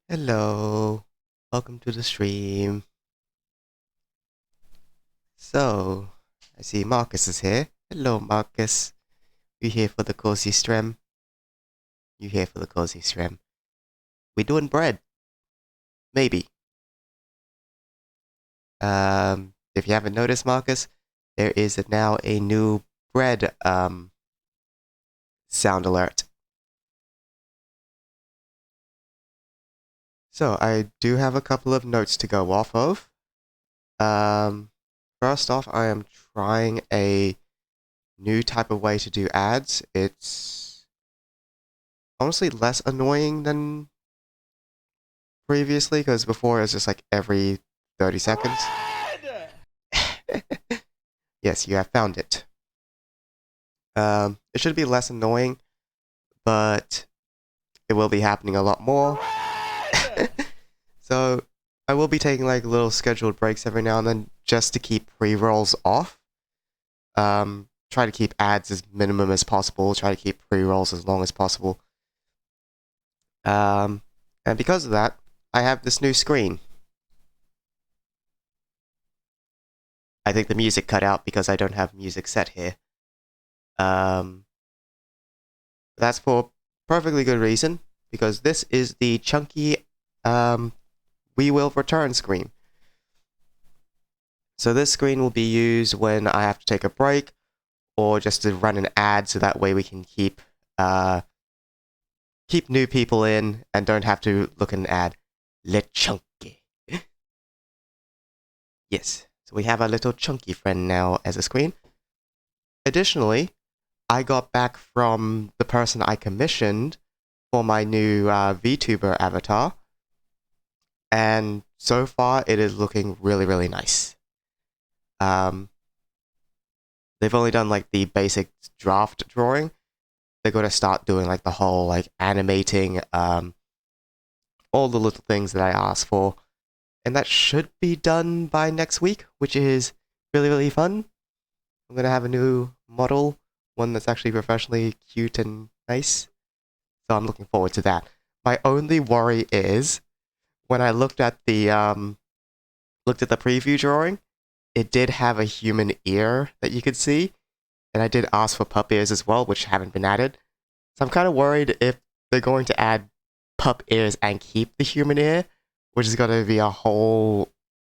Hello, welcome to the stream. So, I see Marcus is here. Hello, Marcus. You here for the cozy stream? You here for the cozy stream? We doing bread? Maybe. If you haven't noticed, Marcus, there is now a new bread sound alert. So I do have a couple of notes to go off of. Um, First off, I am trying a new type of way to do ads. It's honestly less annoying than previously, because before it was just like every 30 seconds. Yes, you have found it. It should be less annoying, but it will be happening a lot more. So I will be taking like little scheduled breaks every now and then just to keep pre-rolls off. Try to keep ads as minimum as possible. Try to keep pre-rolls as long as possible. And because of that, I have this new screen. I think the music cut out because I don't have music set here. Um, that's for perfectly good reason, because this is the chunky we will return screen. So this screen will be used when I have to take a break, or just to run an ad, so that way we can keep new people in and don't have to look at an ad. Le chunky. Yes, so we have a little chunky friend now as a screen. Additionally, I got back from the person I commissioned for my new VTuber avatar, and so far it is looking really, really nice. Um, they've only done like the basic draft drawing. They're going to start doing like the whole like animating, all the little things that I asked for, and that should be done by next week, which is really, really fun. I'm going to have a new model, one that's actually professionally cute and nice. So I'm looking forward to that. My only worry is when I looked at the preview drawing, it did have a human ear that you could see, and I did ask for pup ears as well, which haven't been added. So I'm kind of worried if they're going to add pup ears and keep the human ear, which is going to be a whole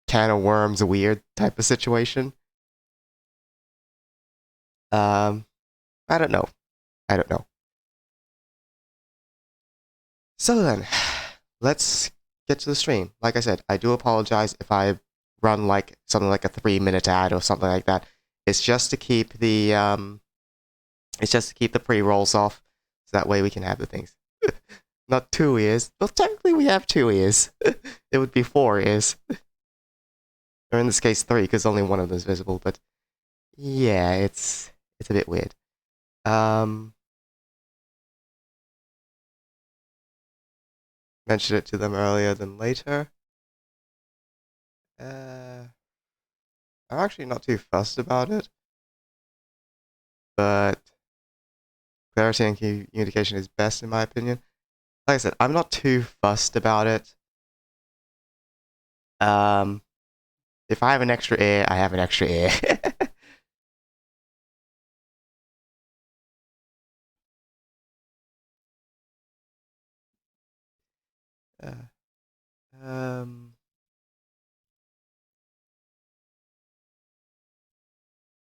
can of worms, weird type of situation. Um, I don't know. I don't know. So then, let's get to the stream. Like I said, I do apologize if I run like something like a 3 minute ad or something like that. It's just to keep the pre-rolls off, so that way we can have the things. Not 2 ears. Well, technically we have 2 ears. It would be 4 ears, or in this case 3, because only one of them is visible. But yeah, it's a bit weird. Um, Mentioned it to them earlier than later. I'm actually not too fussed about it, but clarity and communication is best in my opinion. Like I said, I'm not too fussed about it. Um, if I have an extra ear, I have an extra ear. uh, um,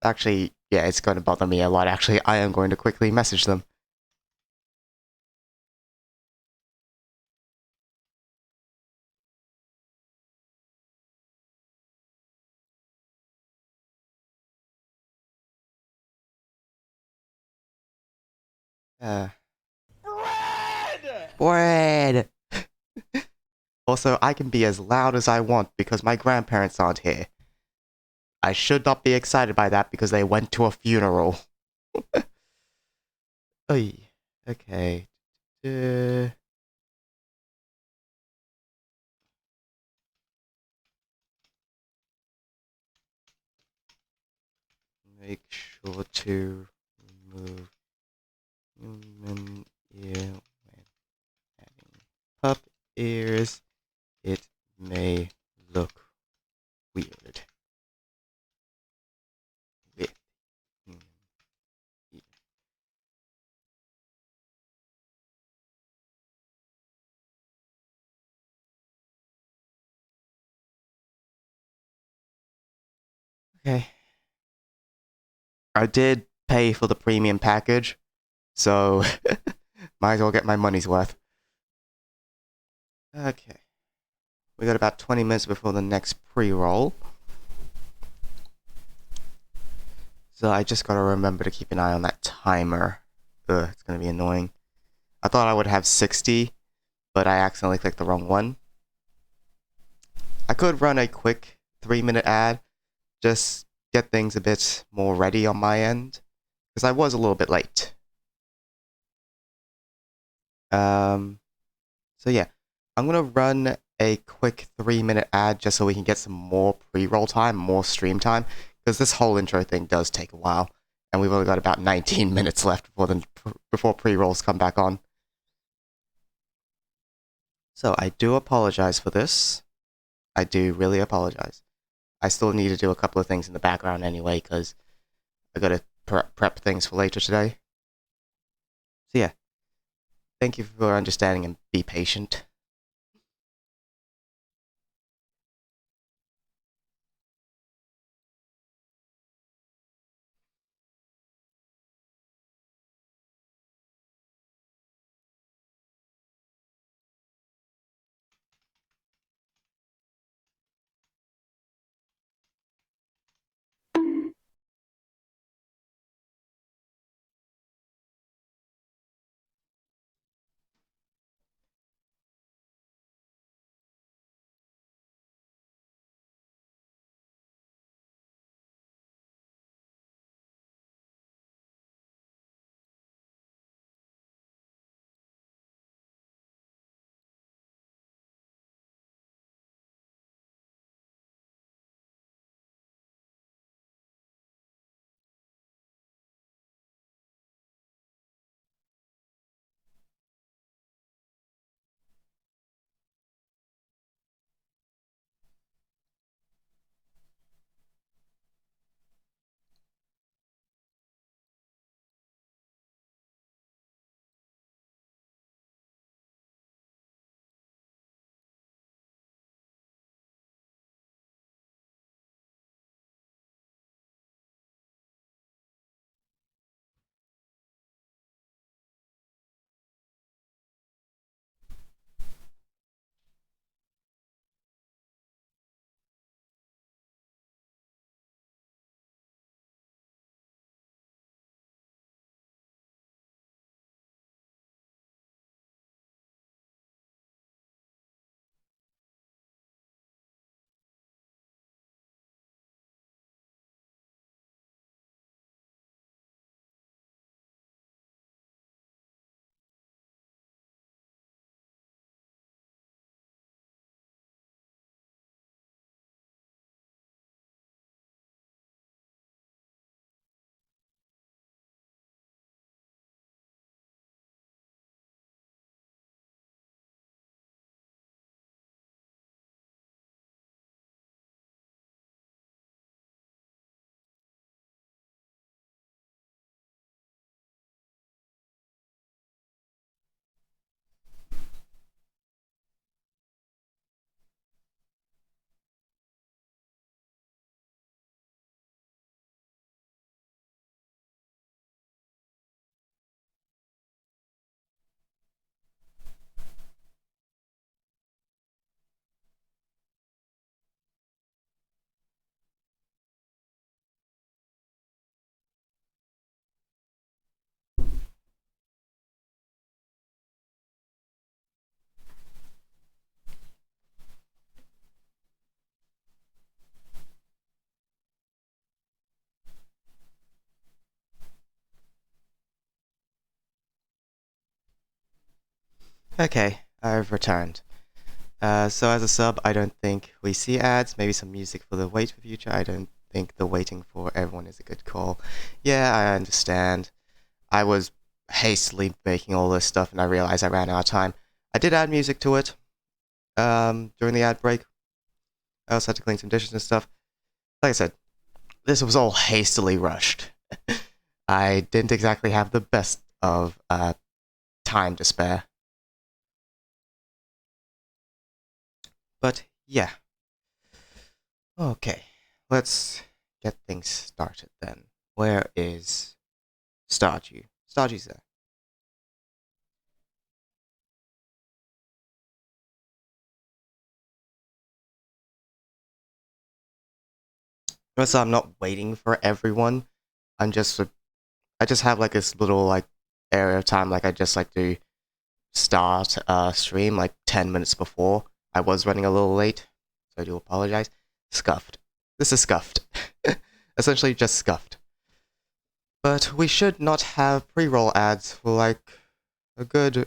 Actually, yeah, it's going to bother me a lot. Actually, I am going to quickly message them. Uh, Bread! Also, I can be as loud as I want because my grandparents aren't here. I should not be excited by that because they went to a funeral. Oy. Okay. Uh, Make sure to remove human ear when adding pup ears, it may look weird. With human ears. Okay. I did pay for the premium package, so might as well get my money's worth. Okay. We got about 20 minutes before the next pre-roll. So I just gotta remember to keep an eye on that timer. Ugh, it's gonna be annoying. I thought I would have 60, but I accidentally clicked the wrong one. I could run a quick 3-minute ad, just get things a bit more ready on my end, because I was a little bit late. So yeah, I'm gonna run a quick 3-minute ad just so we can get some more pre-roll time, more stream time, because this whole intro thing does take a while, and we've only got about 19 minutes left before pre-rolls come back on. So I do apologize for this. I do really apologize. I still need to do a couple of things in the background anyway, because I gotta prep things for later today. So yeah, thank you for understanding and be patient. Okay, I've returned. So as a sub, I don't think we see ads. Maybe some music for the wait for future. I don't think the waiting for everyone is a good call. Yeah, I understand. I was hastily making all this stuff and I realized I ran out of time. I did add music to it. during the ad break. I also had to clean some dishes and stuff. Like I said, this was all hastily rushed. I didn't exactly have the best of time to spare. But yeah. Okay, let's get things started then. Where is Stardew? Stardew's there. So I'm not waiting for everyone. I just have like this little like area of time. Like I just like to start stream like 10 minutes before. I was running a little late, so I do apologize. Scuffed. This is scuffed. Essentially just scuffed. But we should not have pre-roll ads for like a good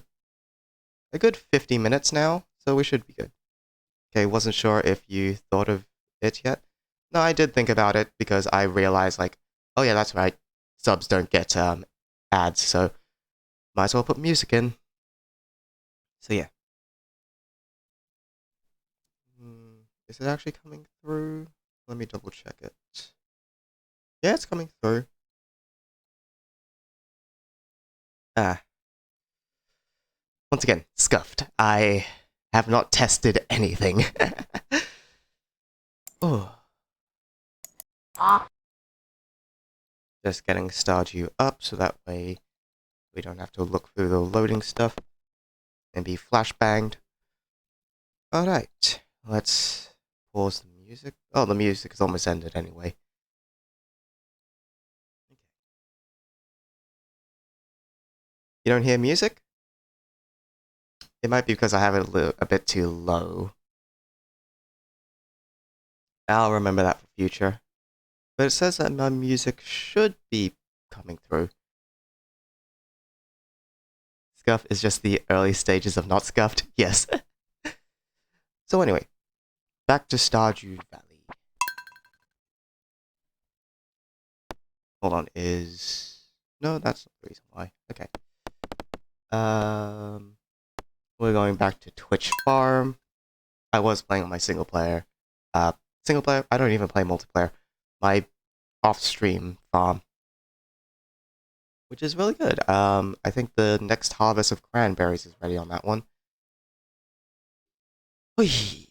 50 minutes now, so we should be good. Okay, wasn't sure if you thought of it yet. No, I did think about it because I realized like, oh yeah, that's right. Subs don't get ads, so might as well put music in. So yeah. Is it actually coming through? Let me double check it. Yeah, it's coming through. Ah. Once again, scuffed. I have not tested anything. Oh. Just getting Stardew up so that way we don't have to look through the loading stuff and be flashbanged. Alright, let's pause the music. Oh, the music is almost ended anyway. You don't hear music? It might be because I have it a bit too low. I'll remember that for future. But it says that my music should be coming through. Scuff is just the early stages of not scuffed. Yes. So anyway, back to Stardew Valley. Hold on, no, that's not the reason why. Okay. We're going back to Twitch Farm. I was playing on my single player. Single player? I don't even play multiplayer. My off-stream farm. Which is really good. I think the next harvest of cranberries is ready on that one. Whee!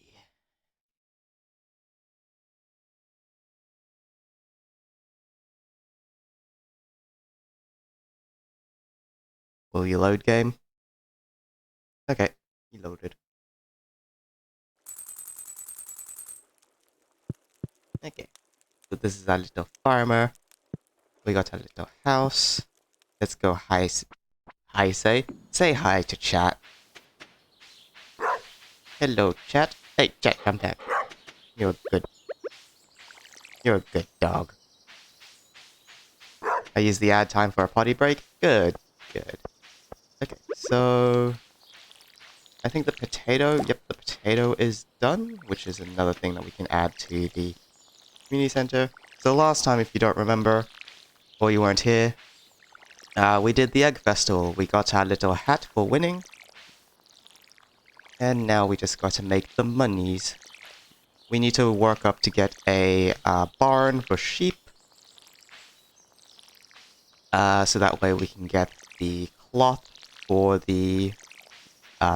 Will you load game? Okay, you loaded. Okay, so this is our little farmer. We got a little house. Let's go say hi to chat. Hello, chat. Hey, chat, come back. You're good. You're a good dog. I use the ad time for a potty break. Good, good. Okay, so I think the potato. Yep, the potato is done, which is another thing that we can add to the community center. So last time, if you don't remember, or you weren't here, we did the egg festival. We got our little hat for winning. And now we just got to make the monies. We need to work up to get a barn for sheep. So that way we can get the cloth for the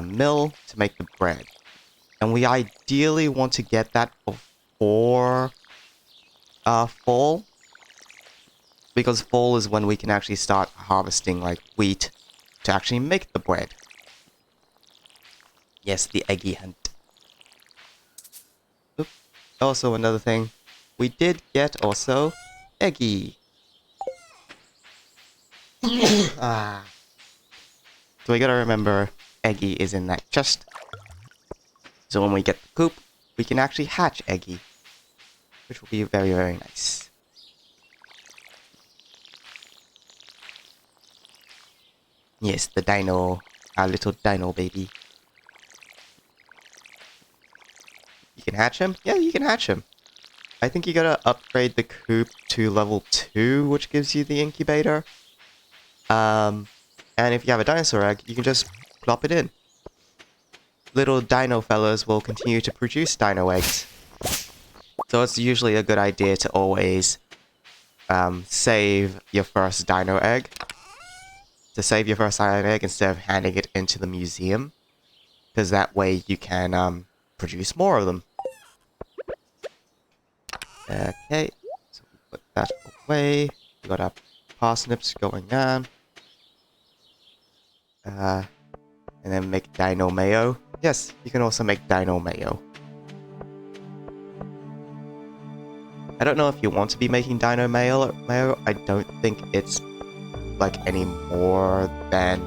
mill to make the bread. And we ideally want to get that before fall. Because fall is when we can actually start harvesting like wheat to actually make the bread. Yes, the eggy hunt. Oop. Also another thing, we did get also eggy. Ah. So we gotta remember eggy is in that chest. So when we get the coop, we can actually hatch eggy. Which will be very, very nice. Yes, the dino. Our little dino baby. You can hatch him? Yeah, you can hatch him. I think you gotta upgrade the coop to level 2, which gives you the incubator. And if you have a dinosaur egg, you can just plop it in. little dino fellas will continue to produce dino eggs. So it's usually a good idea to always save your first dino egg. To save your first dino egg instead of handing it into the museum. Because that way you can produce more of them. Okay, so we put that away. We got our parsnips going on. And then make dino mayo. Yes, you can also make dino mayo. I don't know if you want to be making dino mayo. I don't think it's like any more than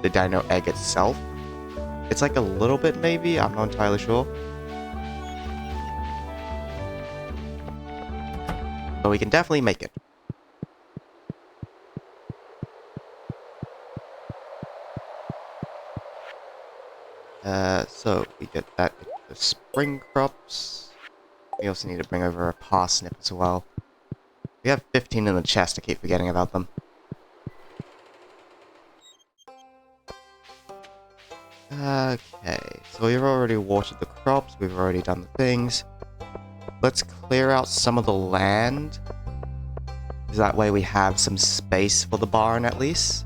the dino egg itself. It's like a little bit maybe, I'm not entirely sure. But we can definitely make it. So we get that into the spring crops. We also need to bring over a parsnip as well. We have 15 in the chest, I keep forgetting about them. Okay, so we've already watered the crops, we've already done the things. Let's clear out some of the land. That way we have some space for the barn at least.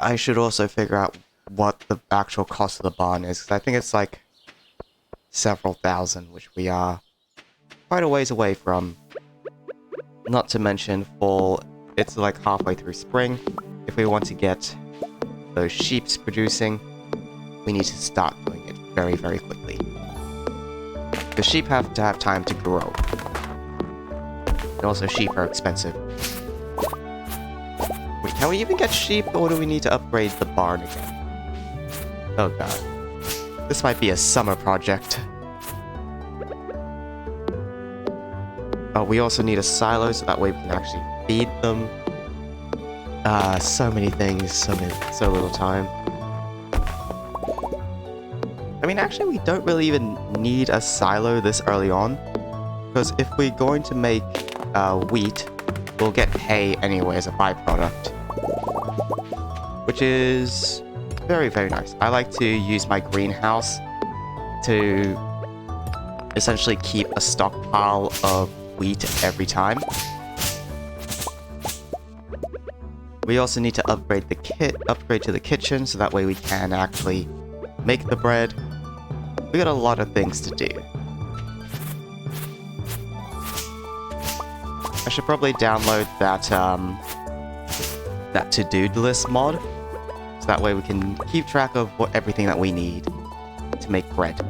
I should also figure out what the actual cost of the barn is, because I think it's like several thousand, which we are quite a ways away from. Not to mention, it's like halfway through spring. If we want to get those sheeps producing, we need to start doing it very, very quickly. The sheep have to have time to grow. And also, sheep are expensive. Wait, can we even get sheep, or do we need to upgrade the barn again? Oh god. This might be a summer project. Oh, we also need a silo, so that way we can actually feed them. So many things, so little time. I mean, actually, we don't really even need a silo this early on. Because if we're going to make wheat, we'll get hay anyway as a byproduct. Which is very, very nice. I like to use my greenhouse to essentially keep a stockpile of wheat every time. We also need to upgrade to the kitchen, so that way we can actually make the bread. We got a lot of things to do. I should probably download that to-do list mod, so that way we can keep track of everything that we need to make bread.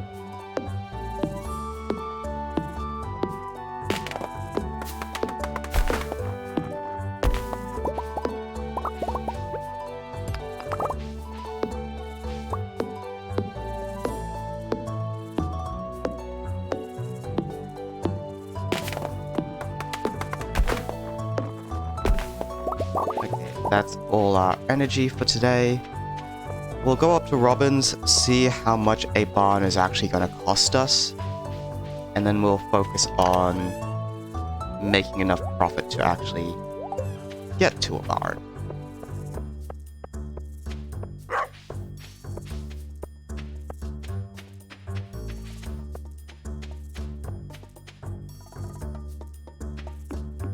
That's all our energy for today. We'll go up to Robin's, see how much a barn is actually going to cost us, and then we'll focus on making enough profit to actually get to a barn.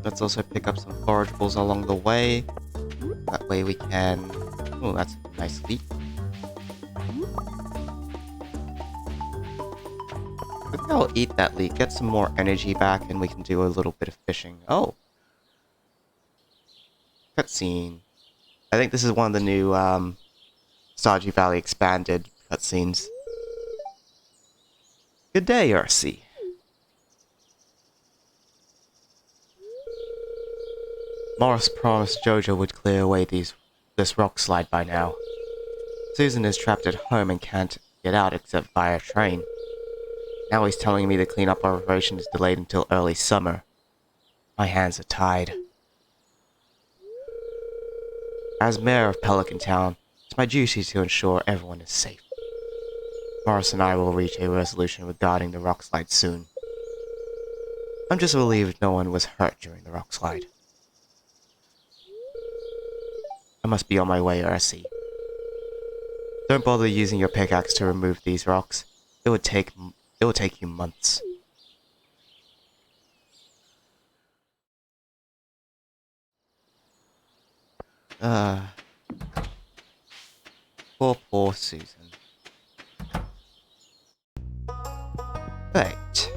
Let's also pick up some forageables along the way. That way we can... Oh, that's a nice leaf. I think I'll eat that leaf, get some more energy back, and we can do a little bit of fishing. Oh! Cutscene. I think this is one of the new Stardew Valley expanded cutscenes. Good day, Ursi. Morris promised Jojo would clear away this rock slide by now. Susan is trapped at home and can't get out except via train. Now he's telling me the cleanup operation is delayed until early summer. My hands are tied. As mayor of Pelican Town, it's my duty to ensure everyone is safe. Morris and I will reach a resolution regarding the rock slide soon. I'm just relieved no one was hurt during the rock slide. I must be on my way, Ursi. Don't bother using your pickaxe to remove these rocks. It would take you months. Poor Susan. Right.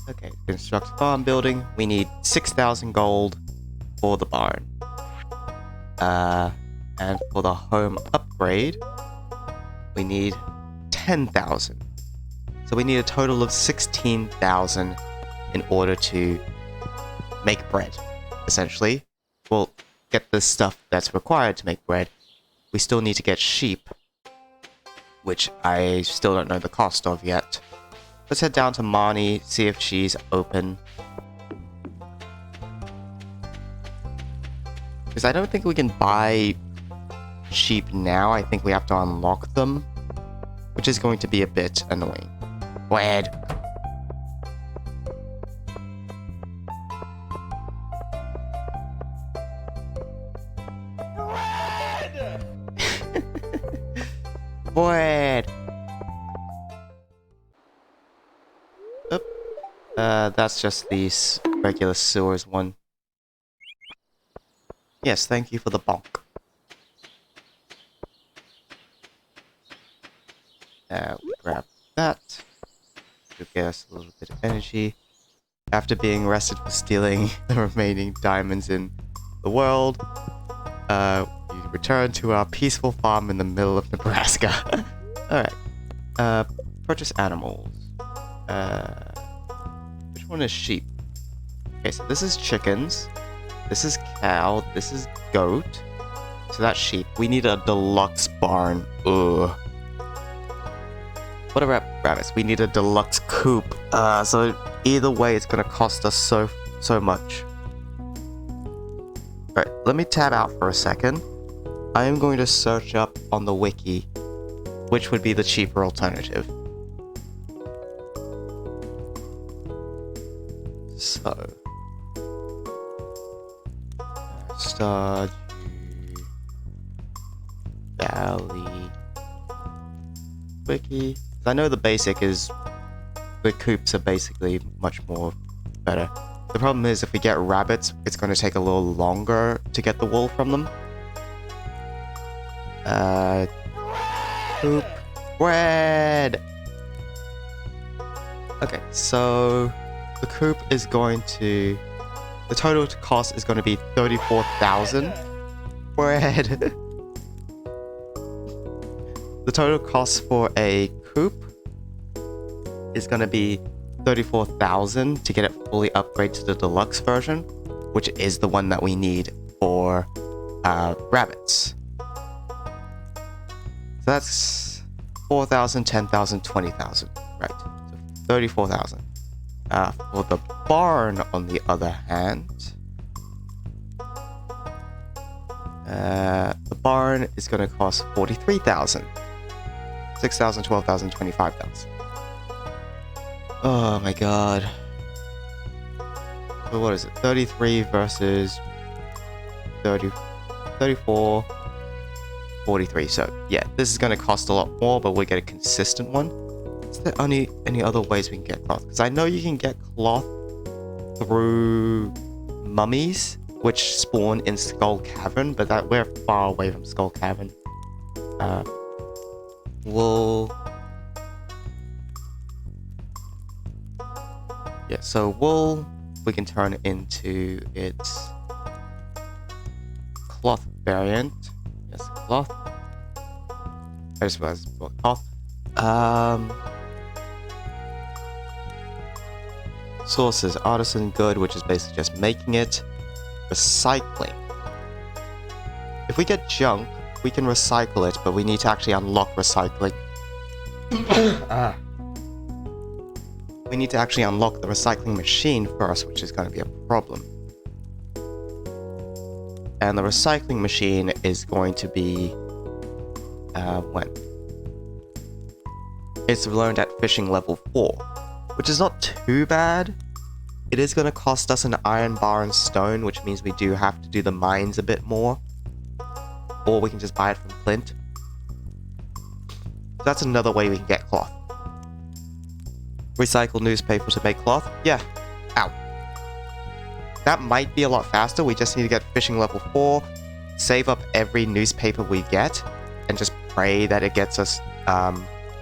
Okay, construct farm building. We need 6,000 gold for the barn. And for the home upgrade, we need 10,000. So we need a total of 16,000 in order to make bread, essentially. We'll get the stuff that's required to make bread. We still need to get sheep, which I still don't know the cost of yet. Let's head down to Marnie, see if she's open. Because I don't think we can buy sheep now. I think we have to unlock them, which is going to be a bit annoying. Bread. Bread. Oop. That's just the regular sewers one. Yes, thank you for the bonk. Grab that. To get us a little bit of energy. After being arrested for stealing the remaining diamonds in the world, we return to our peaceful farm in the middle of Nebraska. Alright. Purchase animals. Which one is sheep? Okay, so this is chickens. This is cow. This is goat. So that's sheep. We need a deluxe barn. Ugh. What about rabbits? We need a deluxe coop. So either way, it's gonna cost us so much. Alright, let me tab out for a second. I am going to search up on the wiki which would be the cheaper alternative. So, Stardew Valley wiki. I know the basic is the coops are basically much more better. The problem is if we get rabbits, it's going to take a little longer to get the wool from them. Coop bread. Okay, so the coop is going to, the total cost is going to be 34,000 bread. The total cost for a coop is going to be 34,000 to get it fully upgraded to the deluxe version, which is the one that we need for rabbits. So that's 4,000, 10,000, 20,000, right? So 34,000. For the barn, on the other hand, the barn is going to cost 43,000. 6,000, 12,000, 25,000. Oh my god. So what is it? 33 versus 30, 34, 43. So yeah, this is going to cost a lot more, but we'll get a consistent one. Is there any other ways we can get cloth? Because I know you can get cloth through mummies, which spawn in Skull Cavern, but that we're far away from Skull Cavern. Wool. Yeah, so wool we can turn into its cloth variant. Yes, cloth. I just realized cloth. Sources, artisan good, which is basically just making it. Recycling. If we get junk, we can recycle it, but we need to actually unlock recycling. We need to actually unlock the recycling machine first, which is going to be a problem. And the recycling machine is going to be... when? It's learned at fishing level 4, which is not too bad. It is going to cost us an iron bar and stone, which means we do have to do the mines a bit more. or we can just buy it from Clint. So that's another way we can get cloth. Recycle newspaper to make cloth? Yeah. Ow. That might be a lot faster. We just need to get fishing level 4, save up every newspaper we get, and just pray that it gets us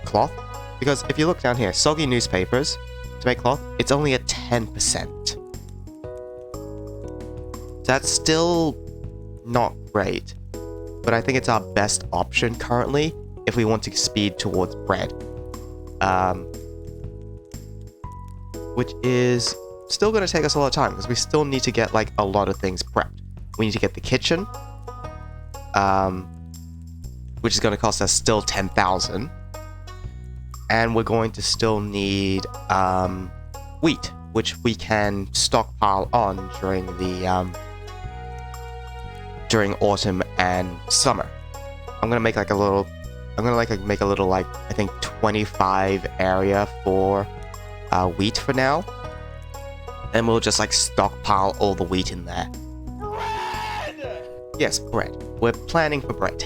cloth. Because if you look down here, soggy newspapers to make cloth, it's only at 10%. That's still not great, but I think it's our best option currently if we want to speed towards bread. Which is still going to take us a lot of time because we still need to get like a lot of things prepped. We need to get the kitchen, which is going to cost us still 10,000. And we're going to still need wheat, which we can stockpile on during the during autumn and summer. I'm gonna make like a little. I'm gonna make a little like I think 25 area for wheat for now, and we'll just like stockpile all the wheat in there. Bread! Yes, bread. We're planning for bread.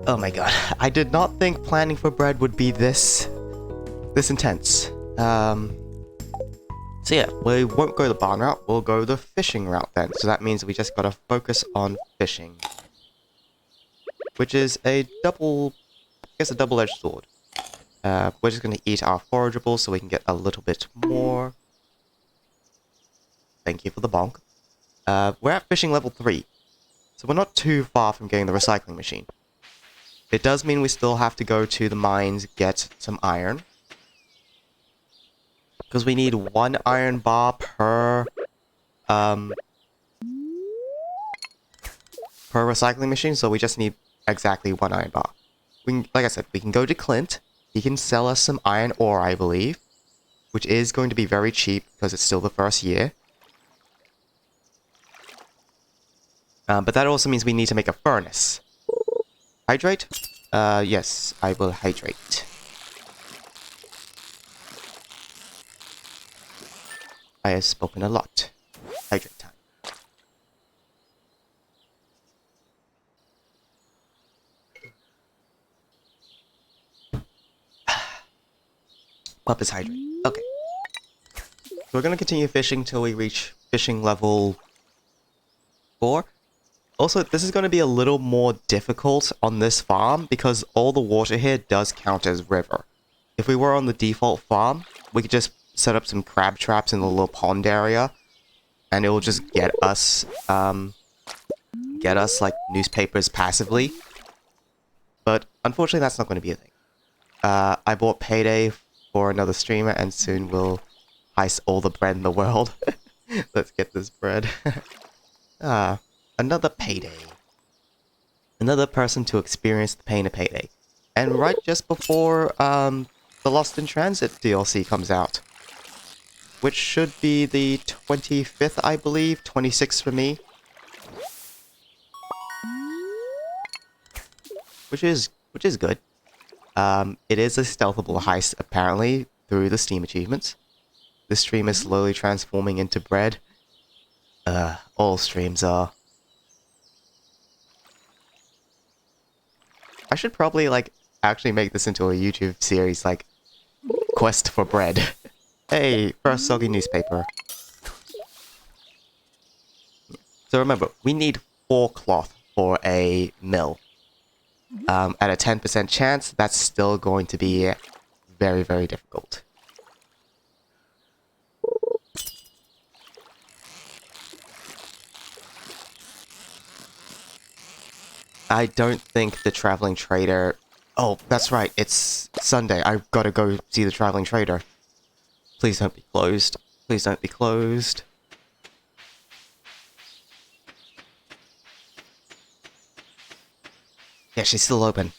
Oh my god, I did not think planning for bread would be this intense. So yeah, we won't go the barn route, we'll go the fishing route then. So that means we just gotta focus on fishing. Which is a double-edged sword. We're just gonna eat our forageables so we can get a little bit more. Thank you for the bonk. We're at fishing level 3. So we're not too far from getting the recycling machine. It does mean we still have to go to the mines, get some iron. Because we need 1 iron bar per recycling machine, so we just need exactly 1 iron bar. We can, like I said, we can go to Clint. He can sell us some iron ore, I believe. Which is going to be very cheap, because it's still the first year. But that also means we need to make a furnace. Hydrate? Yes, I will hydrate. I have spoken a lot. Hydrate time. Pup is hydrate. Okay. So we're gonna continue fishing till we reach fishing level 4. Also, this is going to be a little more difficult on this farm because all the water here does count as river. If we were on the default farm, we could just set up some crab traps in the little pond area, and it will just get us like newspapers passively. But unfortunately, that's not going to be a thing. I bought Payday for another streamer, and soon we'll heist all the bread in the world. Let's get this bread. Another Payday. Another person to experience the pain of Payday. And right just before the Lost in Transit DLC comes out. Which should be the 25th, I believe. 26th for me. Which is good. It is a stealthable heist, apparently, through the Steam achievements. The stream is slowly transforming into bread. All streams are. I should probably, like, actually make this into a YouTube series, like, Quest for Bread. Hey, first soggy newspaper. So remember, we need 4 cloth for a mill. At a 10% chance, that's still going to be very, very difficult. I don't think the traveling trader... Oh, that's right, it's Sunday. I've got to go see the traveling trader. Please don't be closed. Please don't be closed. Yeah, she's still open.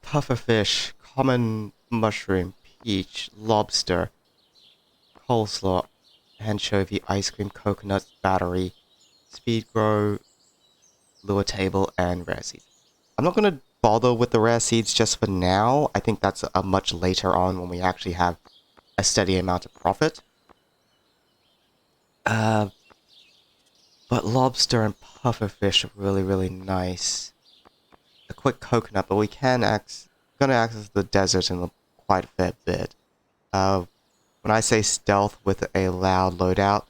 Pufferfish, common mushroom, peach, lobster, coleslaw, anchovy, ice cream, coconut, battery, speed grow, lure table, and rare seeds. I'm not going to bother with the rare seeds just for now. I think that's a much later on when we actually have a steady amount of profit. Uh, but lobster and pufferfish are really, really nice. A quick coconut, but we can gonna access the desert in quite a fair bit. When I say stealth with a loud loadout,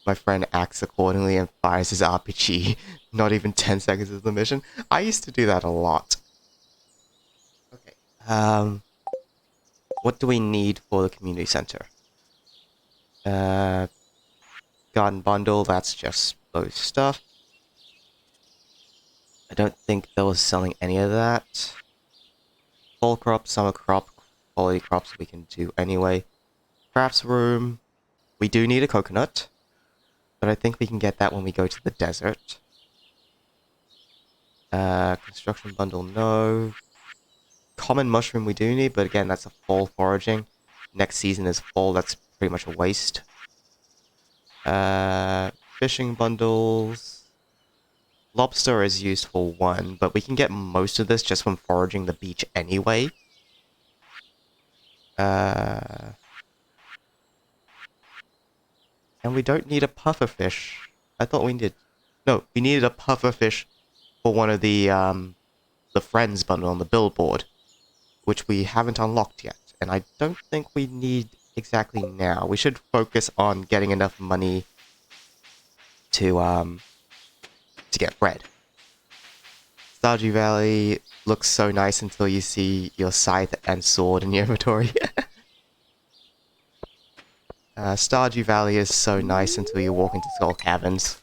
my friend acts accordingly and fires his RPG not even 10 seconds into the mission. I used to do that a lot. Okay. What do we need for the community center? Garden bundle, that's just those stuff. I don't think they was selling any of that. Fall crop, summer crop, quality crops we can do anyway. Crafts room, we do need a coconut, but I think we can get that when we go to the desert. Construction bundle, no. Common mushroom we do need, but again, that's a fall foraging. Next season is fall, that's pretty much a waste. Fishing bundles. Lobster is used for one, but we can get most of this just from foraging the beach anyway. And we don't need a pufferfish. I thought we needed... No, we needed a pufferfish for one of the friends bundle on the billboard, which we haven't unlocked yet. And I don't think we need exactly now. We should focus on getting enough money to get bread. Stardew Valley looks so nice until you see your scythe and sword in your inventory. Stardew Valley is so nice until you walk into Skull Caverns.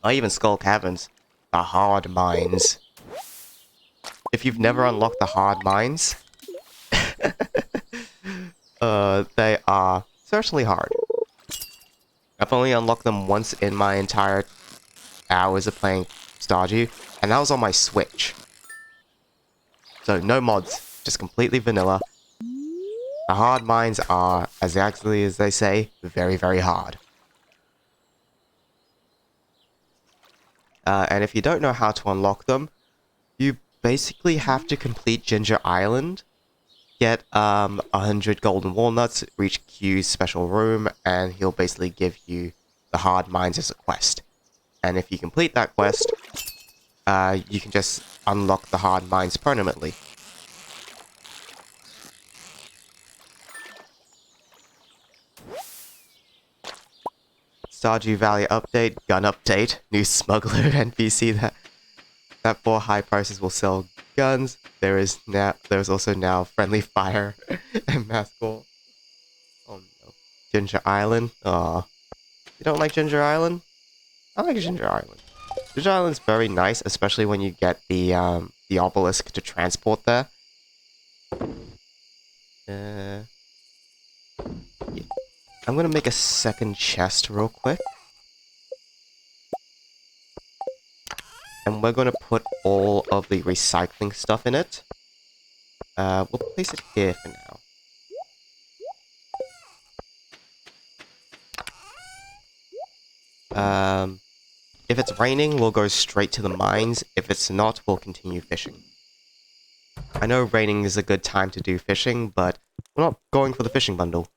Not even Skull Caverns. The hard mines. If you've never unlocked the hard mines, they are certainly hard. I've only unlocked them once in my entire hours of playing Stardew, and that was on my Switch. So no mods, just completely vanilla. The hard mines are, as exactly as they say, very, very hard. And if you don't know how to unlock them, you basically have to complete Ginger Island, get 100 golden walnuts, reach Q's special room, and he'll basically give you the hard mines as a quest. And if you complete that quest, you can just unlock the hard mines permanently. Stardew Valley update, gun update, new smuggler NPC that for high prices will sell guns. There's also now friendly fire and mass ball. Oh no. Ginger Island. Aw. You don't like Ginger Island? I like Ginger Island. Ginger Island's very nice, especially when you get the obelisk to transport there. Yeah. I'm gonna make a second chest real quick. And we're gonna put all of the recycling stuff in it. We'll place it here for now. If it's raining, we'll go straight to the mines. If it's not, we'll continue fishing. I know raining is a good time to do fishing, but we're not going for the fishing bundle.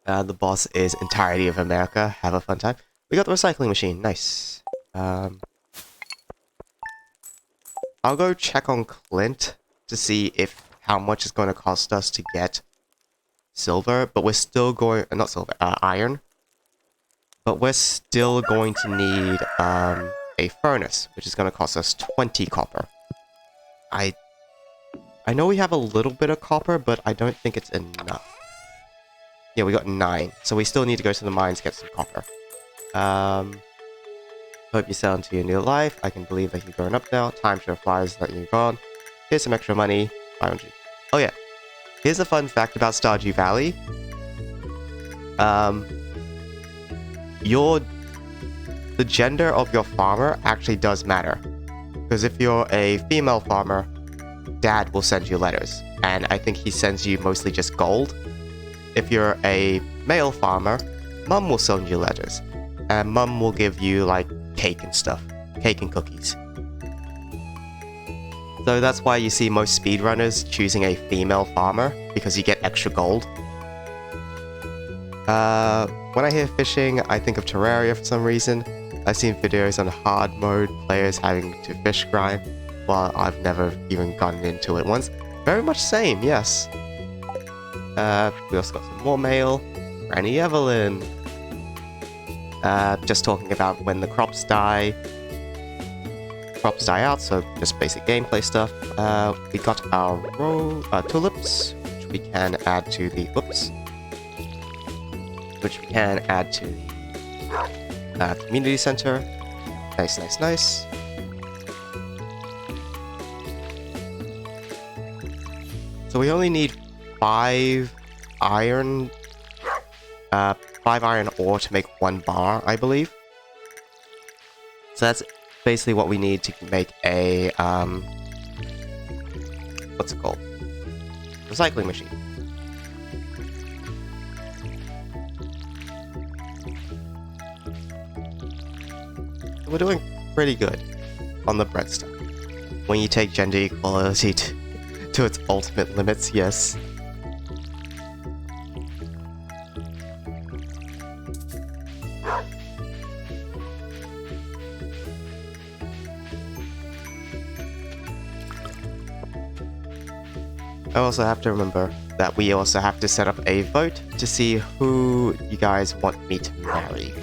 The boss is Entirety of America. Have a fun time. We got the recycling machine. Nice. I'll go check on Clint to see if how much it's going to cost us to get silver, but we're still going... not silver, iron. But we're still going to need a furnace, which is going to cost us 20 copper. I know we have a little bit of copper, but I don't think it's enough. Yeah, we got 9, so we still need to go to the mines to get some copper. Hope you settle into your new life. I can believe that you've grown up now. Time sure flies that you're gone. Here's some extra money. 500. Oh yeah. Here's a fun fact about Stardew Valley. The gender of your farmer actually does matter. Because if you're a female farmer, Dad will send you letters. And I think he sends you mostly just gold. If you're a male farmer, Mum will send you letters. And Mum will give you, like, cake and stuff. Cake and cookies. So that's why you see most speedrunners choosing a female farmer, because you get extra gold. When I hear fishing, I think of Terraria for some reason. I've seen videos on hard mode, players having to fish grind, while I've never even gotten into it once. Very much same, yes. We also got some more mail. Granny Evelyn. Just talking about when the crops die. Crops die out, so just basic gameplay stuff. We got our tulips, which we can add to the... Whoops. Which we can add to the community center. Nice, nice, nice. So we only need 5 iron... 5 iron ore to make 1 bar, I believe. So that's basically what we need to make a, what's it called? Recycling machine. We're doing pretty good on the bread stuff. When you take gender equality to its ultimate limits, yes. I also have to remember that we also have to set up a vote to see who you guys want me to marry.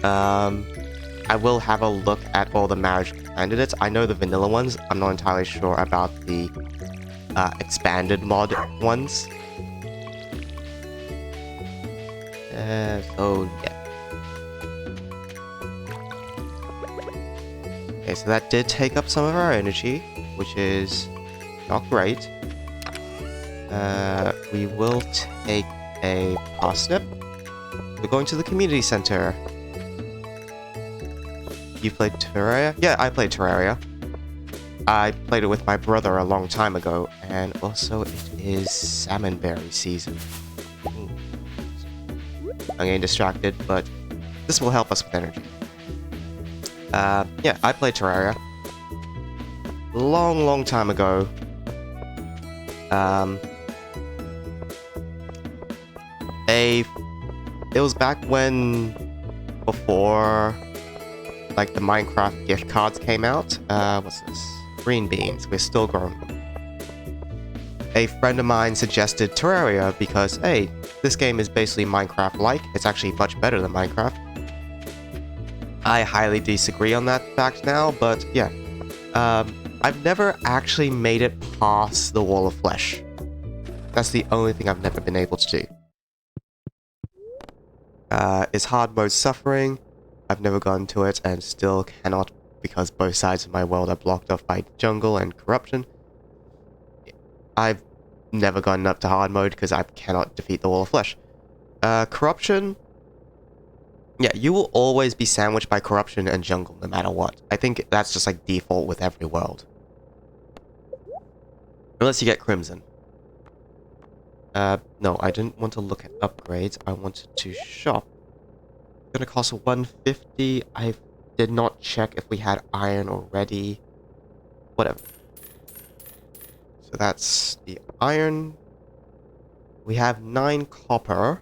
I will have a look at all the marriage candidates. I know the vanilla ones. I'm not entirely sure about the expanded mod ones. So yeah. Okay, so that did take up some of our energy, which is not great. We will take a parsnip. We're going to the community center. You played Terraria? Yeah, I played Terraria. I played it with my brother a long time ago, and also it is salmonberry season. I'm getting distracted, but this will help us with energy. Yeah, I played Terraria. Long time ago. It was back when, before, like, the Minecraft gift cards came out. What's this? Green beans. We're still growing them. A friend of mine suggested Terraria because, hey, this game is basically Minecraft-like. It's actually much better than Minecraft. I highly disagree on that fact now, but yeah. I've never actually made it past the wall of flesh. That's the only thing I've never been able to do. Is hard mode suffering? I've never gone to it and still cannot because both sides of my world are blocked off by jungle and corruption. I've never gotten up to hard mode because I cannot defeat the wall of flesh. Corruption? Yeah, you will always be sandwiched by corruption and jungle no matter what. I think that's just like default with every world. Unless you get Crimson. No, I didn't want to look at upgrades. I wanted to shop. It's gonna cost 150. I did not check if we had iron already. Whatever. So that's the iron. We have 9 copper.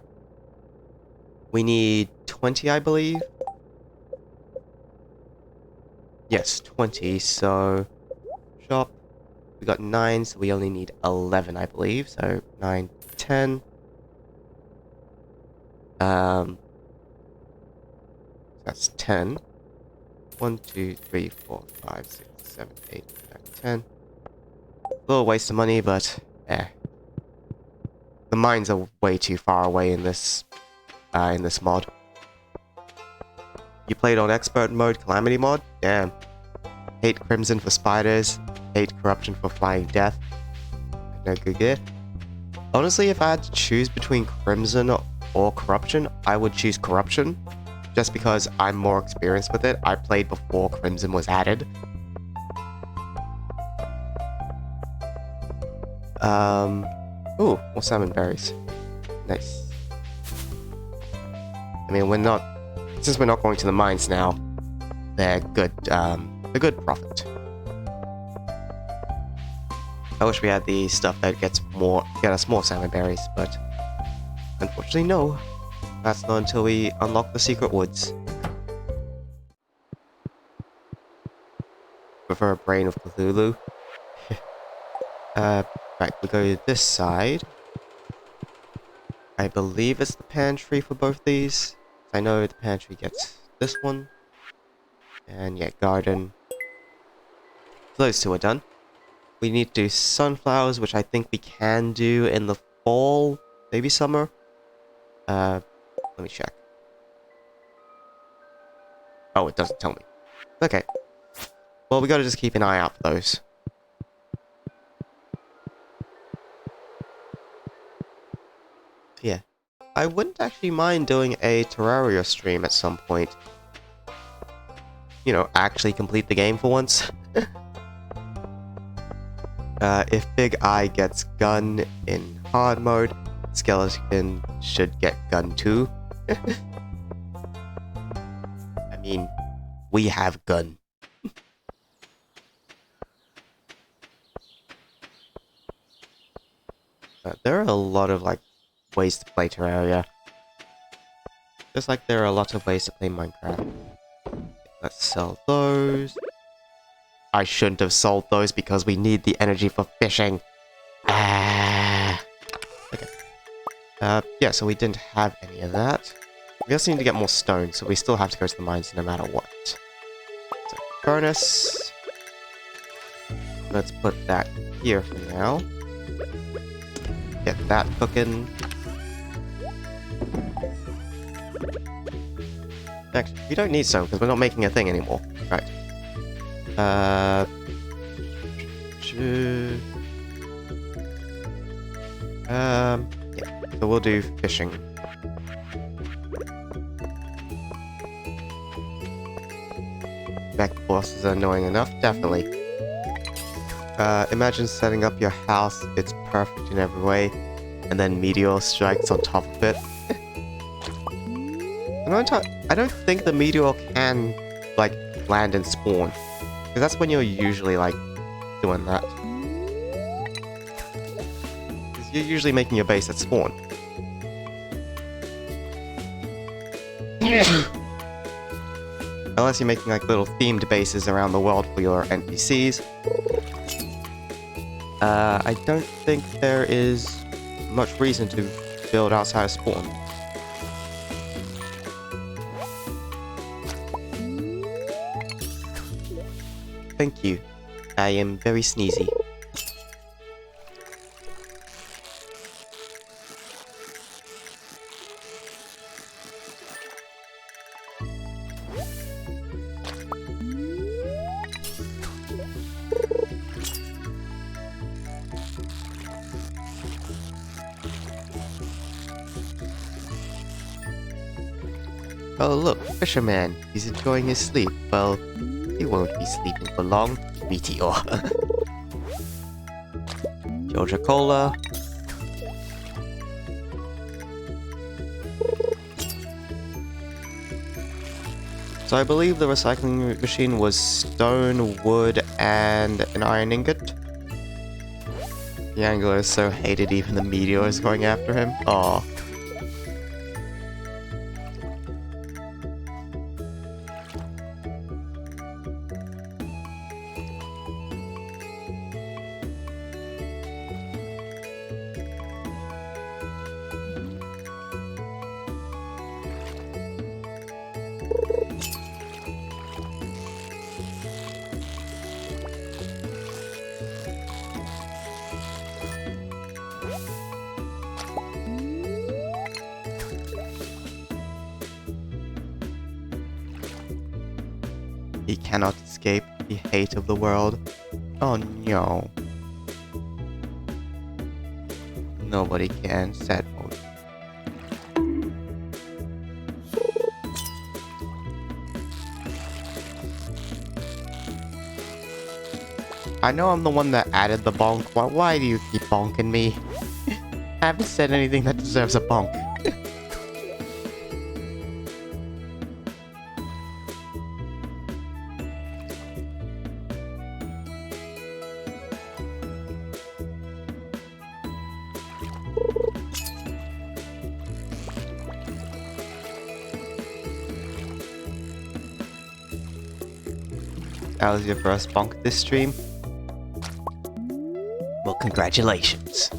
We need 20, I believe. Yes, 20. So shop. We got 9, so we only need 11, I believe. So 9, 10. That's 10. 1, 2, 3, 4, 5, 6, 7, 8, 9, 10. A little waste of money, but eh. The mines are way too far away in this mod. You played on expert mode, calamity mod? Damn. Hate Crimson for spiders. Hate corruption for flying death. No good gear. Honestly, if I had to choose between Crimson or corruption, I would choose corruption. Just because I'm more experienced with it. I played before Crimson was added. Ooh, more salmon berries. Nice. I mean, since we're not going to the mines now, they're good profit. I wish we had the stuff that get us more salmon berries, but Unfortunately, no. That's not until we unlock the secret woods. Prefer a brain of Cthulhu. Right, we go to this side. I believe it's the pantry for both these. I know the pantry gets this one. And yeah, garden. So those two are done. We need to do sunflowers, which I think we can do in the fall, maybe summer. Let me check. Oh, it doesn't tell me. Okay. Well, we gotta just keep an eye out for those. Yeah. I wouldn't actually mind doing a Terraria stream at some point. You know, actually complete the game for once. If Big Eye gets gun in hard mode, Skeleton should get gun too. I mean, we have gun. There are a lot of, like, ways to play Terraria. Just like there are lots of ways to play Minecraft. Let's sell those. I shouldn't have sold those because we need the energy for fishing. Ah. Okay. Yeah, so we didn't have any of that. We also need to get more stone, so we still have to go to the mines no matter what. So, furnace. Let's put that here for now. Get that cooking. Actually, we don't need some because we're not making a thing anymore. Right. Yeah, so we'll do fishing. Mech bosses are annoying enough, definitely. Imagine setting up your house, it's perfect in every way, and then meteor strikes on top of it. I don't think the meteor can, like, land and spawn. Because that's when you're usually, like, doing that. Because you're usually making your base at spawn. Unless you're making, like, little themed bases around the world for your NPCs. I don't think there is much reason to build outside of spawn. Thank you. I am very sneezy. Oh look, fisherman. He's enjoying his sleep. Well, he won't be sleeping for long. Meteor. Georgia Cola. So I believe the recycling machine was stone, wood, and an iron ingot. The angler is so hated even the meteor is going after him. Aww. He cannot escape the hate of the world. Oh no. Nobody can, sad mode. I know I'm the one that added the bonk, but why do you keep bonking me? I haven't said anything that deserves a bonk. That was your first bonk this stream? Well, congratulations.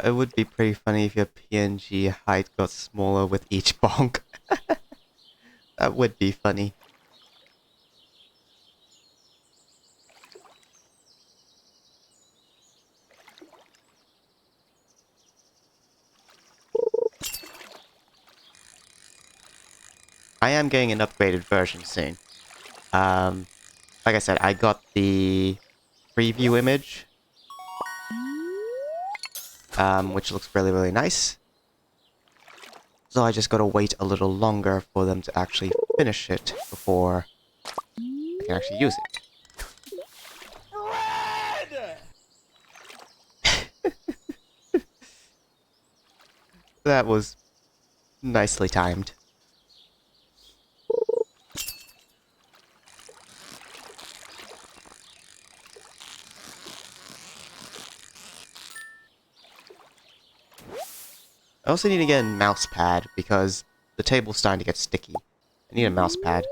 It would be pretty funny if your PNG height got smaller with each bonk. That would be funny. I am getting an upgraded version soon. Like I said, I got the preview image, which looks really, really nice. So I just gotta wait a little longer for them to actually finish it before I can actually use it. That was nicely timed. I also need to get a mouse pad because the table's starting to get sticky. I need a mouse pad.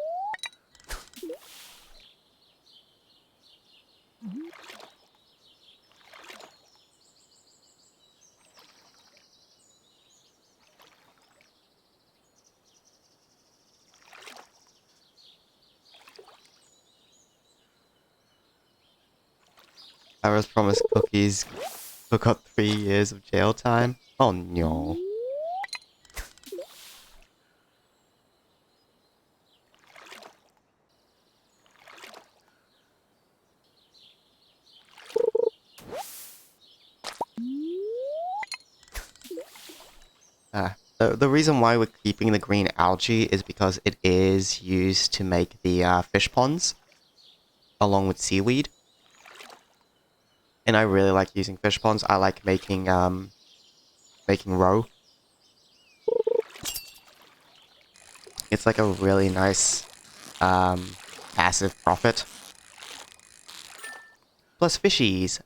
I was promised cookies, but got 3 years of jail time. Oh no. The reason why we're keeping the green algae is because it is used to make the fish ponds, along with seaweed. And I really like using fish ponds. I like making roe. It's like a really nice passive profit. Plus fishies.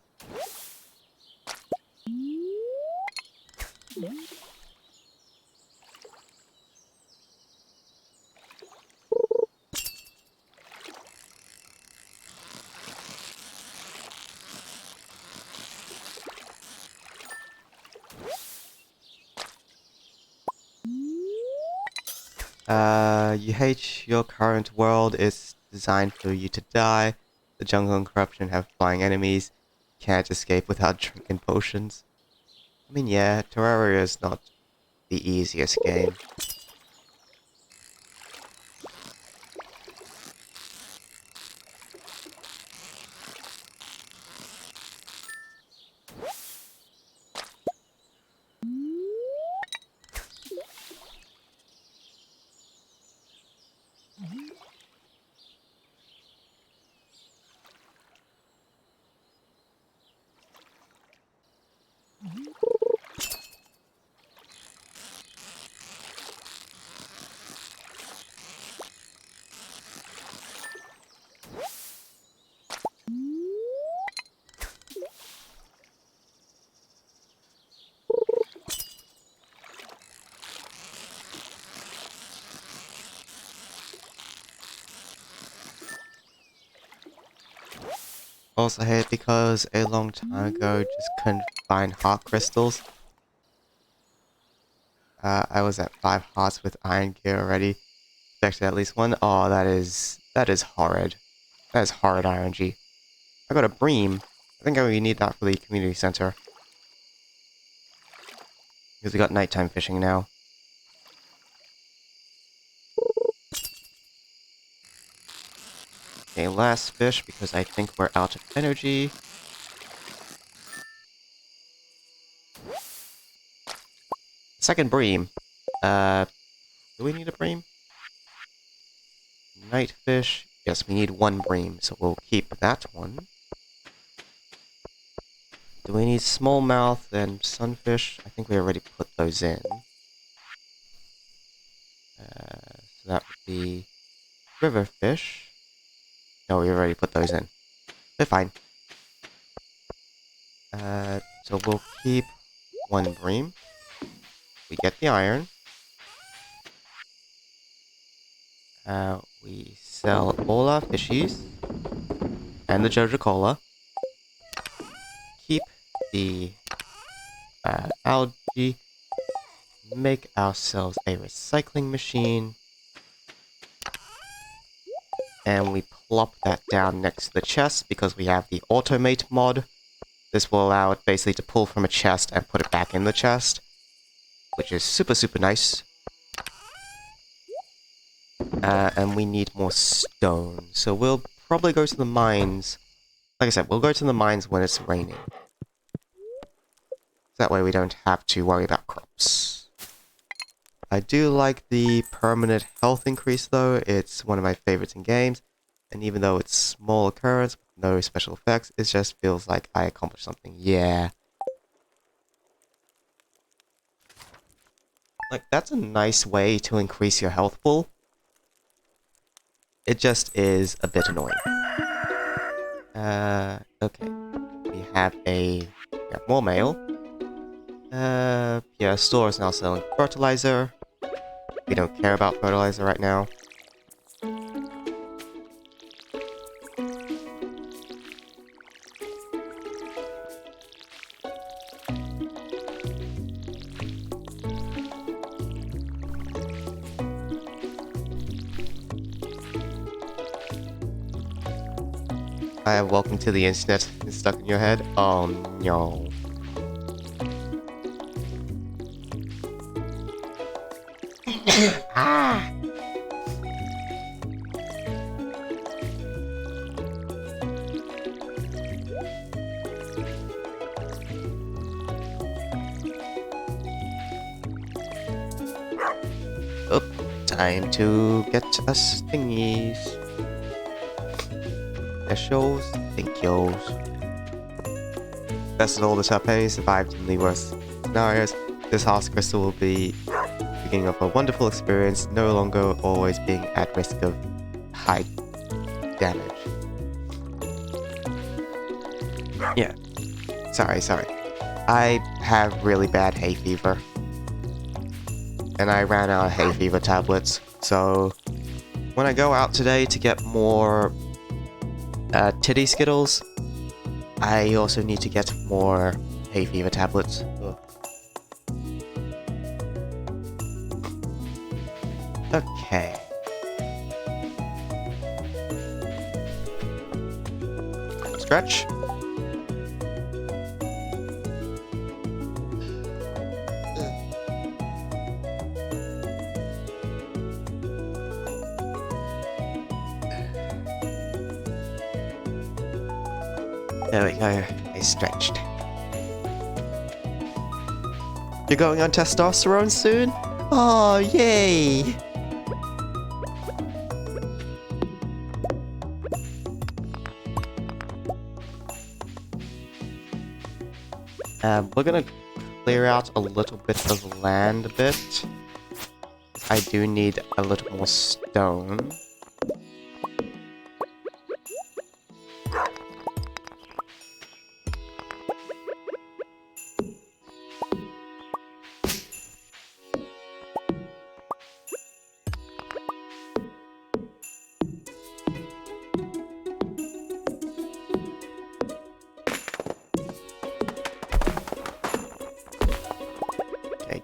You hate your current world. It's designed for you to die. The jungle and corruption have flying enemies. Can't escape without drinking potions. I mean, yeah, Terraria is not the easiest game. Also hate because a long time ago just couldn't find heart crystals. I was at 5 hearts with iron gear already. Expected at least one. Oh, that is horrid. That is horrid RNG. I got a bream. I think I really need that for the community center. Because we got nighttime fishing now. Okay, last fish because I think we're out of energy. Second bream. Do we need a bream? Night fish. Yes, we need one bream, so we'll keep that one. Do we need smallmouth and sunfish? I think we already put those in. So that would be river fish. No, we already put those in. They're fine. So we'll keep one bream. We get the iron. We sell all our fishies. And the Joja Cola. Keep the algae. Make ourselves a recycling machine. And we plop that down next to the chest because we have the automate mod. This will allow it basically to pull from a chest and put it back in the chest, which is super, super nice. And we need more stone, so we'll probably go to the mines. Like I said, we'll go to the mines when it's raining. That way we don't have to worry about crops. I do like the permanent health increase though, it's one of my favorites in games. And even though it's small occurrence, with no special effects, it just feels like I accomplished something. Yeah. Like, that's a nice way to increase your health pool. It just is a bit annoying. Okay. We have more mail. Yeah, store is now selling fertilizer. We don't care about fertilizer right now. Hi, welcome to the internet. It's stuck in your head? Oh no. Ah! Oh, time to get us thingies. Specials, thank yous. Best of all, the Sharpay survived in the worst scenarios. This Hearth Crystal will be the beginning of a wonderful experience, no longer always being at risk of high damage. Yeah. Sorry. I have really bad hay fever. And I ran out of hay fever tablets, so when I go out today to get more titty skittles, I also need to get more hay fever tablets. Ugh. Okay. Stretch. There we go, I stretched. You're going on testosterone soon? Oh, yay! We're gonna clear out a little bit of land a bit. I do need a little more stone.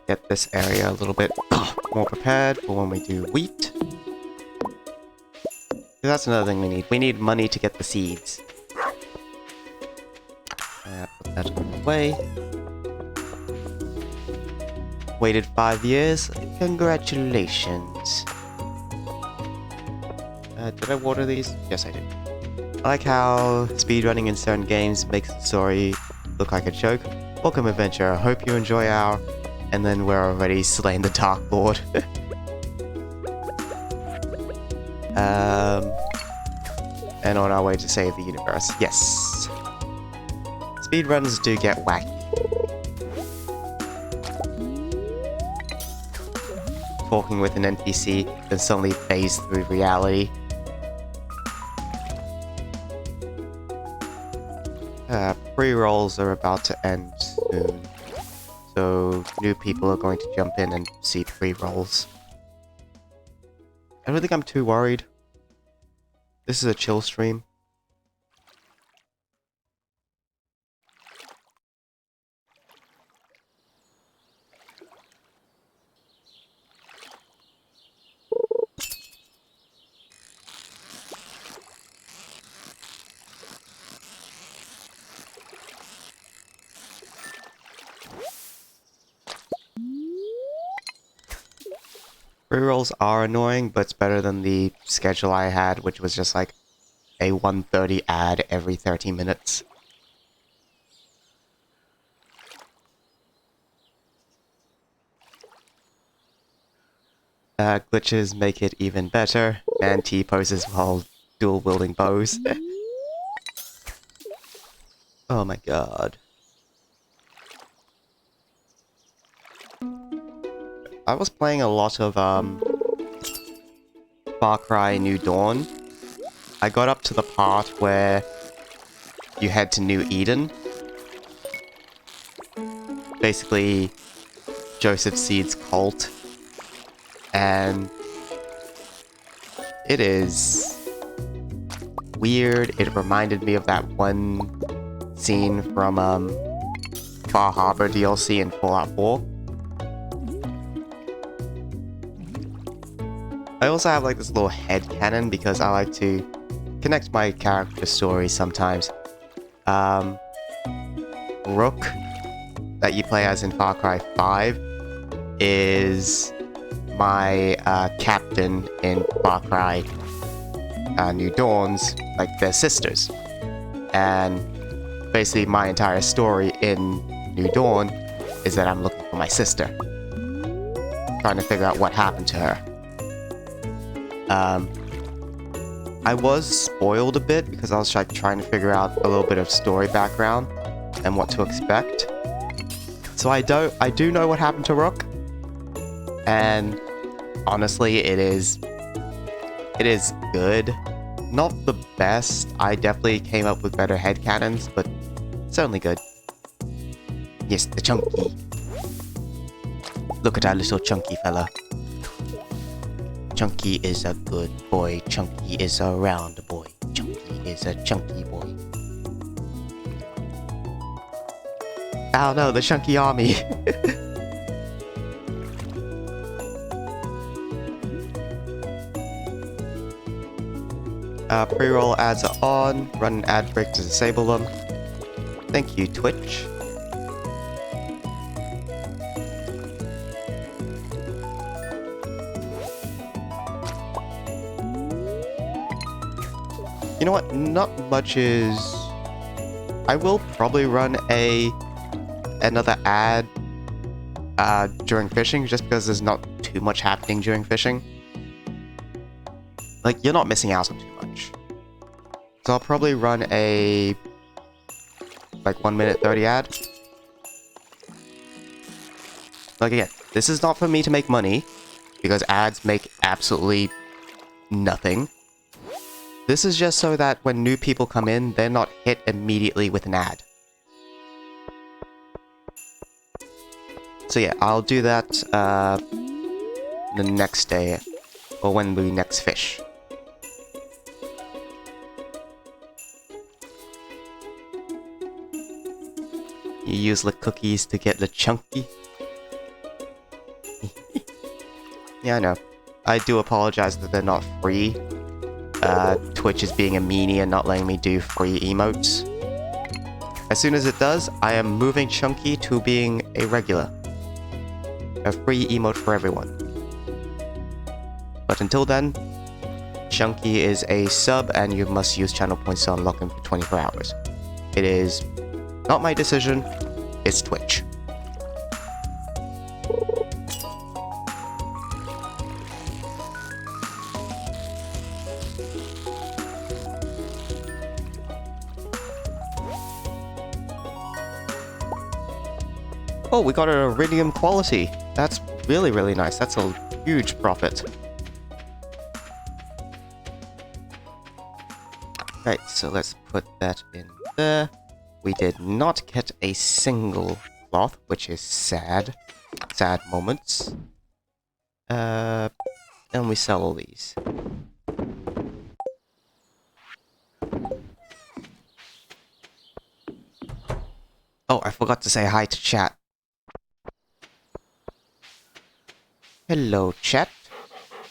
Get this area a little bit more prepared for when we do wheat. That's another thing we need. We need money to get the seeds. Put that on the way. Waited 5 years. Congratulations. Did I water these? Yes, I did. I like how speedrunning in certain games makes the story look like a joke. Welcome, adventurer. Hope you enjoy our... And then we're already slain the Dark Lord. And on our way to save the universe. Yes. Speedruns do get wacky. Talking with an NPC, then suddenly phase through reality. Pre-rolls are about to end soon, so new people are going to jump in and see pre-rolls. I don't think I'm too worried. This is a chill stream. Rerolls are annoying, but it's better than the schedule I had, which was just like a 1:30 ad every 30 minutes. Glitches make it even better, and T-poses while dual-wielding bows. Oh my god. I was playing a lot of, Far Cry New Dawn. I got up to the part where you head to New Eden. Basically, Joseph Seed's cult. And it is weird. It reminded me of that one scene from Far Harbor DLC in Fallout 4. I also have like this little headcanon because I like to connect my character stories sometimes. Rook, that you play as in Far Cry 5, is my captain in Far Cry New Dawn's, like, they're sisters. And basically my entire story in New Dawn is that I'm looking for my sister. Trying to figure out what happened to her. I was spoiled a bit because I was like trying to figure out a little bit of story background and what to expect. So I do know what happened to Rook. And honestly, it is good. Not the best. I definitely came up with better headcanons, but certainly good. Yes, the chunky. Look at our little chunky fella. Chunky is a good boy. Chunky is a round boy. Chunky is a chunky boy. Oh no, the chunky army. Pre-roll ads are on. Run an ad break to disable them. Thank you, Twitch. You know what? Not much is... I will probably run another ad during fishing, just because there's not too much happening during fishing. Like, you're not missing out on too much. So I'll probably run a... like 1 minute 30 ad. Like, again, this is not for me to make money, because ads make absolutely nothing. This is just so that when new people come in, they're not hit immediately with an ad. So yeah, I'll do that the next day, or when we next fish. You use the cookies to get the chunky. Yeah, I know. I do apologize that they're not free. Twitch is being a meanie and not letting me do free emotes. As soon as it does, I am moving Chunky to being a regular. A free emote for everyone. But until then, Chunky is a sub and you must use channel points to unlock him for 24 hours. It is not my decision, it's Twitch. Oh, we got an iridium quality. That's really, really nice. That's a huge profit. Right, so let's put that in there. We did not get a single cloth, which is sad. Sad moments. And we sell all these. Oh, I forgot to say hi to chat. Hello, chat.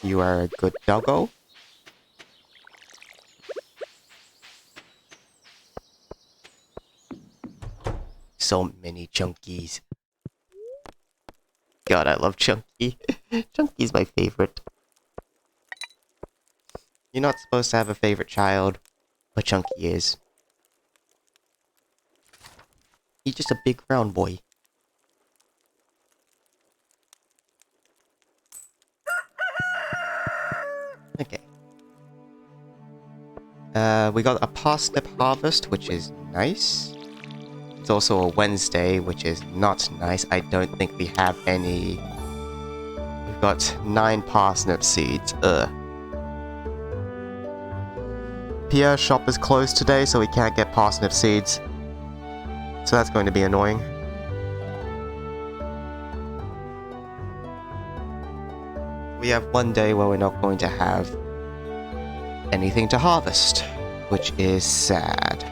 You are a good doggo. So many chunkies. God, I love Chunky. Chunky's my favorite. You're not supposed to have a favorite child, but Chunky is. He's just a big round boy. Okay. We got a parsnip harvest, which is nice. It's also a Wednesday, which is not nice. I don't think we have any... We've got 9 parsnip seeds. Ugh. Pierre's shop is closed today, so we can't get parsnip seeds. So that's going to be annoying. We have one day where we're not going to have anything to harvest, which is sad.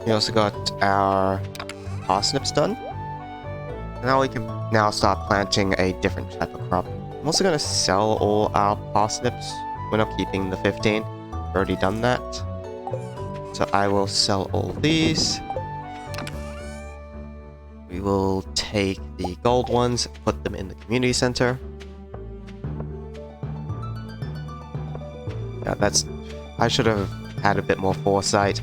We also got our parsnips done. Now we can now start planting a different type of crop. I'm also going to sell all our parsnips. We're not keeping the 15. We've already done that. So I will sell all these. We will take the gold ones, put them in the community center. Yeah, that's... I should have had a bit more foresight.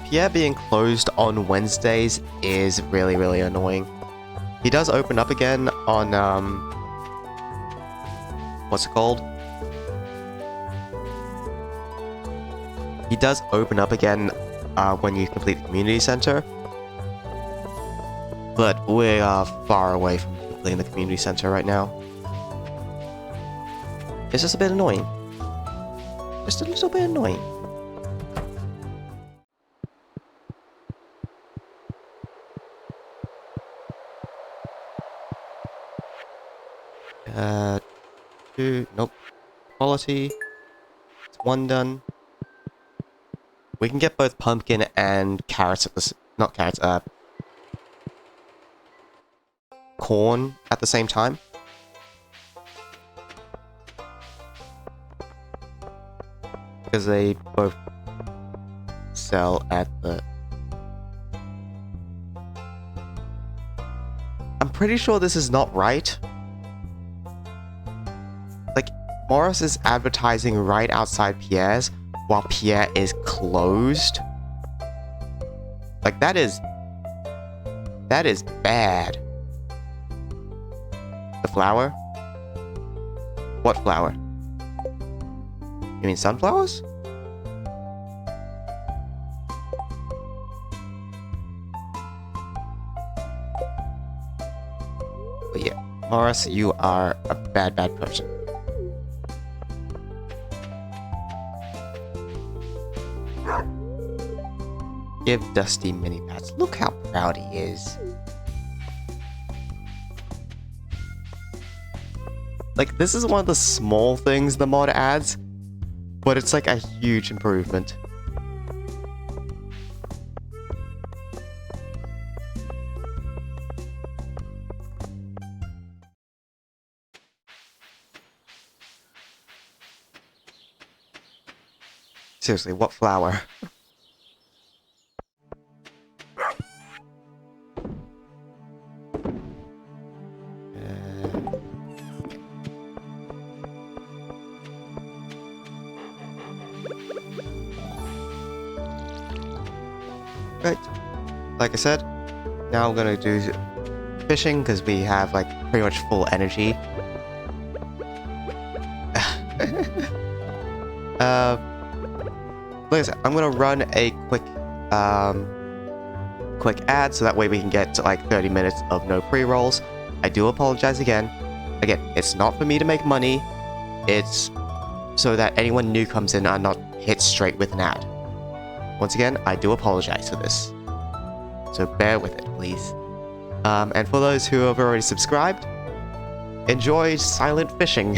Pierre being closed on Wednesdays is really, really annoying. He does open up again on, what's it called? He does open up again when you complete the community center. But we are far away from completing the community center right now. It's just a bit annoying. Just a little bit annoying. Nope. Quality. It's 1 done. We can get both pumpkin and carrots at the not carrots, corn at the same time. Because they both sell at the... I'm pretty sure this is not right. Like, Morris is advertising right outside Pierre's, while Pierre is closed. Like, that is bad. The flower? What flower? You mean sunflowers? But yeah, Morris, you are a bad, bad person. Give Dusty mini pats. Look how proud he is. Like, this is one of the small things the mod adds, but it's like a huge improvement. Seriously, what flower? Right. Like I said, Now we're gonna do fishing because we have like pretty much full energy. Like I said, I'm gonna run a quick ad so that way we can get to like 30 minutes of no pre-rolls. I do apologize again. Again, it's not for me to make money. It's so that anyone new comes in and not hit straight with an ad. Once again, I do apologize for this. So bear with it, please. And for those who have already subscribed, enjoy silent fishing.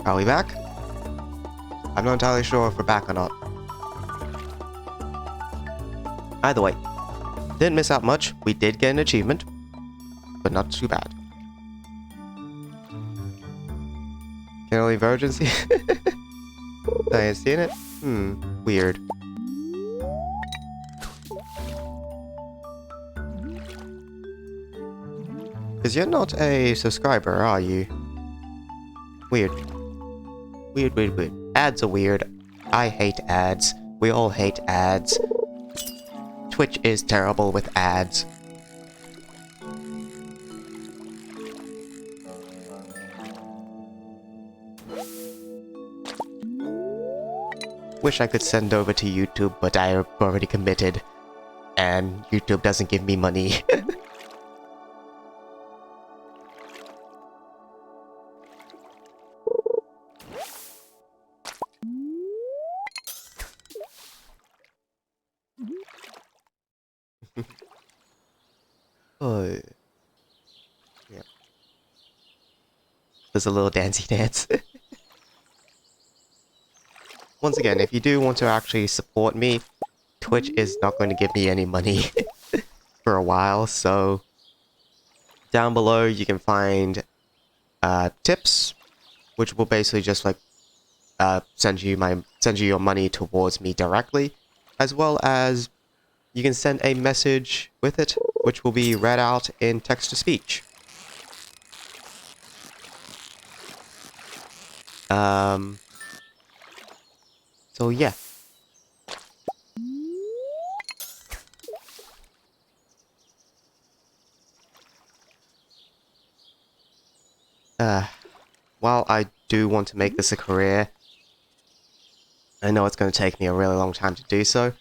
Are we back? I'm not entirely sure if we're back or not. Either way, didn't miss out much. We did get an achievement, but not too bad. Can only virgins see? I ain't seen it? Weird. Because you're not a subscriber, are you? Weird. Weird. Ads are weird. I hate ads. We all hate ads. Twitch is terrible with ads. Wish I could send over to YouTube, but I am already committed. And YouTube doesn't give me money. Oh, yeah. There's a little dancey dance. Once again, if you do want to actually support me, Twitch is not going to give me any money for a while, so down below you can find tips, which will basically just like send you your money towards me directly, as well as you can send a message with it, which will be read out in text-to-speech. So yeah. While I do want to make this a career, I know it's going to take me a really long time to do so,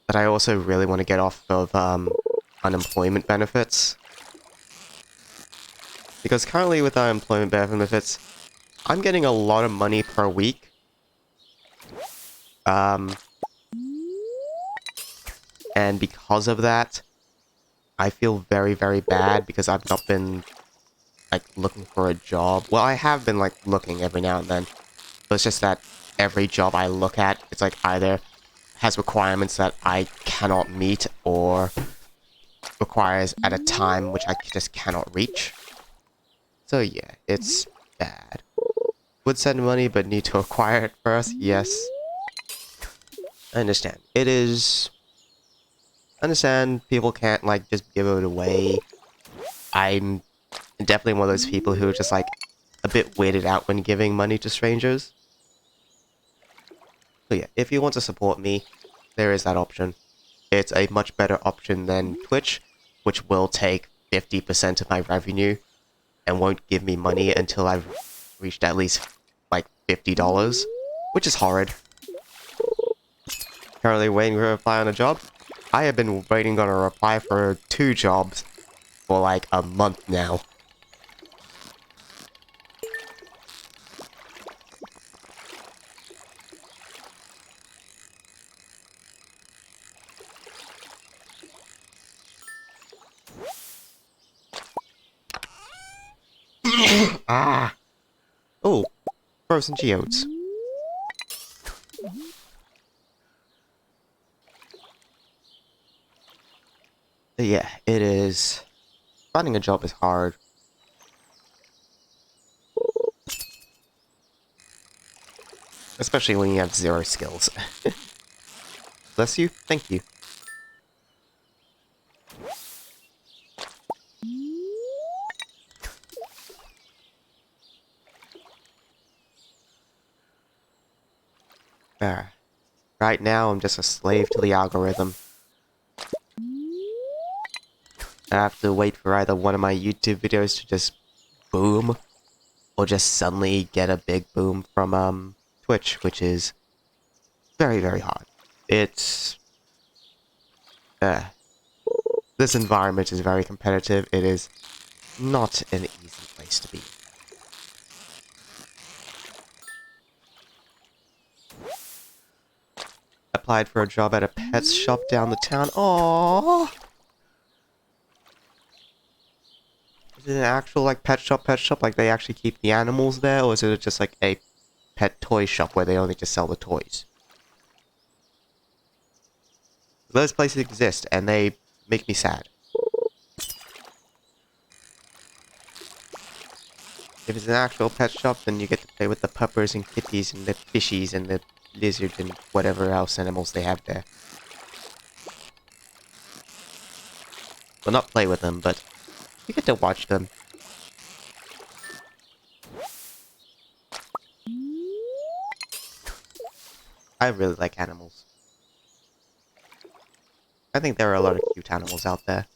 but I also really want to get off of unemployment benefits. Because currently with unemployment benefits, I'm getting a lot of money per week. And because of that, I feel very, very bad because I've not been like looking for a job. Well, I have been like looking every now and then, but it's just that every job I look at, it's like either has requirements that I cannot meet or requires at a time which I just cannot reach. So yeah, it's bad. Would send money, but need to acquire it first. Yes, I understand. It is. I understand people can't like just give it away. I'm definitely one of those people who are just like a bit weirded out when giving money to strangers. So yeah, if you want to support me, there is that option. It's a much better option than Twitch, which will take 50% of my revenue and won't give me money until I've reached at least like $50, which is horrid. Currently waiting for a reply on a job. I have been waiting on a reply for 2 jobs for like a month now. Ah! Oh, frozen geodes. Yeah, it is. Finding a job is hard. Especially when you have 0 skills. Bless you? Thank you. Ah. Right now, I'm just a slave to the algorithm. I have to wait for either one of my YouTube videos to just boom, or just suddenly get a big boom from Twitch, which is very, very hard. It's... this environment is very competitive. It is not an easy place to be. Applied for a job at a pet shop down the town. Aww. Is it an actual like pet shop? Like they actually keep the animals there, or is it just like a pet toy shop where they only just sell the toys? Those places exist, and they make me sad. If it's an actual pet shop, then you get to play with the puppers and kitties and the fishies and the lizards and whatever else animals they have there. Well, not play with them, but you get to watch them. I really like animals. I think there are a lot of cute animals out there.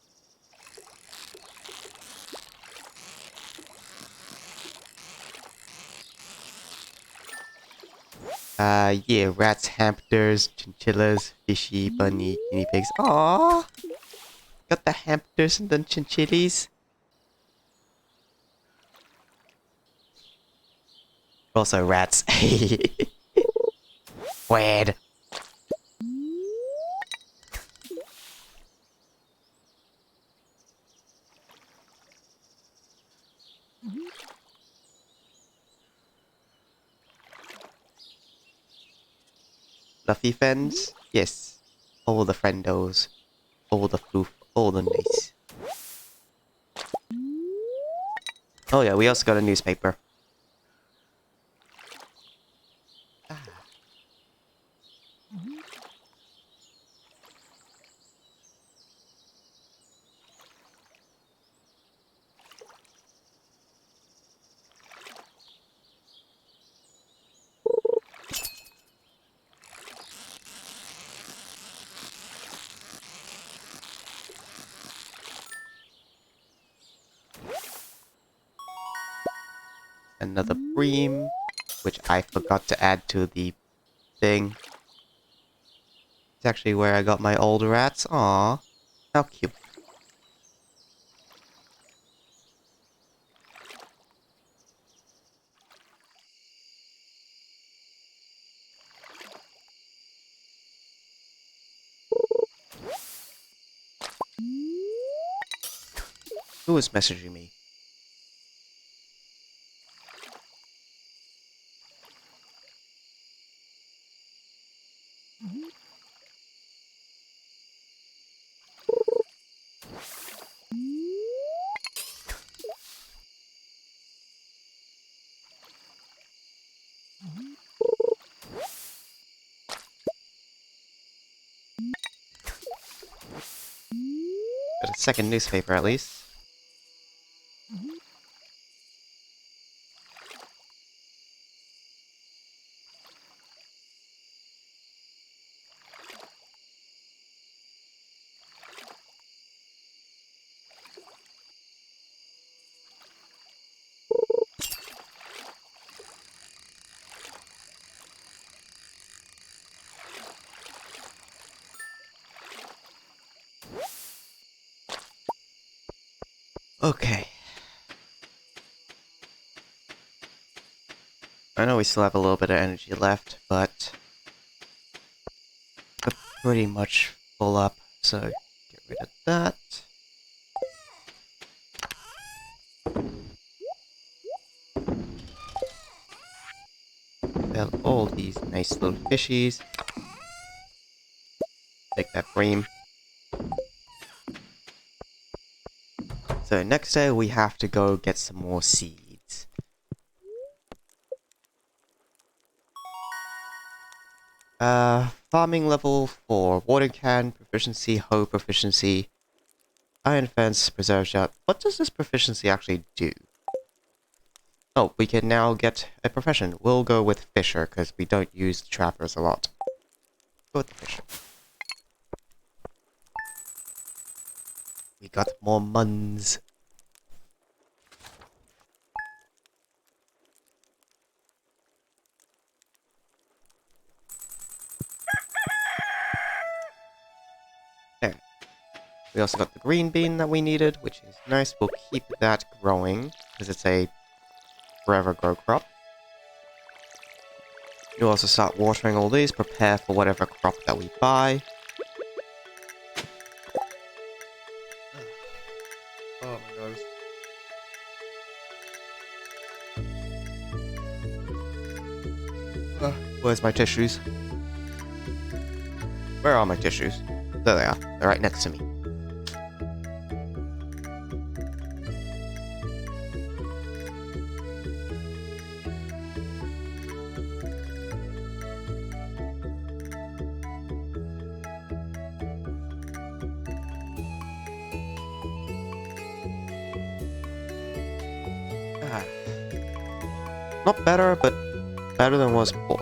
Yeah, rats, hamsters, chinchillas, fishy, bunny, guinea pigs. Aww! Got the hamsters and the chinchillies. Also rats. Weird. Fluffy friends? Yes. All the friendos. All the floof. All the nice. Oh yeah, we also got a newspaper. Another bream, which I forgot to add to the thing. It's actually where I got my old rats. Aww. How cute. Who is messaging me? Got a second newspaper at least. Okay. I know we still have a little bit of energy left, but we're pretty much full up, so get rid of that. Sell all these nice little fishies. Take that bream. So next day we have to go get some more seeds. Farming level 4. Water can, proficiency, hoe proficiency, iron fence, preserve shot. What does this proficiency actually do? Oh, we can now get a profession. We'll go with fisher, because we don't use trappers a lot. Go with the fisher. We got more muns. There. We also got the green bean that we needed, which is nice. We'll keep that growing, because it's a forever grow crop. You'll also start watering all these, prepare for whatever crop that we buy. Oh my nose. Where's my tissues? Where are my tissues? There they are. They're right next to me. Ah. Not better, but better than was before.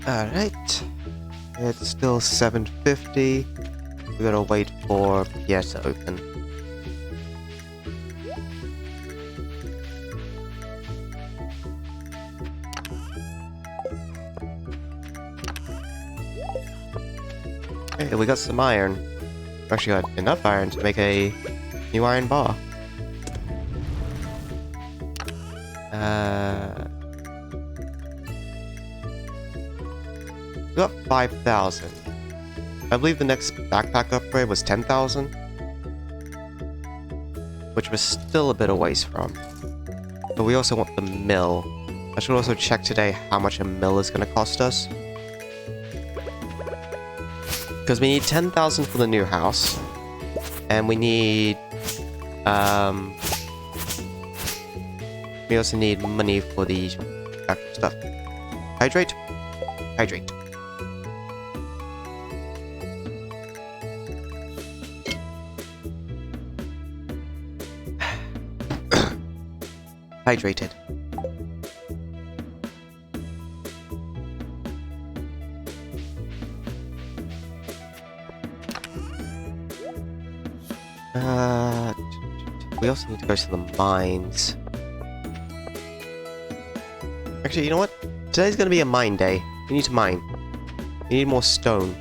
Alright. It's still 7:50. We gotta wait for Pierre to open. Hey, we got some iron. We actually got enough iron to make a new iron bar. We got 5,000. I believe the next backpack upgrade was 10,000. Which we're still a bit a ways from. But we also want the mill. I should also check today how much a mill is going to cost us. Because we need 10,000 for the new house. And we need... we also need money for the actual stuff. Hydrate. Hydrate. hydrated. We also need to go to the mines. Actually, you know what? Today's gonna be a mine day. We need to mine. We need more stone.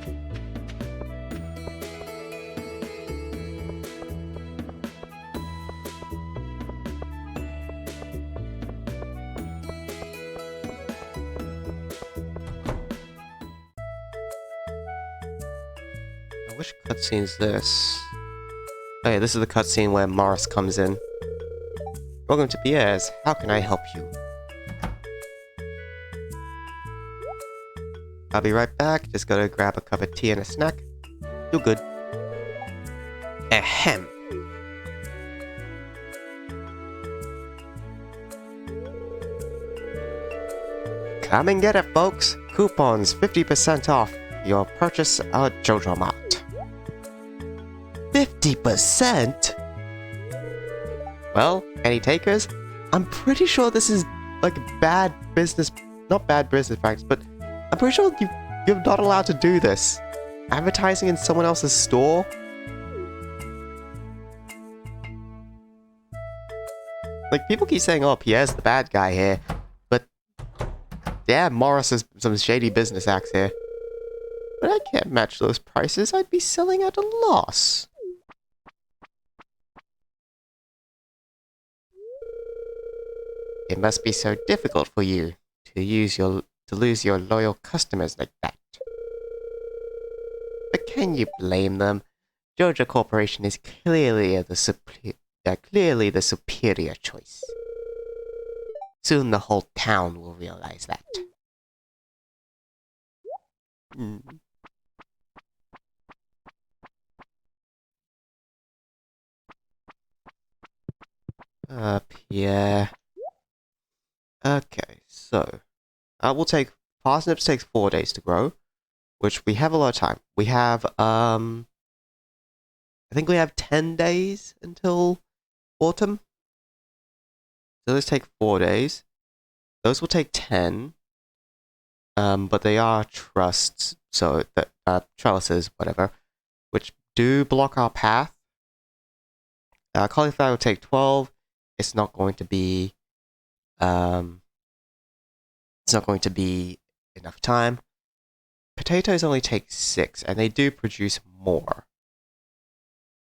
Which cutscene's this? Oh yeah, this is the cutscene where Morris comes in. Welcome to Pierre's. How can I help you? I'll be right back. Just gotta grab a cup of tea and a snack. You're good. Ahem. Come and get it, folks. Coupons 50% off your purchase at JoJo Mart. 50%? Well, any takers? I'm pretty sure this is like bad business, not bad business practice, but I'm pretty sure you're not allowed to do this. Advertising in someone else's store? Like, people keep saying, oh, Pierre's the bad guy here, but yeah, Morris has some shady business acts here. But I can't match those prices. I'd be selling at a loss. It must be so difficult for you to lose your loyal customers like that. But can you blame them? JoJo Corporation is clearly the superior choice. Soon the whole town will realize that. Pierre. Okay, so we'll take parsnips takes 4 days to grow, which we have a lot of time. We have I think we have 10 days until autumn. So those take 4 days. Those will take 10. But they are trusts, so that trellises, whatever, which do block our path. Cauliflower will take 12. It's not going to be enough time. Potatoes only take 6, and they do produce more,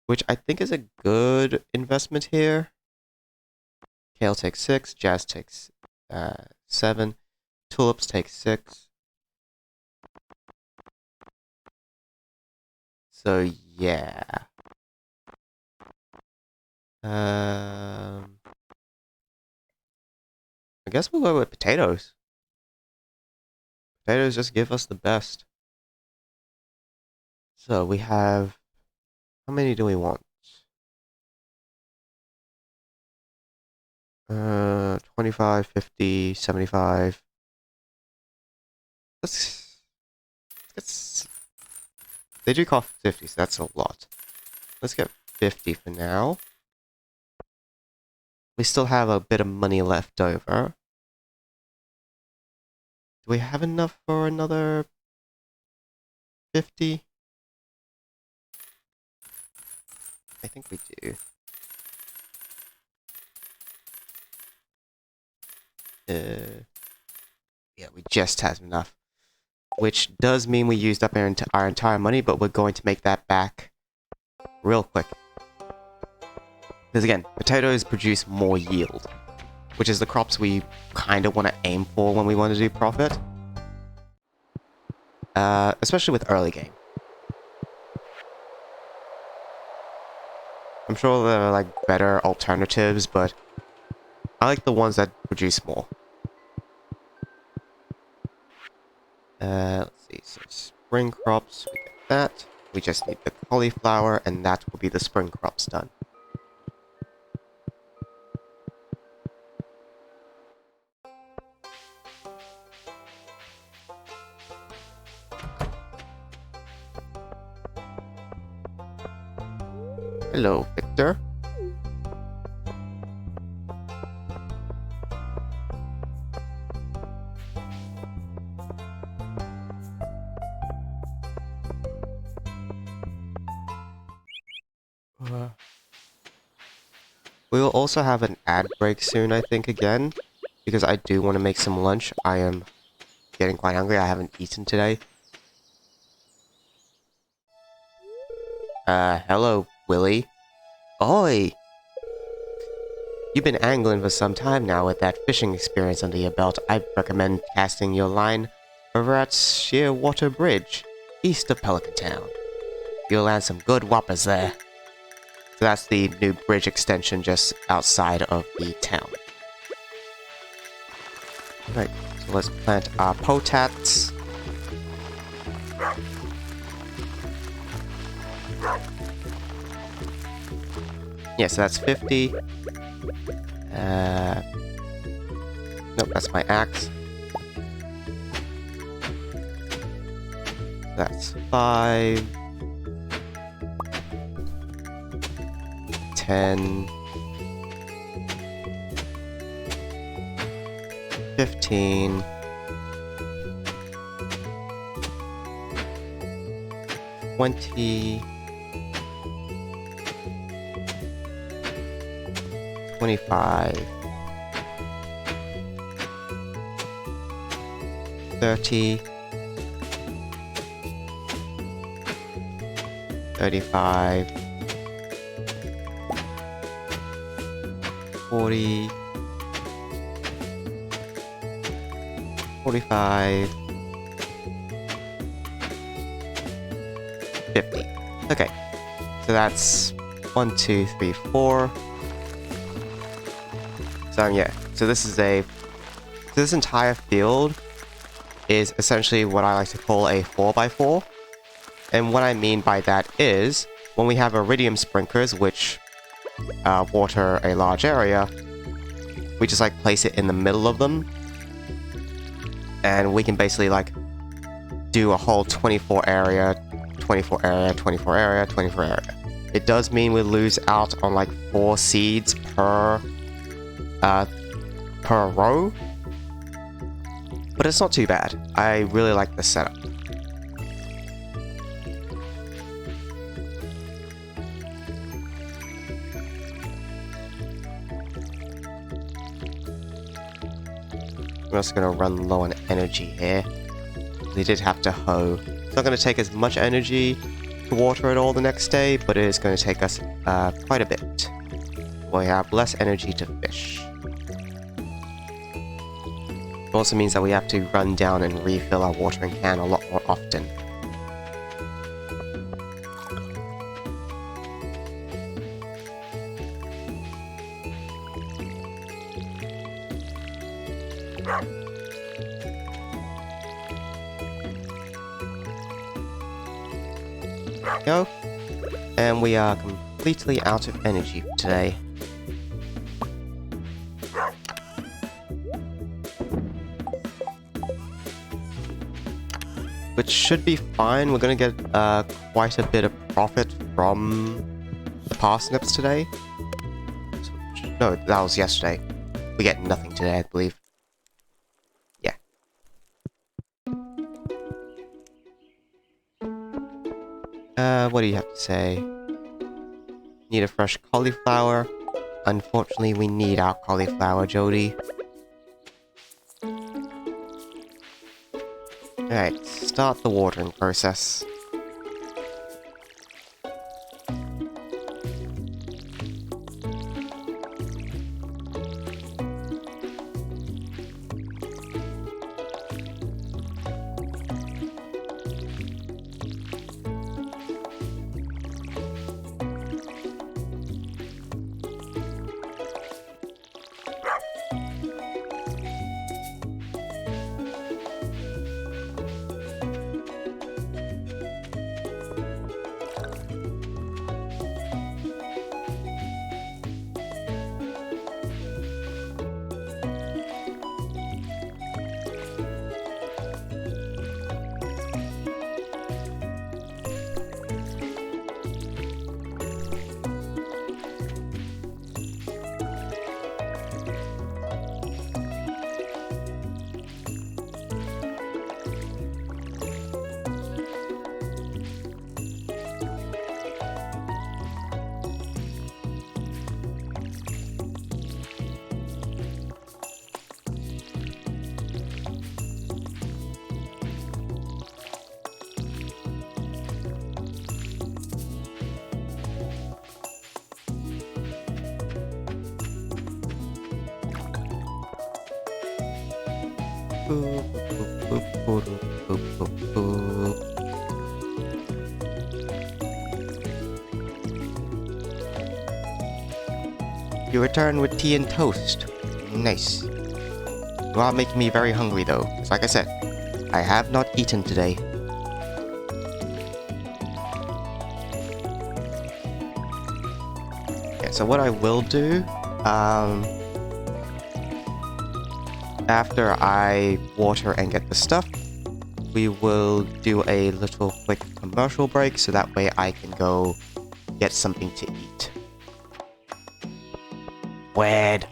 which I think is a good investment here. Kale takes 6, Jazz takes 7, tulips take 6. So yeah. I guess we'll go with potatoes. Potatoes just give us the best. So we have... How many do we want? 25, 50, 75. Let's they do cost 50, so that's a lot. Let's get 50 for now. We still have a bit of money left over. Do we have enough for another 50? I think we do. Yeah, we just have enough. Which does mean we used up our entire money, but we're going to make that back real quick. Because again, potatoes produce more yield, which is the crops we kind of want to aim for when we want to do profit. Especially with early game. I'm sure there are like better alternatives, but I like the ones that produce more. Let's see, so spring crops, we get that. We just need the cauliflower, and that will be the spring crops done. Hello, Victor. We will also have an ad break soon, I think, again. Because I do want to make some lunch. I am getting quite hungry. I haven't eaten today. Hello, Willy. Oi! You've been angling for some time now with that fishing experience under your belt. I recommend casting your line over at Shearwater Bridge, east of Pelican Town. You'll land some good whoppers there. So that's the new bridge extension just outside of the town. Right, so let's plant our potats. Yeah, so that's 50. Nope, that's my axe. That's 5. 10. 15. 20. 25. 30. 35. 40. 45. 50. Okay. So that's 1, 2, 3, 4. So yeah. So this entire field is essentially what I like to call a 4x4. And what I mean by that is, when we have iridium sprinklers, which water a large area, we just like place it in the middle of them. And we can basically like do a whole 24 area, 24 area, 24 area, 24 area. It does mean we lose out on like 4 seeds per row. But it's not too bad. I really like this setup. I'm also going to run low on energy here. We did have to hoe. It's not going to take as much energy to water it all the next day, but it is going to take us quite a bit. We have less energy to fish. It also means that we have to run down and refill our watering can a lot more often. Go. And we are completely out of energy for today. Which should be fine. We're gonna get quite a bit of profit from the parsnips today. No, that was yesterday. We get nothing today, I believe. Yeah. What do you have to say? Need a fresh cauliflower. Unfortunately, we need our cauliflower, Jody. Alright, start the watering process. You return with tea and toast. Nice. You are making me very hungry though. It's like I said, I have not eaten today. Okay, so what I will do, after I water and get the stuff, we will do a little quick commercial break so that way I can go get something to eat. Weird.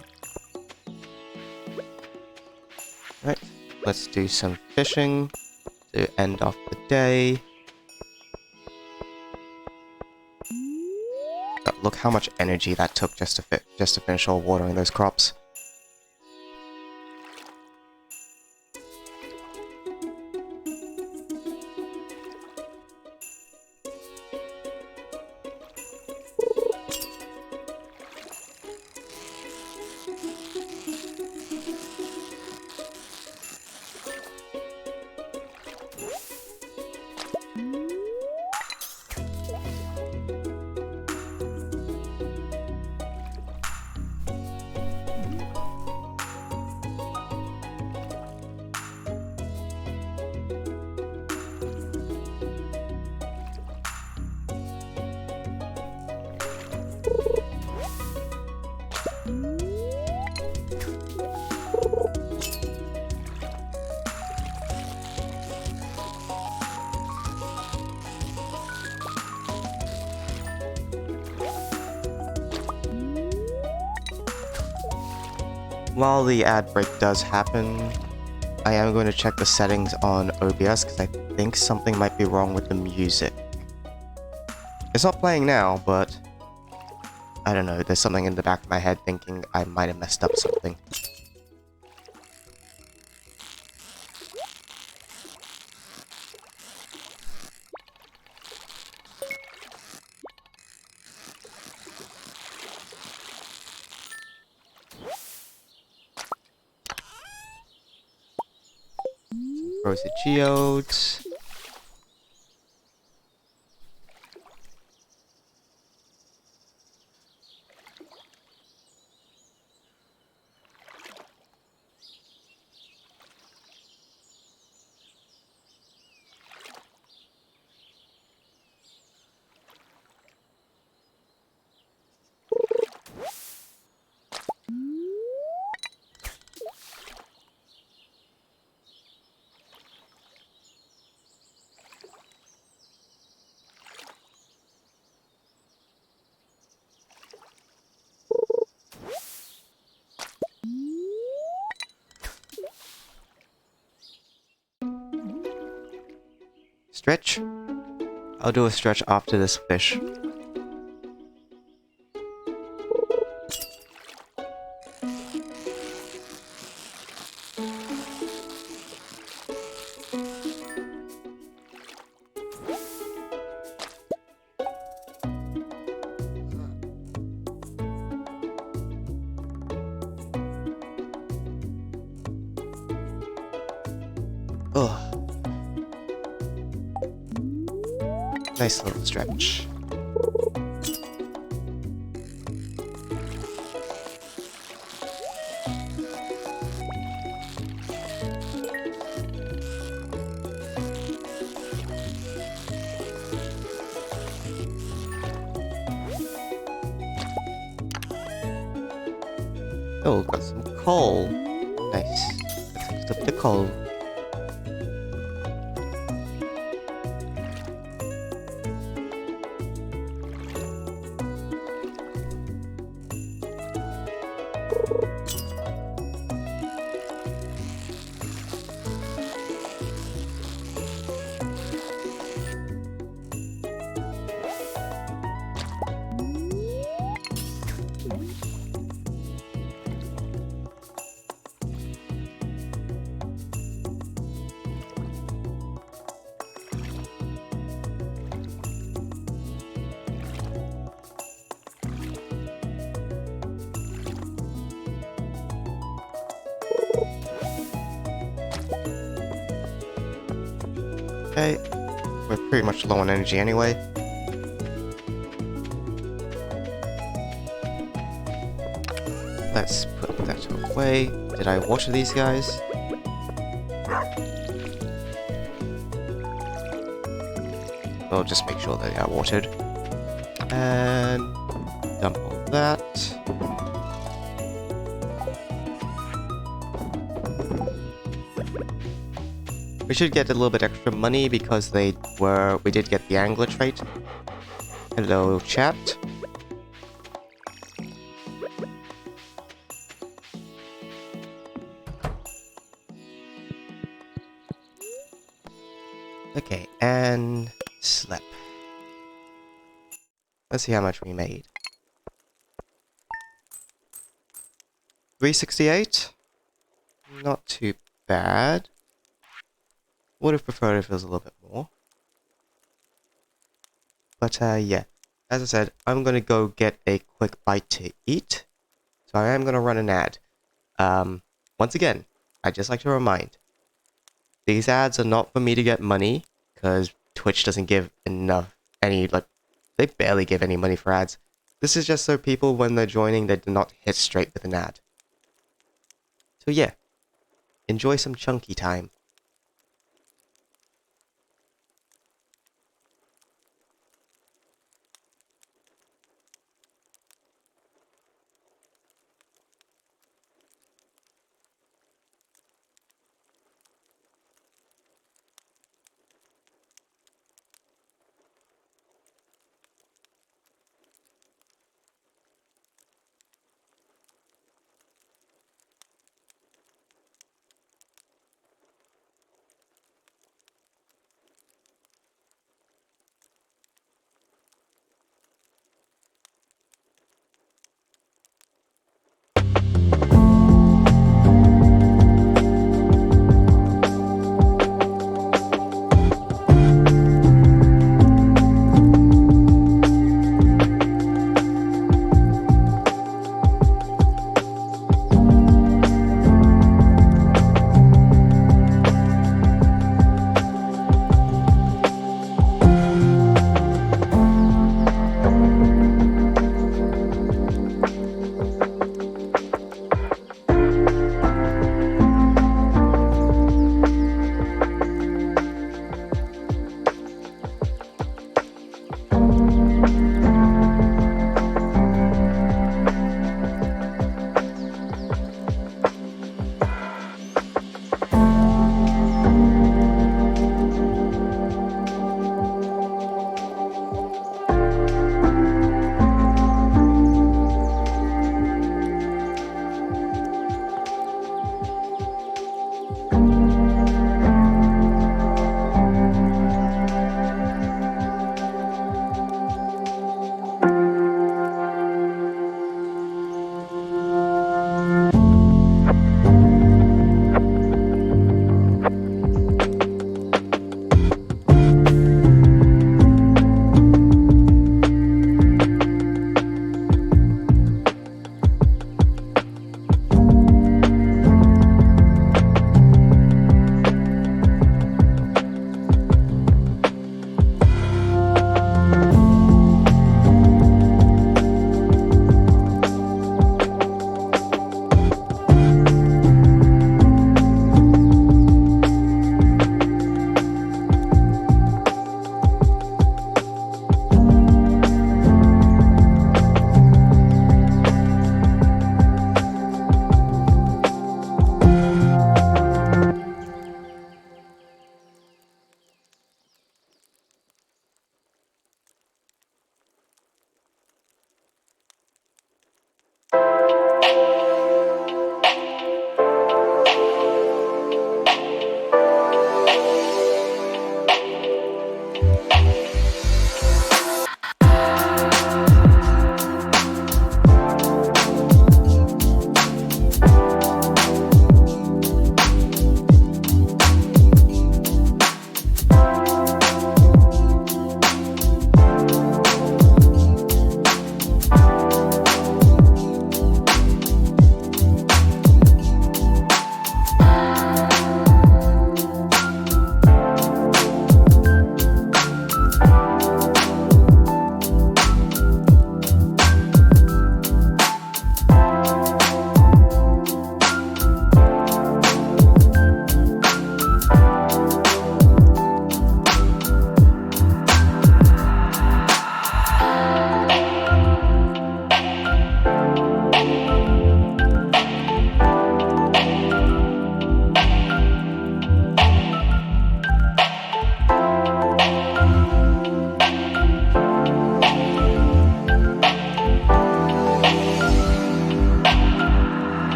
Right, let's do some fishing to end off the day. God, look how much energy that took just to finish all watering those crops. While the ad break does happen, I am going to check the settings on OBS because I think something might be wrong with the music. It's not playing now, but I don't know, there's something in the back of my head thinking I might have messed up something. Rosy geodes. Stretch? I'll do a stretch after this fish. Ugh. Nice little stretch. Oh, got some coal. Nice. Let's lift up the coal. Okay, we're pretty much low on energy anyway. Let's put that away. Did I water these guys? We'll just make sure they are watered. And dump all that. We should get a little bit extra money because we did get the angler trait. Hello, chat. Okay, and slip. Let's see how much we made. 368? Not too bad. Would have preferred if it was a little bit more. But yeah, as I said, I'm gonna go get a quick bite to eat. So I am gonna run an ad. Once again, I'd just like to remind, these ads are not for me to get money, because Twitch doesn't give they barely give any money for ads. This is just so people, when they're joining, they do not hit straight with an ad. So yeah, enjoy some chunky time.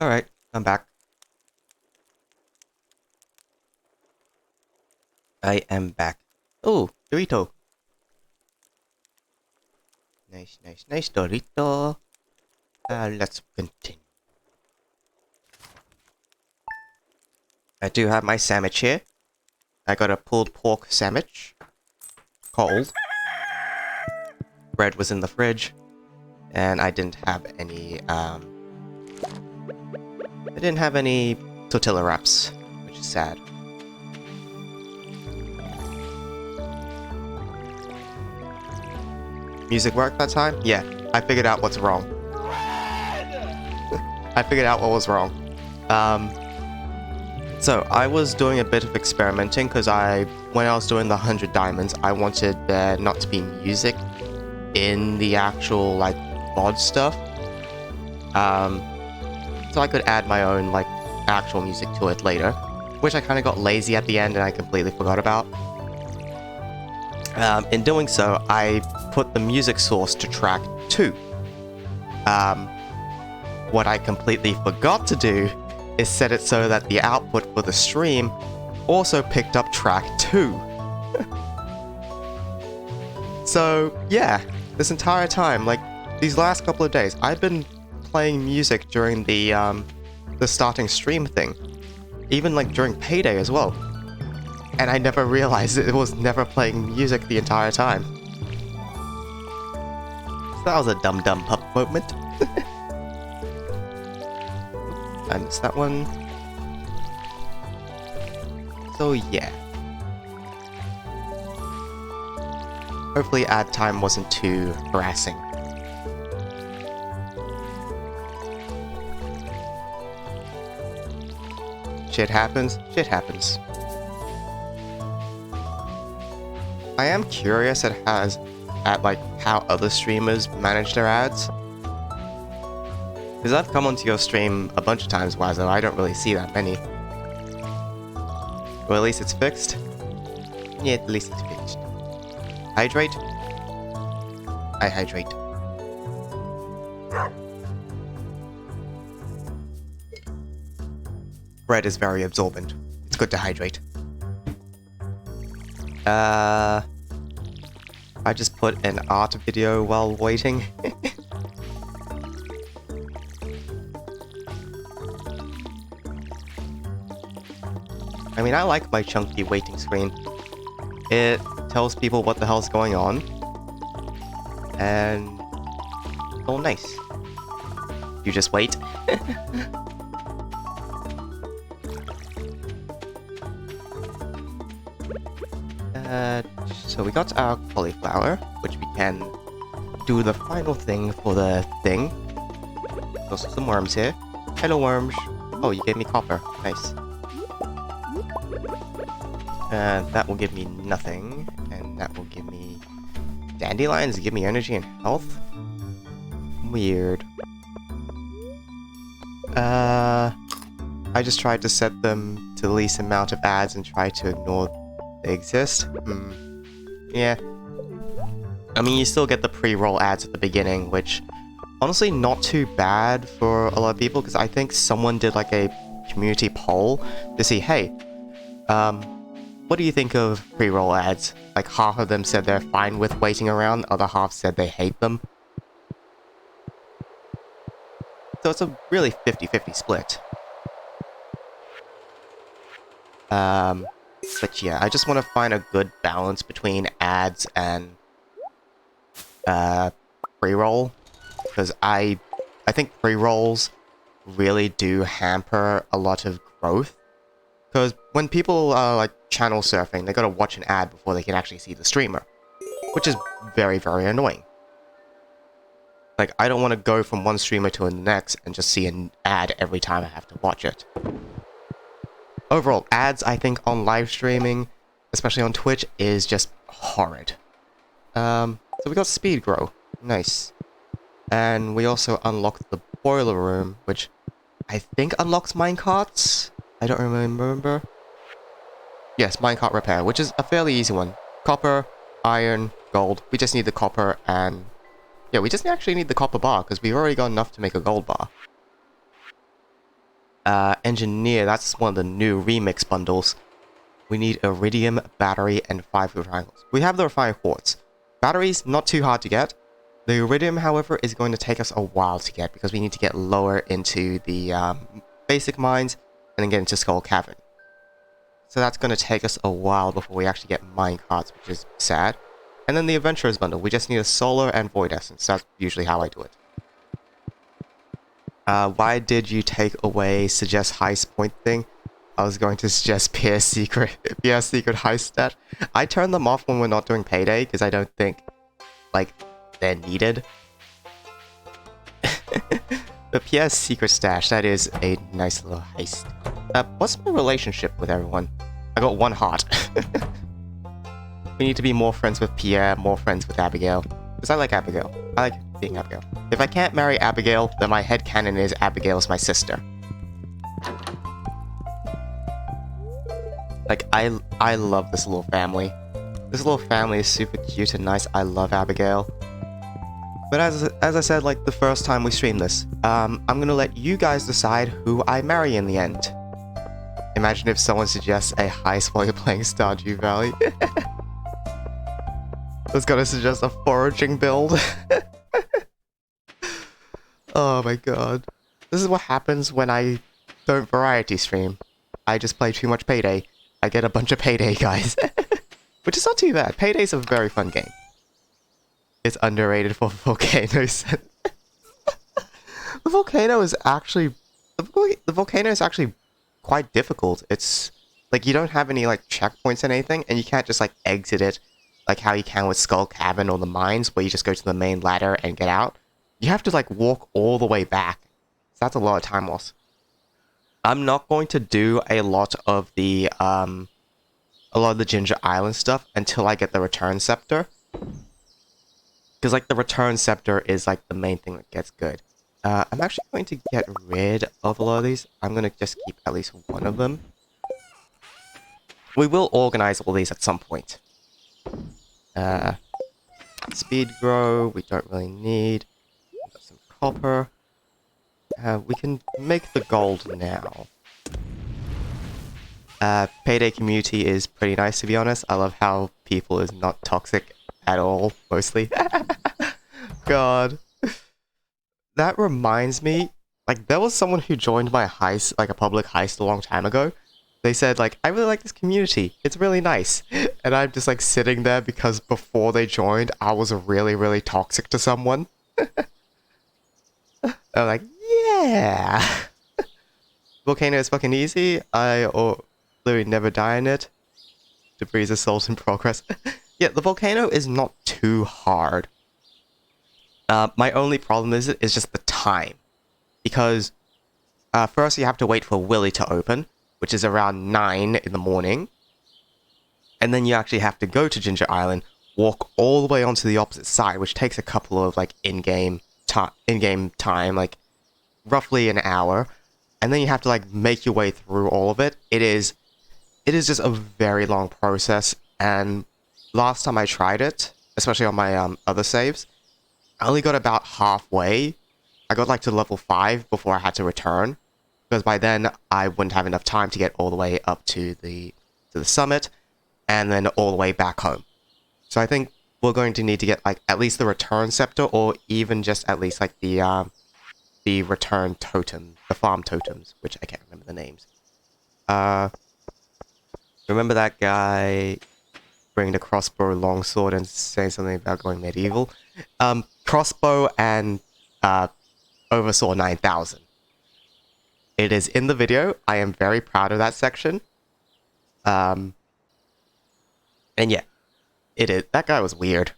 Alright, I'm back. I am back. Oh, Dorito. Nice, nice, nice Dorito. Let's continue. I do have my sandwich here. I got a pulled pork sandwich. Cold. Bread was in the fridge. And I didn't have any, tortilla wraps, which is sad. Music worked that time? Yeah, I figured out what's wrong. I figured out what was wrong. So I was doing a bit of experimenting because when I was doing the 100 diamonds, I wanted there not to be music in the actual, like, mod stuff. So I could add my own, like, actual music to it later, which I kind of got lazy at the end and I completely forgot about. In doing so, I put the music source to track 2. What I completely forgot to do is set it so that the output for the stream also picked up track 2. So, yeah, this entire time, like, these last couple of days, I've been playing music during the starting stream thing. Even, like, during payday as well. And I never realized it was never playing music the entire time. So that was a dumb pup moment. I missed that one. So yeah. Hopefully ad time wasn't too harassing. Shit happens. Shit happens. I am curious at how other streamers manage their ads. Because I've come onto your stream a bunch of times, Wazo, I don't really see that many. Well, at least it's fixed. Yeah, at least it's fixed. Hydrate? I hydrate. Bread is very absorbent. It's good to hydrate. I just put an art video while waiting. I mean, I like my chunky waiting screen. It tells people what the hell's going on. And it's all nice. You just wait. So we got our cauliflower, which we can do the final thing for the thing. There's also some worms here. Hello, worms. Oh, you gave me copper. Nice. That will give me nothing, and that will give me dandelions, give me energy and health. Weird. I just tried to set them to the least amount of ads and try to ignore they exist. Yeah. I mean, you still get the pre-roll ads at the beginning, which honestly not too bad for a lot of people, because I think someone did like a community poll to see, hey, what do you think of pre-roll ads? Like, half of them said they're fine with waiting around, other half said they hate them. So it's a really 50-50 split. But yeah, I just want to find a good balance between ads and pre-roll, because I think pre-rolls really do hamper a lot of growth. Because when people are like channel surfing, they gotta watch an ad before they can actually see the streamer, which is very, very annoying. Like, I don't want to go from one streamer to the next and just see an ad every time I have to watch it. Overall, ads, I think, on live streaming, especially on Twitch, is just horrid. So we got speed grow. Nice. And we also unlocked the boiler room, which I think unlocks minecarts? I don't remember. Yes, minecart repair, which is a fairly easy one. Copper, iron, gold. We just need the copper and... yeah, we just actually need the copper bar, because we've already got enough to make a gold bar. Engineer, that's one of the new remix bundles. We need iridium, battery, and 5 triangles. We have the refined quartz. Batteries, not too hard to get. The iridium, however, is going to take us a while to get because we need to get lower into the basic mines and then get into Skull Cavern. So that's going to take us a while before we actually get mine carts, which is sad. And then the Adventurers bundle, we just need a solar and void essence. That's usually how I do it. Why did you take away suggest heist point thing? I was going to suggest PS Secret heist stat. I turn them off when we're not doing payday because I don't think, like, they're needed. The PS Secret stash, that is a nice little heist. What's my relationship with everyone? I got one heart. We need to be more friends with Pierre, more friends with Abigail. Because I like Abigail. I like being Abigail. If I can't marry Abigail, then my headcanon is Abigail's my sister. Like, I love this little family. This little family is super cute and nice. I love Abigail. But as I said, like, the first time we streamed this, I'm gonna let you guys decide who I marry in the end. Imagine if someone suggests a heist while you're playing Stardew Valley. I was gonna suggest a foraging build. Oh my god. This is what happens when I don't variety stream. I just play too much Payday. I get a bunch of Payday guys. Which is not too bad. Payday's a very fun game. It's underrated for volcanoes. The volcano is actually... The volcano is actually quite difficult. It's... like, you don't have any, like, checkpoints and anything, and you can't just, like, exit it like how you can with Skull Cavern or the mines, where you just go to the main ladder and get out. You have to, like, walk all the way back. So that's a lot of time loss. I'm not going to do a lot of the Ginger Island stuff until I get the Return Scepter. Because, like, the Return Scepter is, like, the main thing that gets good. I'm actually going to get rid of a lot of these. I'm going to just keep at least one of them. We will organize all these at some point. Speed grow, we don't really need. We've got some copper. We can make the gold now. Payday community is pretty nice, to be honest. I love how people is not toxic at all, mostly. God. That reminds me, like, there was someone who joined my heist, like a public heist a long time ago. They said, like, I really like this community. It's really nice. And I'm just, like, sitting there because before they joined, I was really, really toxic to someone. I'm like, yeah! Volcano is fucking easy. Literally never die in it. Debris is assault in progress. Yeah, the volcano is not too hard. My only problem is just the time. Because first you have to wait for Willy to open, which is around 9 in the morning. And then you actually have to go to Ginger Island, walk all the way onto the opposite side, which takes a couple of, like, in-game time, like, roughly an hour. And then you have to, like, make your way through all of it. It is just a very long process, and last time I tried it, especially on my other saves, I only got about halfway. I got, like, to level 5 before I had to return, because by then I wouldn't have enough time to get all the way up to the summit, and then all the way back home. So I think we're going to need to get, like, at least the Return Scepter, or even just at least, like, the Return Totem, the Farm Totems, which I can't remember the names. Remember that guy bringing the crossbow, longsword, and saying something about going medieval? Crossbow and Oversaw 9000. It is in the video. I am very proud of that section. And yeah, it is. That guy was weird.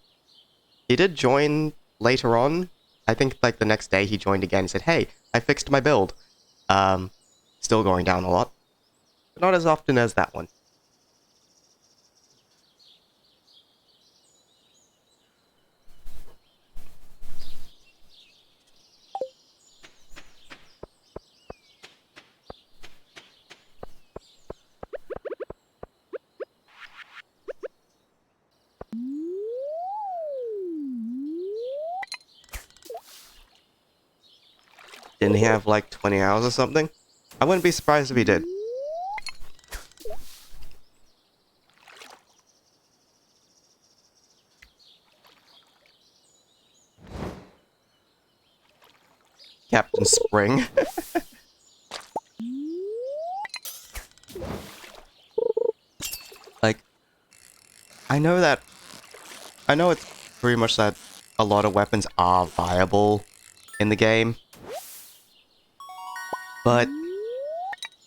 He did join later on. I think, like, the next day he joined again and said, hey, I fixed my build. Still going down a lot. But not as often as that one. Didn't he have, like, 20 hours or something? I wouldn't be surprised if he did. Captain Spring. Like, I know it's pretty much that a lot of weapons are viable in the game, but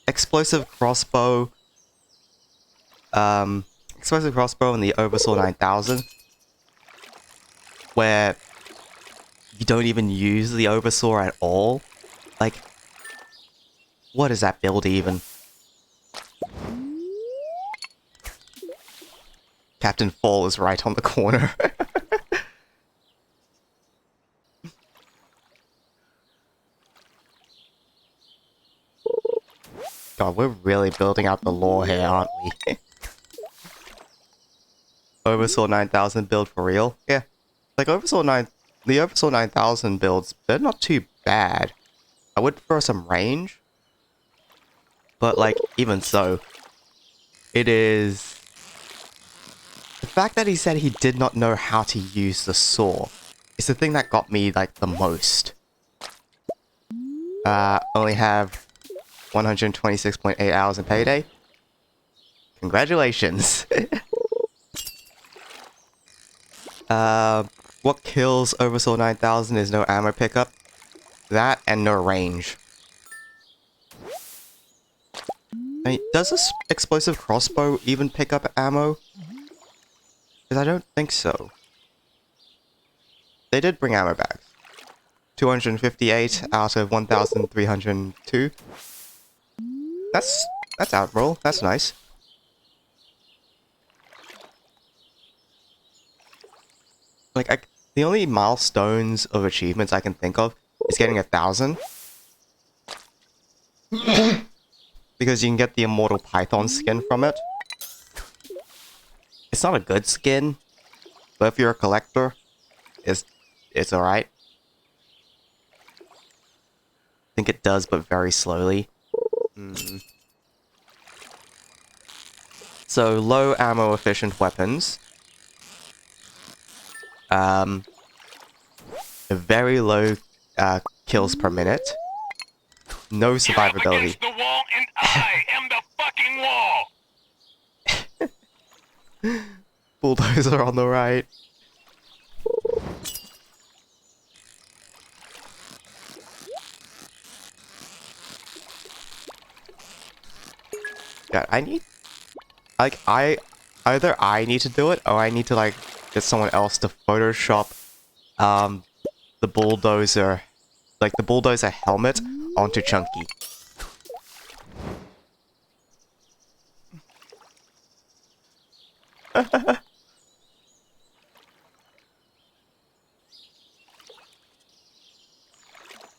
explosive crossbow, explosive crossbow and the Oversaw 9000, where you don't even use the Oversaw at all. Like, what is that build even? Captain Fall is right on the corner. God, we're really building out the lore here, aren't we? Oversaw 9000 build for real? Yeah. Like, the Oversaw 9000 builds, they're not too bad. I would prefer some range. But, like, even so, it is... The fact that he said he did not know how to use the saw is the thing that got me, like, the most. Only have 126.8 hours in payday. Congratulations. What kills Oversaw 9000 is no ammo pickup. That and no range. I mean, does this explosive crossbow even pick up ammo? Because I don't think so. They did bring ammo back. 258 out of 1,302. That's admirable. That's nice. Like, the only milestones of achievements I can think of is getting 1,000. Because you can get the Immortal Python skin from it. It's not a good skin, but if you're a collector, it's alright. I think it does, but very slowly. So, low ammo efficient weapons. Very low kills per minute. No survivability. The wall and I am the fucking wall. Bulldozer on the right. God, I need... Like, either I need to do it, or I need to, like, get someone else to Photoshop, the bulldozer... Like, the bulldozer helmet onto Chunky.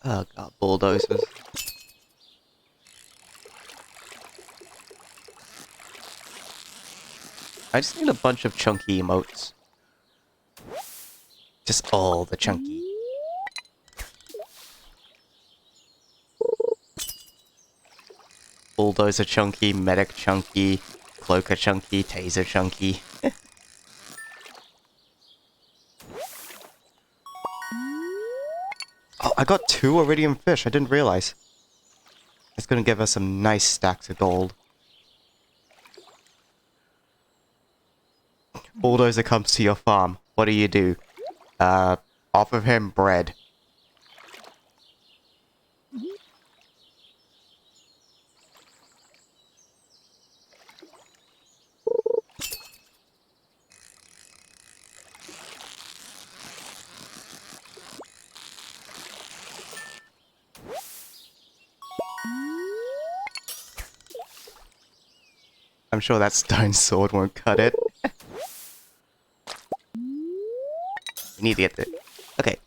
Oh god, bulldozers. I just need a bunch of Chunky emotes. Just all the Chunky. Bulldozer Chunky, Medic Chunky, Cloaker Chunky, Taser Chunky. Oh, I got 2 Iridium Fish, I didn't realize. It's gonna give us some nice stacks of gold. Bulldozer comes to your farm. What do? Offer him bread. I'm sure that stone sword won't cut it. We need to get it. Okay.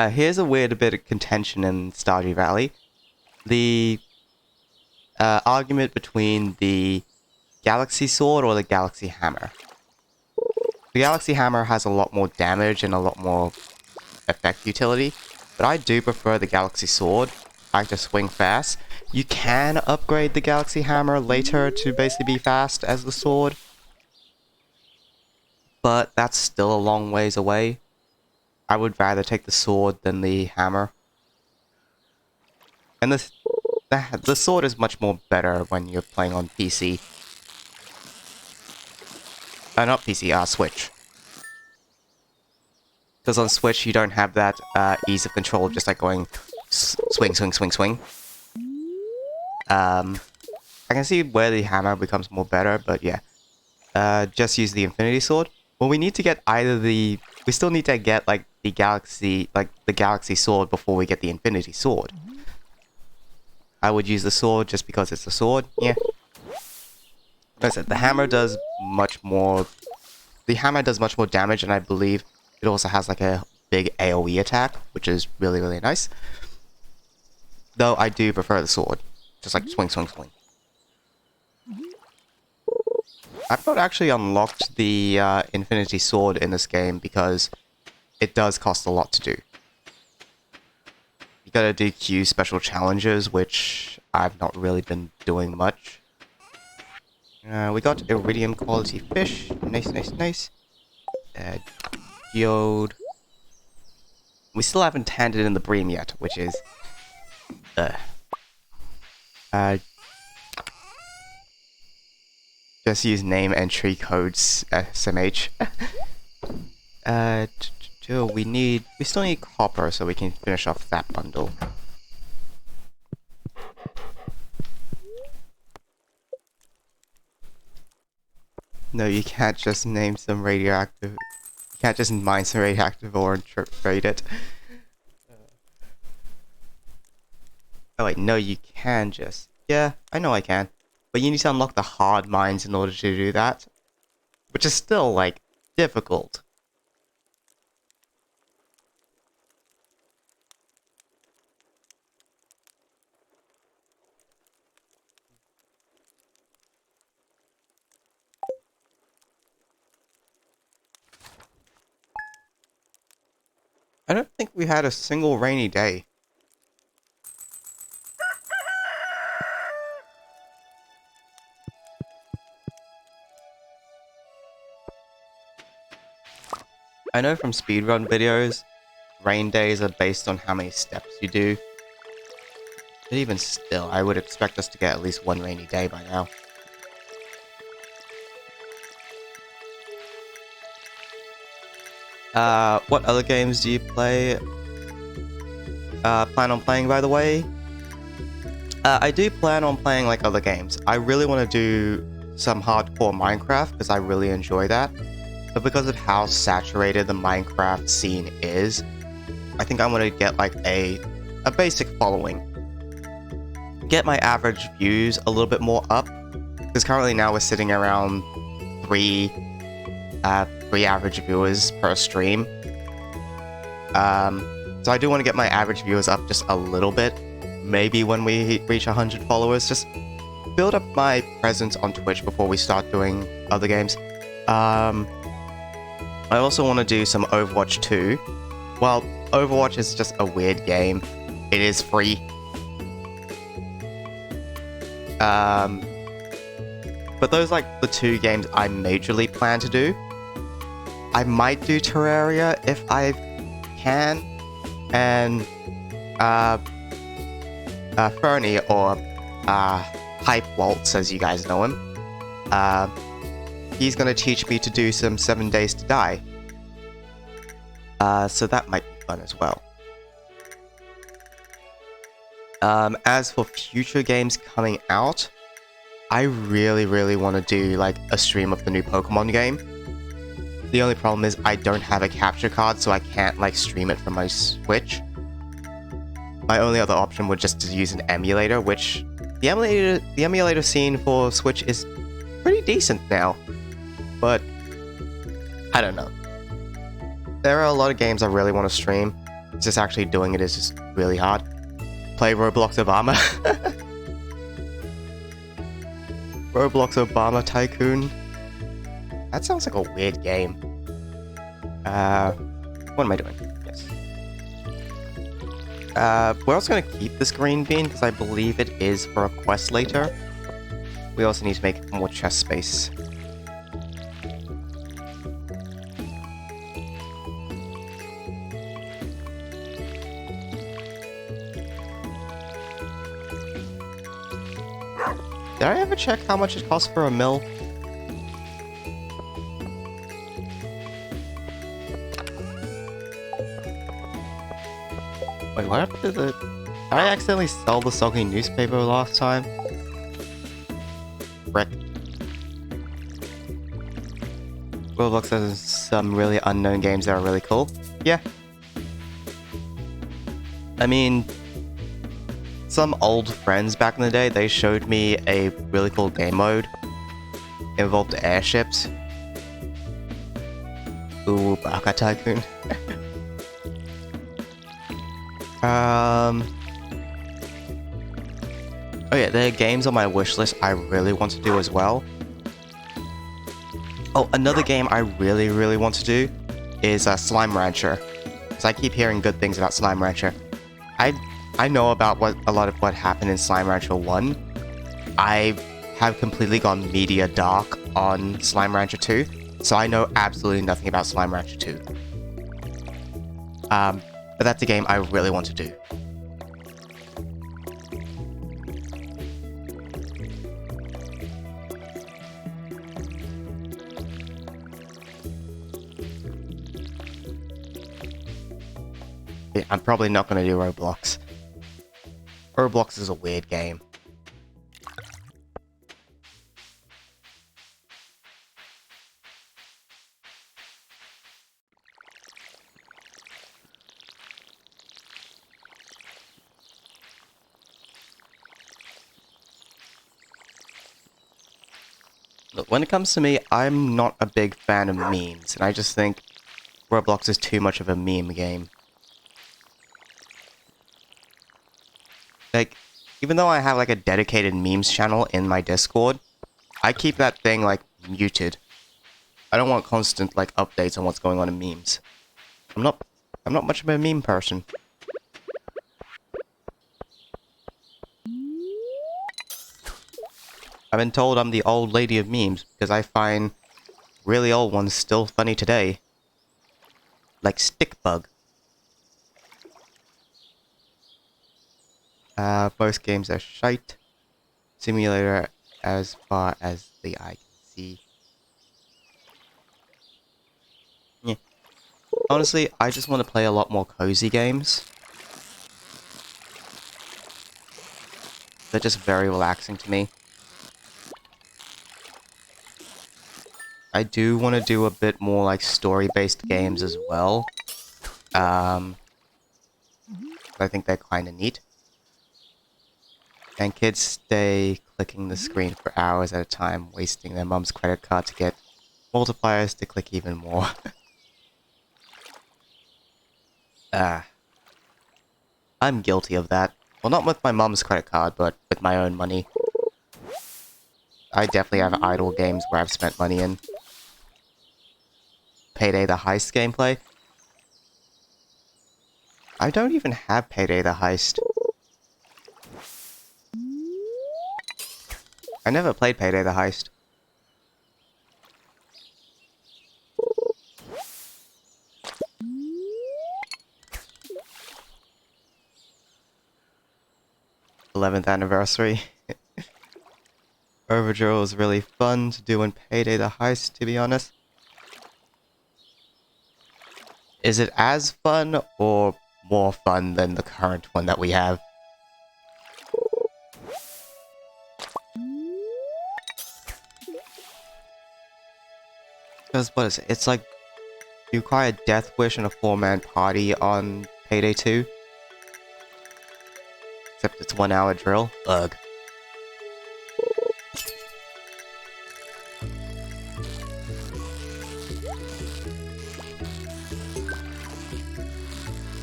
Here's a weird bit of contention in Stardew Valley. The argument between the Galaxy Sword or the Galaxy Hammer. The Galaxy Hammer has a lot more damage and a lot more effect utility, but I do prefer the Galaxy Sword. I like to swing fast, You can upgrade the Galaxy Hammer later to basically be fast as the sword, but that's still a long ways away. I would rather take the sword than the hammer. And the sword is much more better when you're playing on PC. Not PC, Switch. Because on Switch you don't have that ease of control of just like going swing, swing, swing, swing. I can see where the hammer becomes more better, but yeah. Just use the Infinity Sword. Well, we need to get either the... We still need to get, like, the Galaxy Sword before we get the Infinity Sword. I would use the sword just because it's a sword, yeah. Like I said, the hammer does much more... The hammer does much more damage, and I believe it also has, like, a big AoE attack, which is really, really nice. Though, I do prefer the sword. Just like, swing, swing, swing. I've not actually unlocked the Infinity Sword in this game because it does cost a lot to do. You gotta do Q special challenges, which I've not really been doing much. We got Iridium quality fish. Nice, nice, nice. Geode. We still haven't handed in the bream yet, which is... Just use name entry codes SMH. We still need copper so we can finish off that bundle. No, you can't just name some radioactive... You can't just mine some radioactive ore and trade it. Oh wait, no, you can just... Yeah, I know I can. But you need to unlock the hard mines in order to do that. Which is still, like, difficult. I don't think we had a single rainy day. I know from speedrun videos, rain days are based on how many steps you do. But even still, I would expect us to get at least one rainy day by now. What other games do you plan on playing, by the way? I do plan on playing, like, other games. I really want to do some hardcore Minecraft, because I really enjoy that. But because of how saturated the Minecraft scene is, I think I'm going to get, like, a basic following. Get my average views a little bit more up, because currently now we're sitting around three average viewers per stream. So I do want to get my average viewers up just a little bit. Maybe when we reach 100 followers, just build up my presence on Twitch before we start doing other games. I also want to do some Overwatch 2. Well, Overwatch is just a weird game. It is free. But those are, like, the two games I majorly plan to do. I might do Terraria if I can. And, Fernie, or, Hype Waltz, as you guys know him. He's gonna teach me to do some 7 Days to Die. So that might be fun as well. As for future games coming out, I really, really want to do, like, a stream of the new Pokemon game. The only problem is I don't have a capture card, so I can't, like, stream it from my Switch. My only other option would just to use an emulator, which the emulator scene for Switch is pretty decent now. But I don't know. There are a lot of games I really want to stream. Just actually doing it is just really hard. Play Roblox Obama. Roblox Obama Tycoon. That sounds like a weird game. What am I doing? Yes. We're also going to keep this green bean because I believe it is for a quest later. We also need to make more chest space. Did I ever check how much it costs for a mill? Wait, what happened to the... Did I accidentally sell the soggy newspaper last time? Frick. Roblox has some really unknown games that are really cool. Yeah. I mean... Some old friends back in the day, they showed me a really cool game mode. It involved airships. Ooh, Baka Tycoon. Oh yeah, there are games on my wish list I really want to do as well. Oh, another game I really want to do is Slime Rancher. Because I keep hearing good things about Slime Rancher. I know about a lot of what happened in Slime Rancher 1. I have completely gone media dark on Slime Rancher 2, so I know absolutely nothing about Slime Rancher 2. But that's a game I really want to do. Yeah, I'm probably not going to do Roblox. Roblox is a weird game. Look, when it comes to me, I'm not a big fan of memes, and I just think Roblox is too much of a meme game. Like, even though I have like a dedicated memes channel in my Discord, I keep that thing like muted. I don't want constant like updates on what's going on in memes. I'm not much of a meme person. I've been told I'm the old lady of memes because I find really old ones still funny today. Like Stickbug. Most games are shite. Simulator as far as the eye can see. Yeah. Honestly, I just want to play a lot more cozy games. They're just very relaxing to me. I do want to do a bit more like story-based games as well. I think they're kind of neat. And kids stay clicking the screen for hours at a time, wasting their mum's credit card to get multipliers to click even more. I'm guilty of that. Well, not with my mum's credit card, but with my own money. I definitely have idle games where I've spent money in. Payday the Heist gameplay? I don't even have Payday the Heist. I never played Payday the Heist. '11th anniversary. Overdrill was really fun to do in Payday the Heist, to be honest. Is it as fun or more fun than the current one that we have? Because what is it? It's like you require a death wish and a 4-man party on Payday 2. Except it's 1 hour drill. Ugh.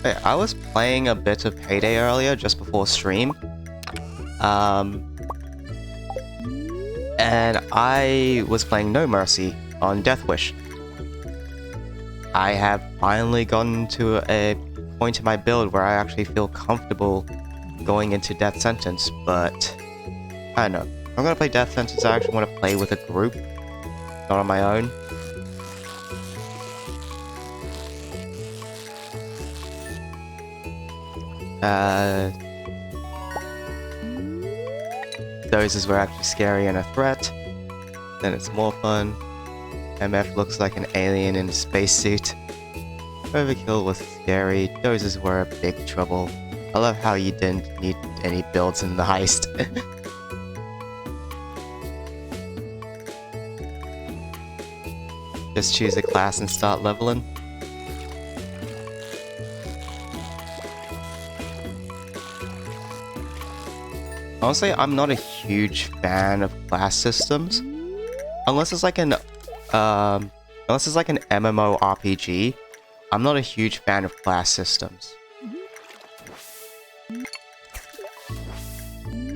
Hey, I was playing a bit of Payday earlier, just before stream. And I was playing No Mercy on Death Wish. I have finally gotten to a point in my build where I actually feel comfortable going into Death Sentence, but I don't know. If I'm gonna play Death Sentence, I actually want to play with a group, not on my own. Those were actually scary and a threat. Then it's more fun. MF looks like an alien in a spacesuit. Overkill was scary. Dozes were a big trouble. I love how you didn't need any builds in the heist. Just choose a class and start leveling. Honestly, I'm not a huge fan of class systems. Unless it's like an MMORPG, I'm not a huge fan of class systems.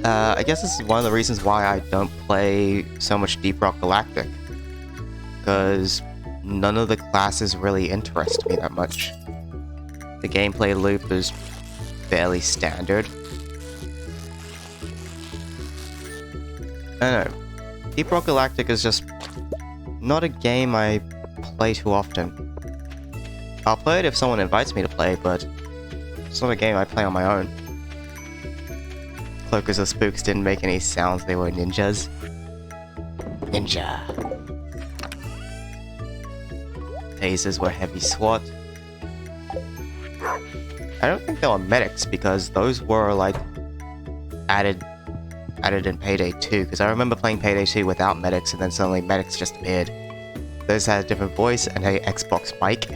I guess this is one of the reasons why I don't play so much Deep Rock Galactic. Because none of the classes really interest me that much. The gameplay loop is fairly standard. I don't know. Deep Rock Galactic is just not a game I play too often. I'll play it if someone invites me to play, but it's not a game I play on my own. Cloakers or Spooks didn't make any sounds, they were ninjas. Ninja. Tasers were heavy SWAT. I don't think they were medics because those were like added in Payday 2, because I remember playing Payday 2 without medics and then suddenly medics just appeared. Those had a different voice and a Xbox mic.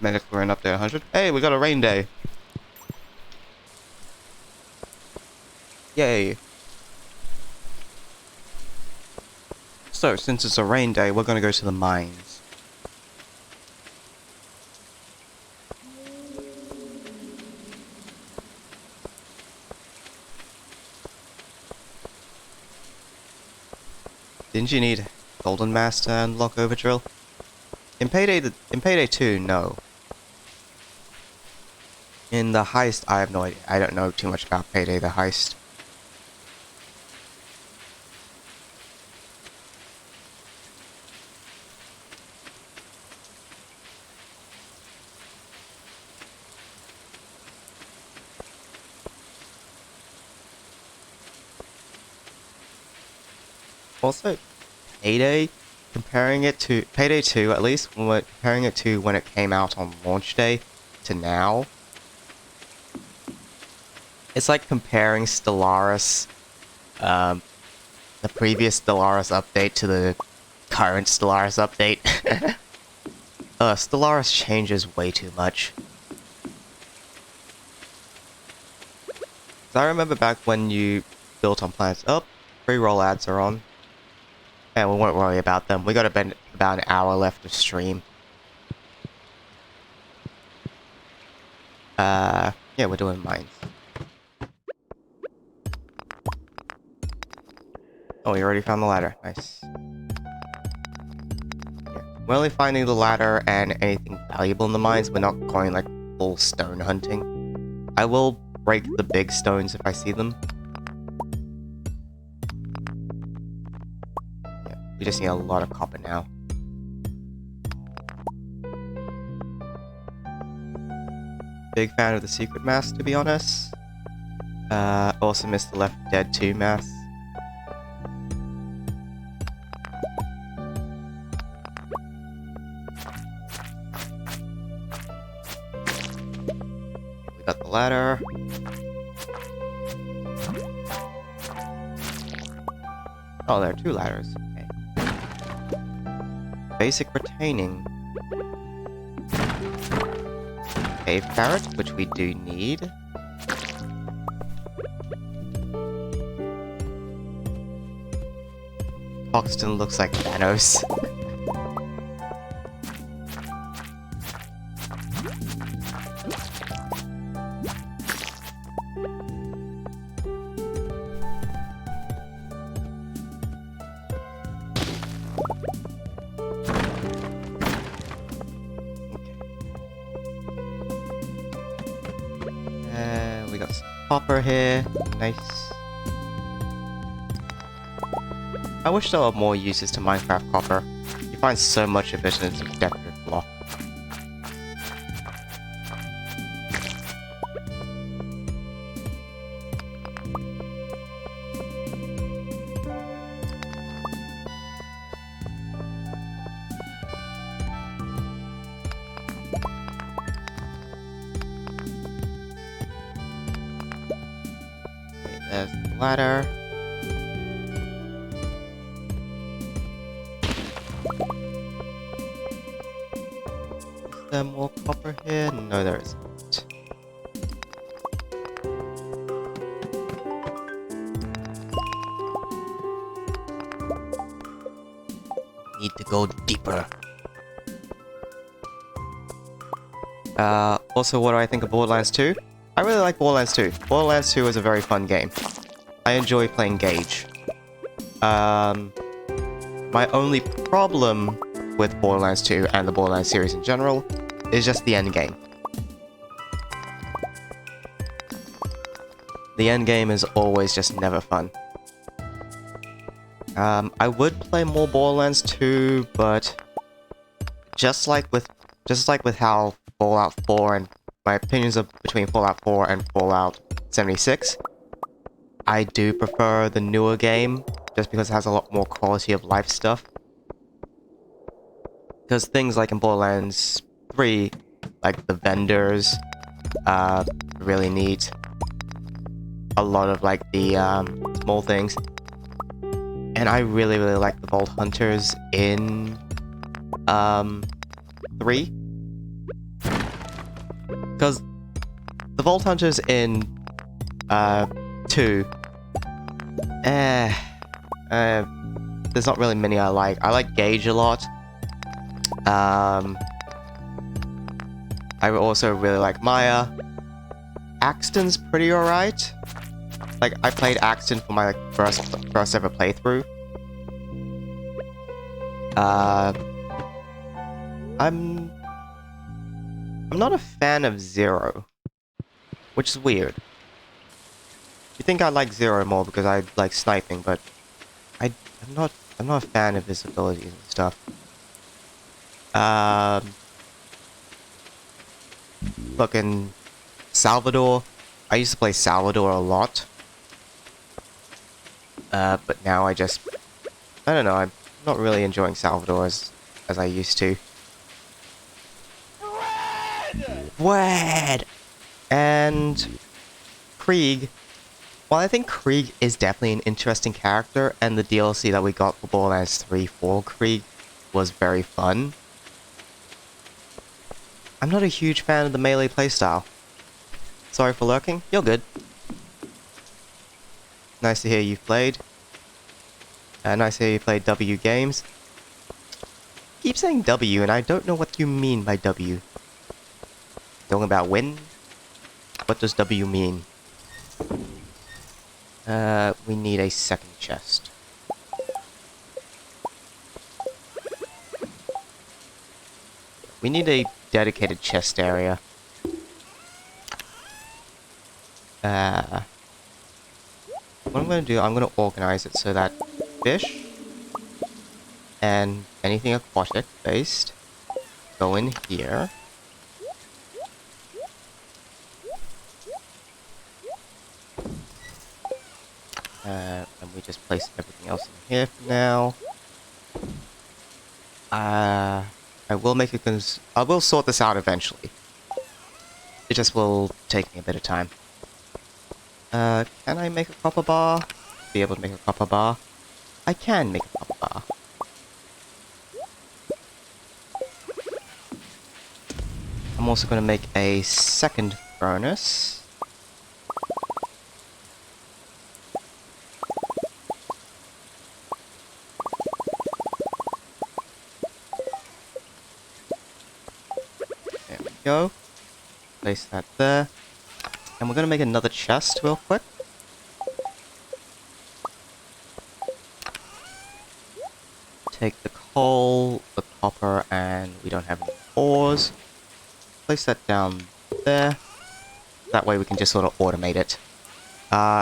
Medics were in up there 100. Hey, we got a rain day. Yay. So, since it's a rain day, we're gonna go to the mines. Didn't you need Golden Mask to unlock Overdrill? In Payday 2, no. In the heist, I have no idea. I don't know too much about Payday the heist. Also, Payday, comparing it to Payday 2, at least when we're comparing it to when it came out on launch day to now, it's like comparing Stellaris, the previous Stellaris update to the current Stellaris update. Stellaris changes way too much. So I remember back when you built on planets. Oh, pre-roll ads are on. And we won't worry about them. We got about an hour left of stream. Yeah, we're doing mines. Oh, you already found the ladder. Nice. Yeah. We're only finding the ladder and anything valuable in the mines. We're not going like full stone hunting. I will break the big stones if I see them. Yeah, we just need a lot of copper now. Big fan of the secret mask, to be honest. Also missed the Left Dead 2 mask. We got the ladder. Oh, there are two ladders. Okay. Basic retaining. cave parrot, which we do need. Hoxton looks like Thanos. We got some copper here. Nice. I wish there were more uses to Minecraft copper. You find so much of it in its decorative block. Okay, there's the ladder. Is there more copper here? No, there isn't. Need to go deeper. Also, what do I think of Borderlands 2? I really like Borderlands 2. Borderlands 2 is a very fun game. I enjoy playing Gage. My only problem with Borderlands 2 and the Borderlands series in general is just the end game. The end game is always just never fun. I would play more Borderlands 2, but just like with how Fallout 4 and my opinions of between Fallout 4 and Fallout 76, I do prefer the newer game just because it has a lot more quality of life stuff. Because things like in Borderlands 3, like the vendors, really neat. A lot of like the small things. And I really like the Vault Hunters in 3. Because the Vault Hunters in 2, there's not really many I like. I like Gage a lot. I also really like Maya. Axton's pretty alright. Like, I played Axton for my like, first ever playthrough. I'm not a fan of Zero, which is weird. You think I like Zero more because I like sniping, but I'm not a fan of his abilities and stuff. Fucking Salvador. I used to play Salvador a lot. But now I don't know, I'm not really enjoying Salvador as I used to. Wed! And Krieg. Well, I think Krieg is definitely an interesting character, and the DLC that we got for Borderlands 3 for Krieg was very fun. I'm not a huge fan of the melee playstyle. Sorry for lurking, you're good. Nice to hear you've played. Nice to hear you played W games. Keep saying W, and I don't know what you mean by W. Talking about win? What does W mean? We need a second chest. We need a dedicated chest area. What I'm gonna do, I'm gonna organize it so that fish and anything aquatic based go in here. And we just place everything else in here for now. I will sort this out eventually. It just will take me a bit of time. Can I make a copper bar? Be able to make a copper bar? I can make a copper bar. I'm I'm also going to make a second furnace. There we go. Place that there. And we're going to make another chest real quick. Take the coal, the copper, and we don't have any ores. Place that down there. That way we can just sort of automate it.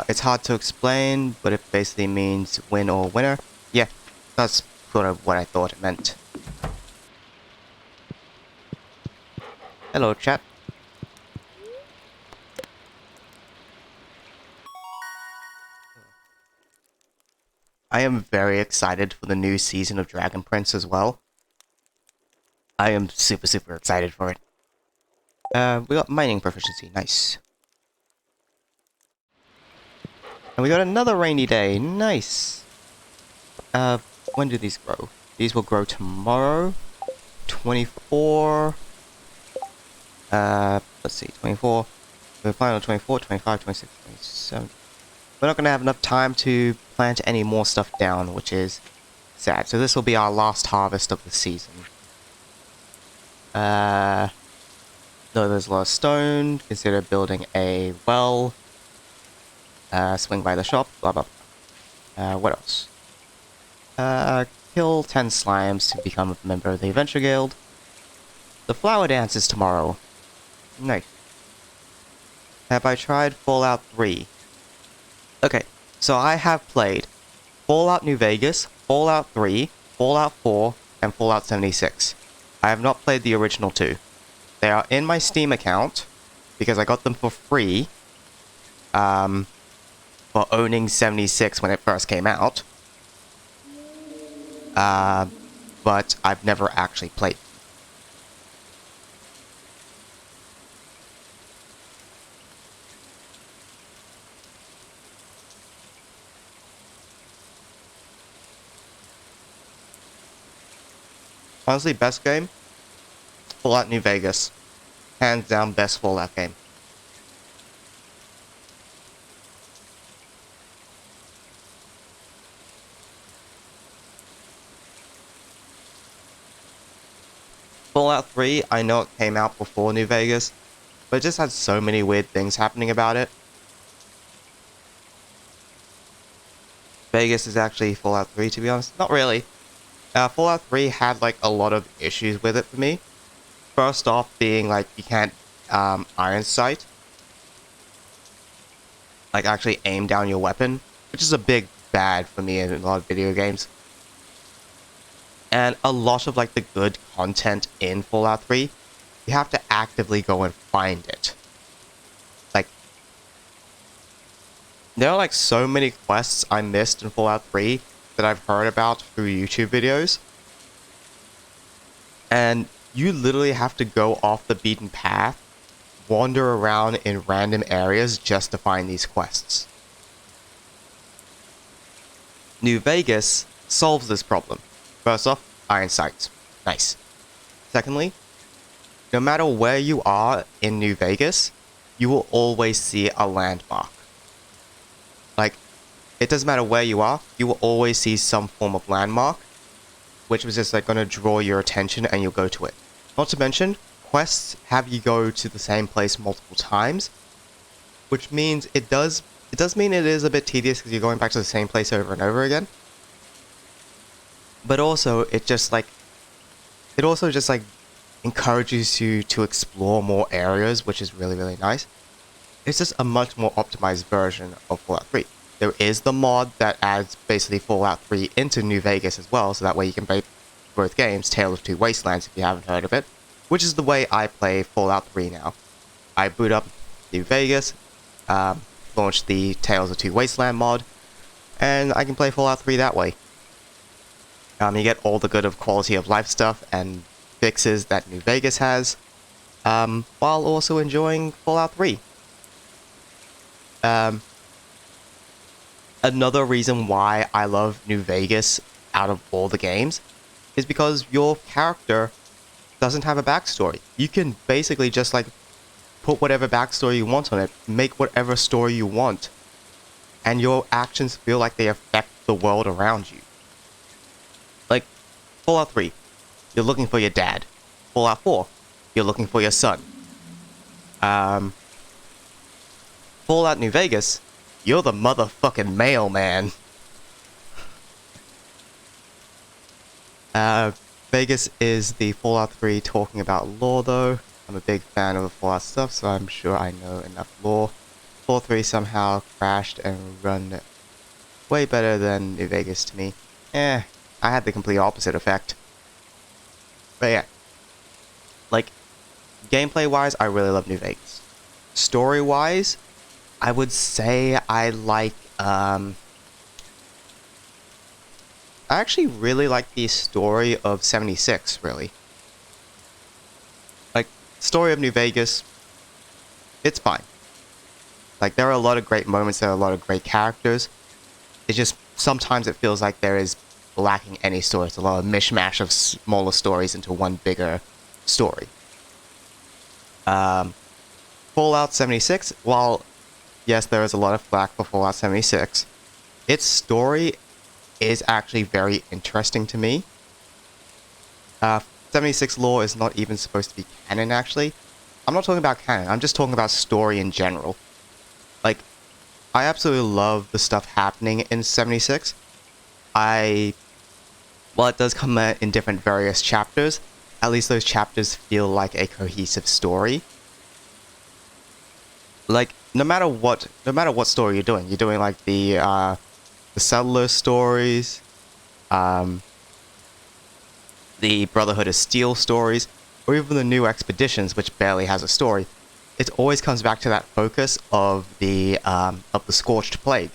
It's hard to explain, but it basically means win or winner. Yeah, that's sort of what I thought it meant. Hello, chat. I am very excited for the new season of Dragon Prince as well. I am super, super excited for it. We got mining proficiency, nice. And we got another rainy day, nice. When do these grow? These will grow tomorrow. 24... let's see, 24. We're planning on 24, 25, 26, 27. We're not going to have enough time to plant any more stuff down, which is sad. So this will be our last harvest of the season. No, there's a lot of stone. Consider building a well. Swing by the shop, blah blah blah. What else? Kill 10 slimes to become a member of the Adventure Guild. The flower dance is tomorrow. Nice. Have I tried Fallout 3? Okay, so I have played Fallout New Vegas, Fallout 3, Fallout 4, and Fallout 76. I have not played the original two. They are in my Steam account, because I got them for free, for owning 76 when it first came out. But I've never actually played. Honestly, best game? Fallout New Vegas. Hands down, best Fallout game. Fallout 3, I know it came out before New Vegas, but it just had so many weird things happening about it. Vegas is actually Fallout 3, to be honest. Not really. Fallout 3 had, like, a lot of issues with it for me. First off being, like, you can't, iron sight. Like, actually aim down your weapon, which is a big bad for me in a lot of video games. And a lot of, like, the good content in Fallout 3, you have to actively go and find it. Like, there are, like, so many quests I missed in Fallout 3 that I've heard about through YouTube videos. And you literally have to go off the beaten path, wander around in random areas just to find these quests. New Vegas solves this problem. First off, iron sights. Nice. Secondly, no matter where you are in New Vegas, you will always see a landmark. Like, it doesn't matter where you are, you will always see some form of landmark, which was just like going to draw your attention and you'll go to it. Not to mention, quests have you go to the same place multiple times, which means it does mean it is a bit tedious because you're going back to the same place over and over again. But also, it also just encourages you to explore more areas, which is really, really nice. It's just a much more optimized version of Fallout 3. There is the mod that adds basically Fallout 3 into New Vegas as well, so that way you can play both games, Tale of Two Wastelands if you haven't heard of it, which is the way I play Fallout 3 now. I boot up New Vegas, launch the Tales of Two Wasteland mod, and I can play Fallout 3 that way. You get all the good of quality of life stuff and fixes that New Vegas has, while also enjoying Fallout 3. Another reason why I love New Vegas out of all the games is because your character doesn't have a backstory. You can basically just like put whatever backstory you want on it, make whatever story you want, and your actions feel like they affect the world around you. Like Fallout 3, you're looking for your dad. Fallout 4, you're looking for your son. Fallout New Vegas, you're the motherfucking mailman. Vegas is the Fallout 3 talking about lore though. I'm a big fan of the Fallout stuff, so I'm sure I know enough lore. Fallout 3 somehow crashed and run way better than New Vegas to me. I had the complete opposite effect. But yeah. Like, gameplay-wise, I really love New Vegas. Story-wise, I would say I like, I actually really like the story of 76, really. Like, story of New Vegas, it's fine. Like, there are a lot of great moments, there are a lot of great characters. It's just, sometimes it feels like there is lacking any story. It's a lot of mishmash of smaller stories into one bigger story. Fallout 76, while, yes, there is a lot of flack for Fallout 76, its story is actually very interesting to me. 76 lore is not even supposed to be canon, actually. I'm not talking about canon, I'm just talking about story in general. Like, I absolutely love the stuff happening in 76. While it does come in different various chapters, at least those chapters feel like a cohesive story. Like, no matter what story you're doing like the settler stories, the Brotherhood of Steel stories, or even the new Expeditions, which barely has a story, it always comes back to that focus of the Scorched Plague,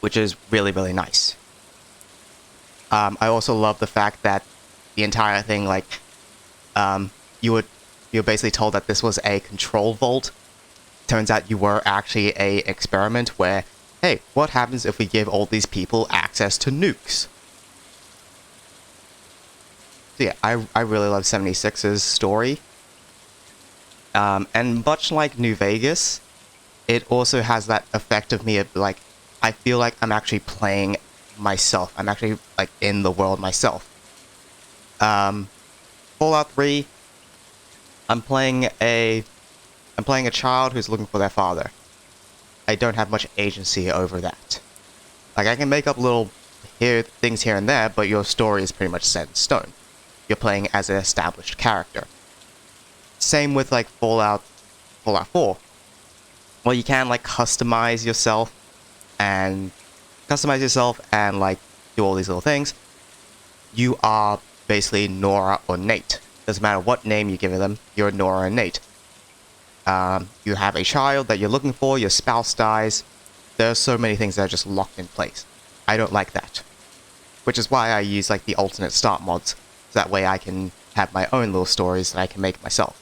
which is really, really nice. I also love the fact that the entire thing, like, you were basically told that this was a control vault. Turns out you were actually a experiment where, hey, what happens if we give all these people access to nukes? So yeah, I really love 76's story. And much like New Vegas, it also has that effect of me of, like, I feel like I'm actually playing myself. I'm actually, like, in the world myself. Fallout 3, I'm playing a child who's looking for their father. I don't have much agency over that. Like, I can make up little things here and there, but your story is pretty much set in stone. You're playing as an established character. Same with, like, Fallout 4. Well, you can, like, customize yourself and like do all these little things. You are basically Nora or Nate. Doesn't matter what name you give them, you're Nora or Nate. You have a child that you're looking for, your spouse dies. There are so many things that are just locked in place. I don't like that. Which is why I use, like, the alternate start mods. So that way I can have my own little stories that I can make myself.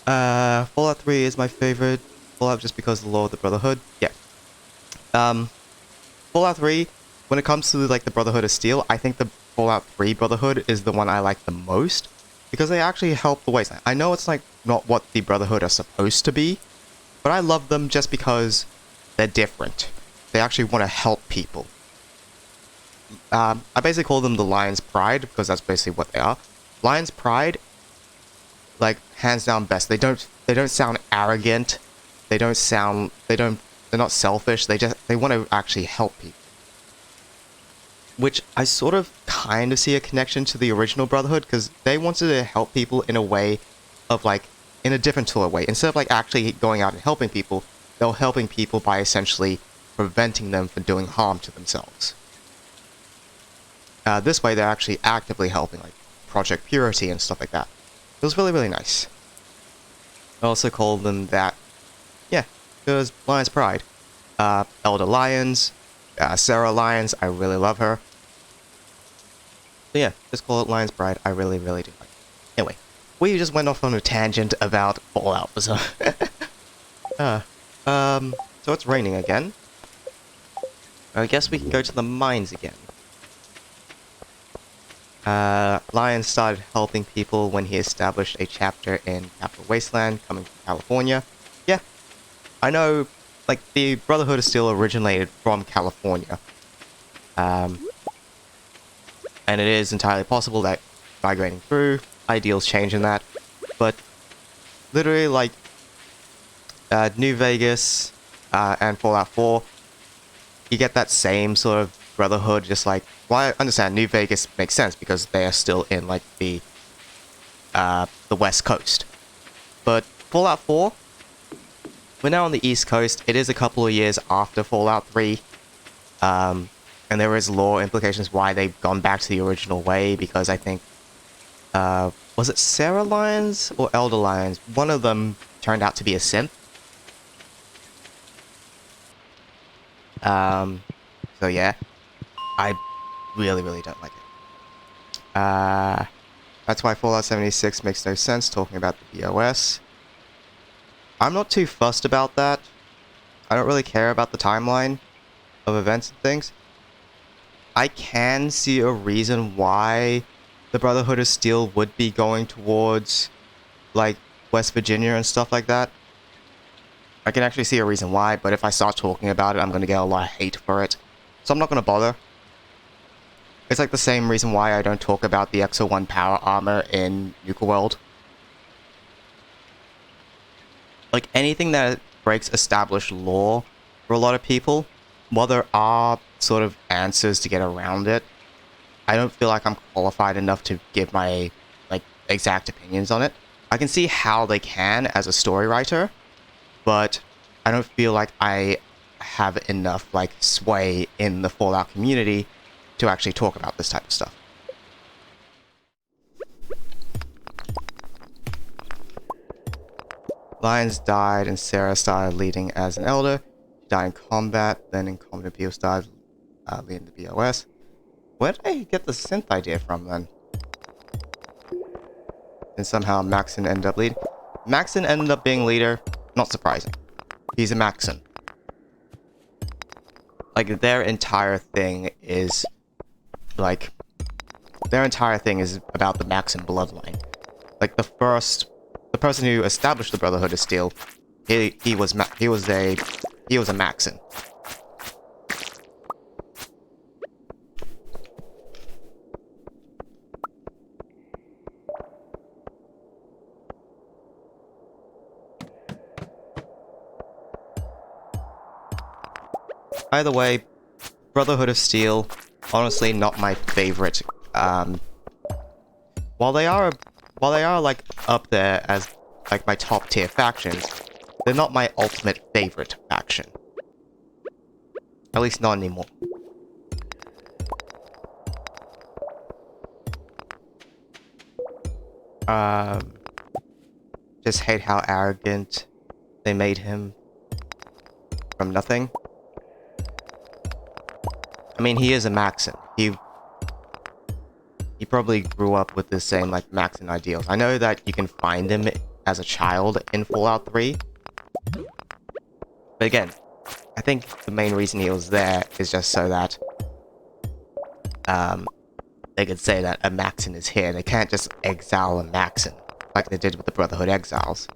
Fallout 3 is my favorite Fallout just because of the lore of the Brotherhood. Yeah. Fallout 3, when it comes to, like, the Brotherhood of Steel, I think the Fallout 3 Brotherhood is the one I like the most. Because they actually help the wasteland. I know it's, like, not what the Brotherhood are supposed to be, but I love them just because they're different. They actually want to help people. I basically call them the Lion's Pride, because that's basically what they are. Lion's Pride, like, hands down best. They don't sound arrogant. They're not selfish. They want to actually help people. Which I sort of kind of see a connection to the original Brotherhood, because they wanted to help people in a way of, like, in a different sort of way. Instead of, like, actually going out and helping people, they're helping people by essentially preventing them from doing harm to themselves. This way, they're actually actively helping, like, Project Purity and stuff like that. It was really, really nice. I also called them that, yeah, because Lion's Pride. Elder Lyons, Sarah Lyons, I really love her. So yeah, just call it Lion's Pride, I really, really do like it. Anyway, we just went off on a tangent about Fallout, so... so it's raining again. I guess we can go to the mines again. Lion started helping people when he established a chapter in Capital Wasteland, coming from California. Yeah, I know, like, the Brotherhood of Steel originated from California. Um, and it is entirely possible that migrating through, ideals change in that. But literally, like, New Vegas and Fallout 4, you get that same sort of Brotherhood, just like, well, I understand New Vegas makes sense because they are still in, like, the West Coast. But Fallout 4, we're now on the East Coast. It is a couple of years after Fallout 3. And there is law implications why they've gone back to the original way, because I think, was it Sarah Lyons or Elder Lyons? One of them turned out to be a synth. So yeah, I really, really don't like it. That's why Fallout 76 makes no sense talking about the BOS. I'm not too fussed about that. I don't really care about the timeline of events and things. I can see a reason why the Brotherhood of Steel would be going towards, like, West Virginia and stuff like that. I can actually see a reason why, but if I start talking about it, I'm going to get a lot of hate for it. So I'm not going to bother. It's like the same reason why I don't talk about the Exo-1 power armor in Nuka World. Like, anything that breaks established lore for a lot of people, while there are sort of answers to get around it, I don't feel like I'm qualified enough to give my, like, exact opinions on it. I can see how they can as a story writer, but I don't feel like I have enough, like, sway in the Fallout community to actually talk about this type of stuff. Lyons died and Sarah started leading as an elder. She died in combat, then in combat appeal started leading the BOS. Where did I get the synth idea from then? And somehow Maxon ended up leading. Maxon ended up being leader. Not surprising. He's a Maxon. Like, their entire thing is, like, their entire thing is about the Maxon bloodline. Like, the person who established the Brotherhood of Steel, he was a Maxon. Either way, Brotherhood of Steel, honestly, not my favorite. While they are like up there as like my top tier factions, they're not my ultimate favorite faction. At least not anymore. Just hate how arrogant they made him from nothing. I mean, he is a Maxon. He probably grew up with the same, like, Maxon ideals. I know that you can find him as a child in Fallout 3. But again, I think the main reason he was there is just so that they could say that a Maxon is here. They can't just exile a Maxon like they did with the Brotherhood Exiles.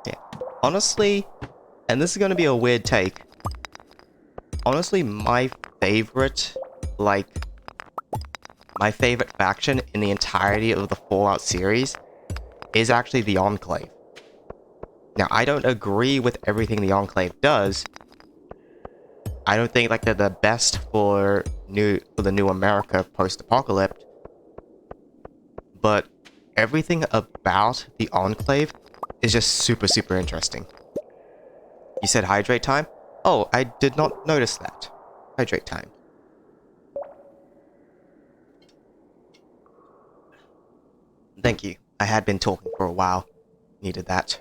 Yeah. Honestly, and this is going to be a weird take, honestly, my favorite faction in the entirety of the Fallout series is actually the Enclave. Now, I don't agree with everything the Enclave does. I don't think, like, they're the best for the new America post-apocalypse. But everything about the Enclave is just super, super interesting. You said hydrate time? Oh, I did not notice that. Hydrate time. Thank you. I had been talking for a while. Needed that.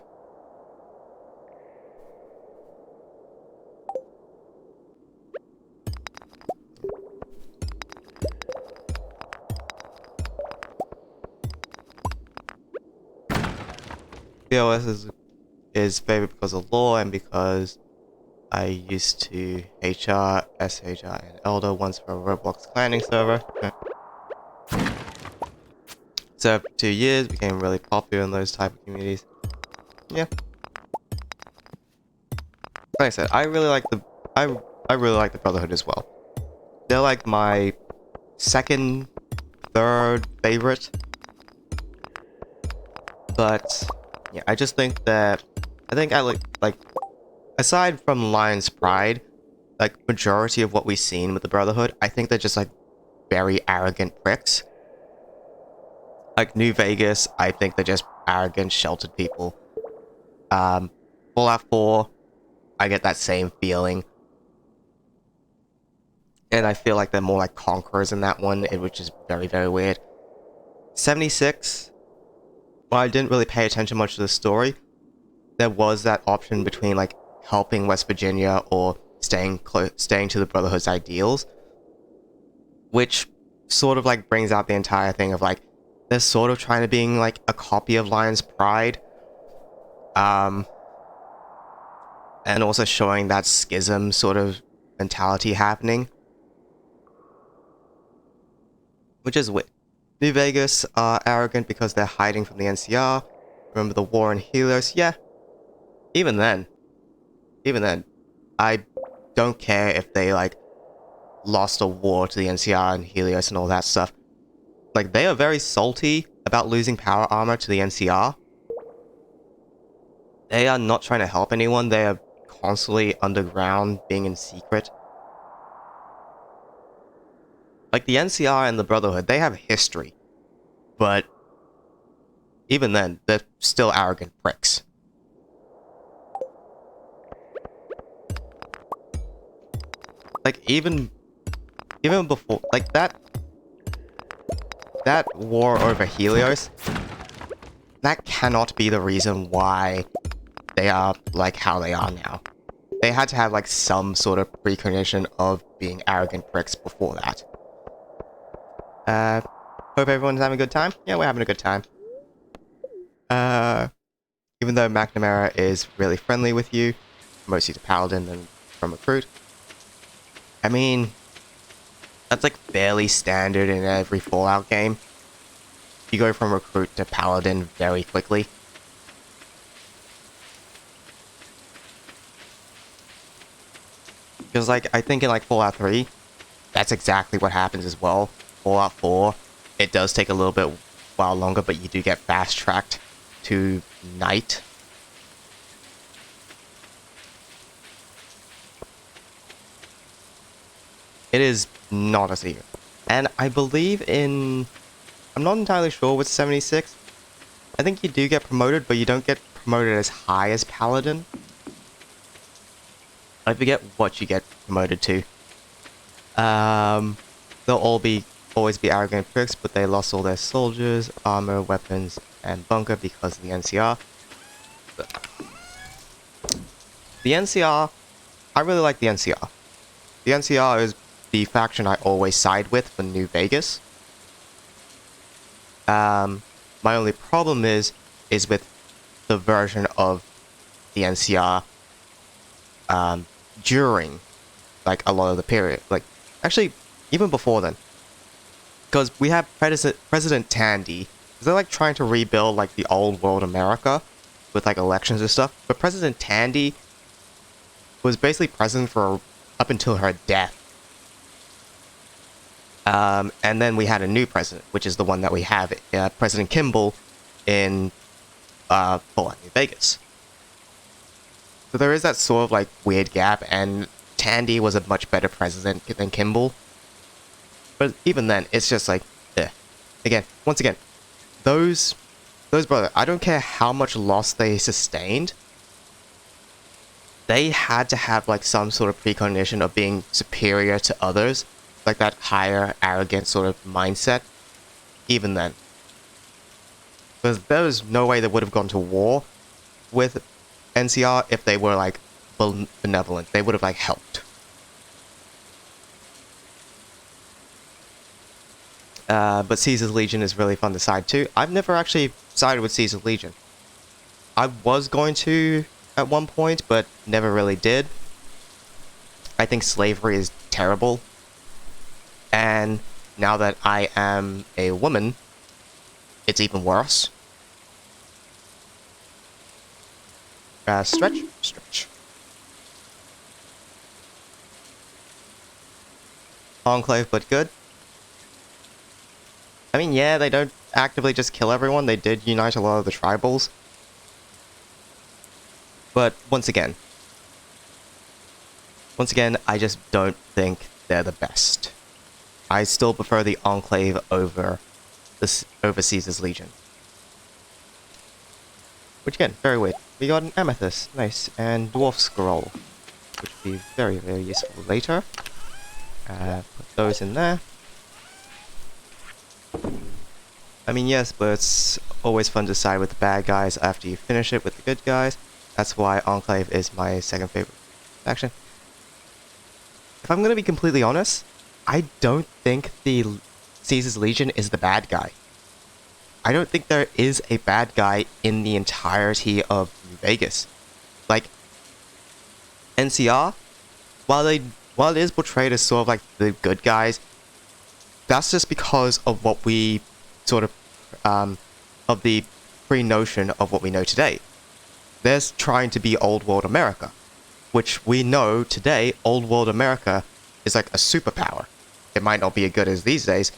BOS is favorite because of lore and because I used to HR, SHR, and Elder once for a Roblox clanning server. Served for 2 years, became really popular in those type of communities. Yeah. Like I said, I really like the Brotherhood as well. They're like my second, third favorite. But yeah, I just think that I like aside from Lion's Pride, like majority of what we've seen with the Brotherhood, I think they're just like very arrogant pricks. Like New Vegas, I think they're just arrogant, sheltered people. Fallout 4, I get that same feeling. And I feel like they're more like conquerors in that one, which is very, very weird. 76, well, I didn't really pay attention much to the story. There was that option between like helping West Virginia or staying to the Brotherhood's ideals, which sort of like brings out the entire thing of like they're sort of trying to being like a copy of Lion's Pride, and also showing that schism sort of mentality happening, which is weird. New Vegas are arrogant because they're hiding from the NCR. Remember the war in Helios? Yeah. Even then, I don't care if they like lost a war to the NCR and Helios and all that stuff. Like they are very salty about losing power armor to the NCR. They are not trying to help anyone. They are constantly underground, being in secret. Like the NCR and the Brotherhood, they have history, but even then, they're still arrogant pricks. Like even before, like that war over Helios, that cannot be the reason why they are like how they are now. They had to have like some sort of precognition of being arrogant pricks before that. Hope everyone's having a good time. Yeah, we're having a good time. Even though McNamara is really friendly with you, promotes you to Paladin and from Recruit. I mean, that's like fairly standard in every Fallout game. You go from Recruit to Paladin very quickly. Because like, I think in like Fallout 3, that's exactly what happens as well. Fallout 4, it does take a little bit while longer, but you do get fast-tracked to night. It is not as easy. And I believe in... I'm not entirely sure with 76. I think you do get promoted, but you don't get promoted as high as Paladin. I forget what you get promoted to. They'll always be arrogant pricks, but they lost all their soldiers, armor, weapons, and bunker because of the NCR. The NCR, I really like the NCR. The NCR is the faction I always side with for New Vegas. My only problem is with the version of the NCR during like a lot of the period. Like actually even before then. Because we have President Tandy. They're like trying to rebuild like the old world America with like elections and stuff. But President Tandy was basically president for up until her death. And then we had a new president, which is the one that we have, President Kimball in Fallout New Vegas. So there is that sort of like weird gap, and Tandy was a much better president than Kimball. But even then, it's just like, eh. Once again, those brothers, I don't care how much loss they sustained, they had to have like some sort of precognition of being superior to others, like that higher, arrogant sort of mindset, even then. Because there was no way they would have gone to war with NCR if they were like benevolent. They would have like helped. But Caesar's Legion is really fun to side too. I've never actually sided with Caesar's Legion. I was going to at one point, but never really did. I think slavery is terrible. And now that I am a woman, it's even worse. Stretch, stretch. Enclave, but good. I mean, yeah, they don't actively just kill everyone. They did unite a lot of the tribals. But once again, I just don't think they're the best. I still prefer the Enclave over Caesar's Legion. Which again, very weird. We got an Amethyst, nice, and Dwarf Scroll, which will be very, very useful later. Put those in there. I mean, yes, but it's always fun to side with the bad guys after you finish it with the good guys. That's why Enclave is my second favorite faction. If I'm gonna be completely honest, I don't think the Caesar's Legion is the bad guy. I don't think there is a bad guy in the entirety of New Vegas. Like, NCR, while it is portrayed as sort of like the good guys, that's just because of what we sort of the pre-notion of what we know today. They're trying to be old world America, which we know today old world America is like a superpower. It might not be as good as these days,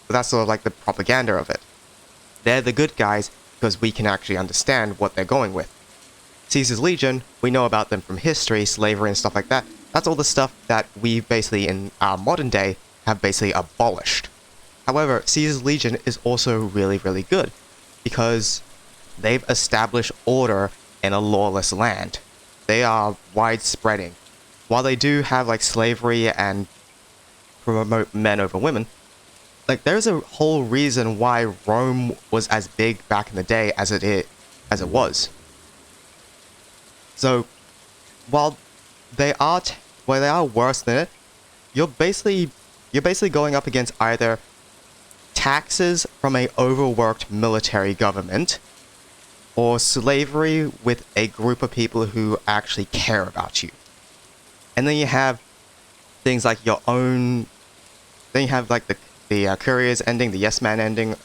but that's sort of like the propaganda of it. They're the good guys because we can actually understand what they're going with. Caesar's Legion, we know about them from history, slavery and stuff like that. That's all the stuff that we basically in our modern day have basically abolished. However, Caesar's Legion is also really, really good because they've established order in a lawless land. They are widespreading. While they do have like slavery and promote men over women, like there's a whole reason why Rome was as big back in the day as it was. So while they are worse than it, you're basically going up against either taxes from a overworked military government or slavery with a group of people who actually care about you. And then you have things like your own. Then you have like the couriers ending, the yes man ending,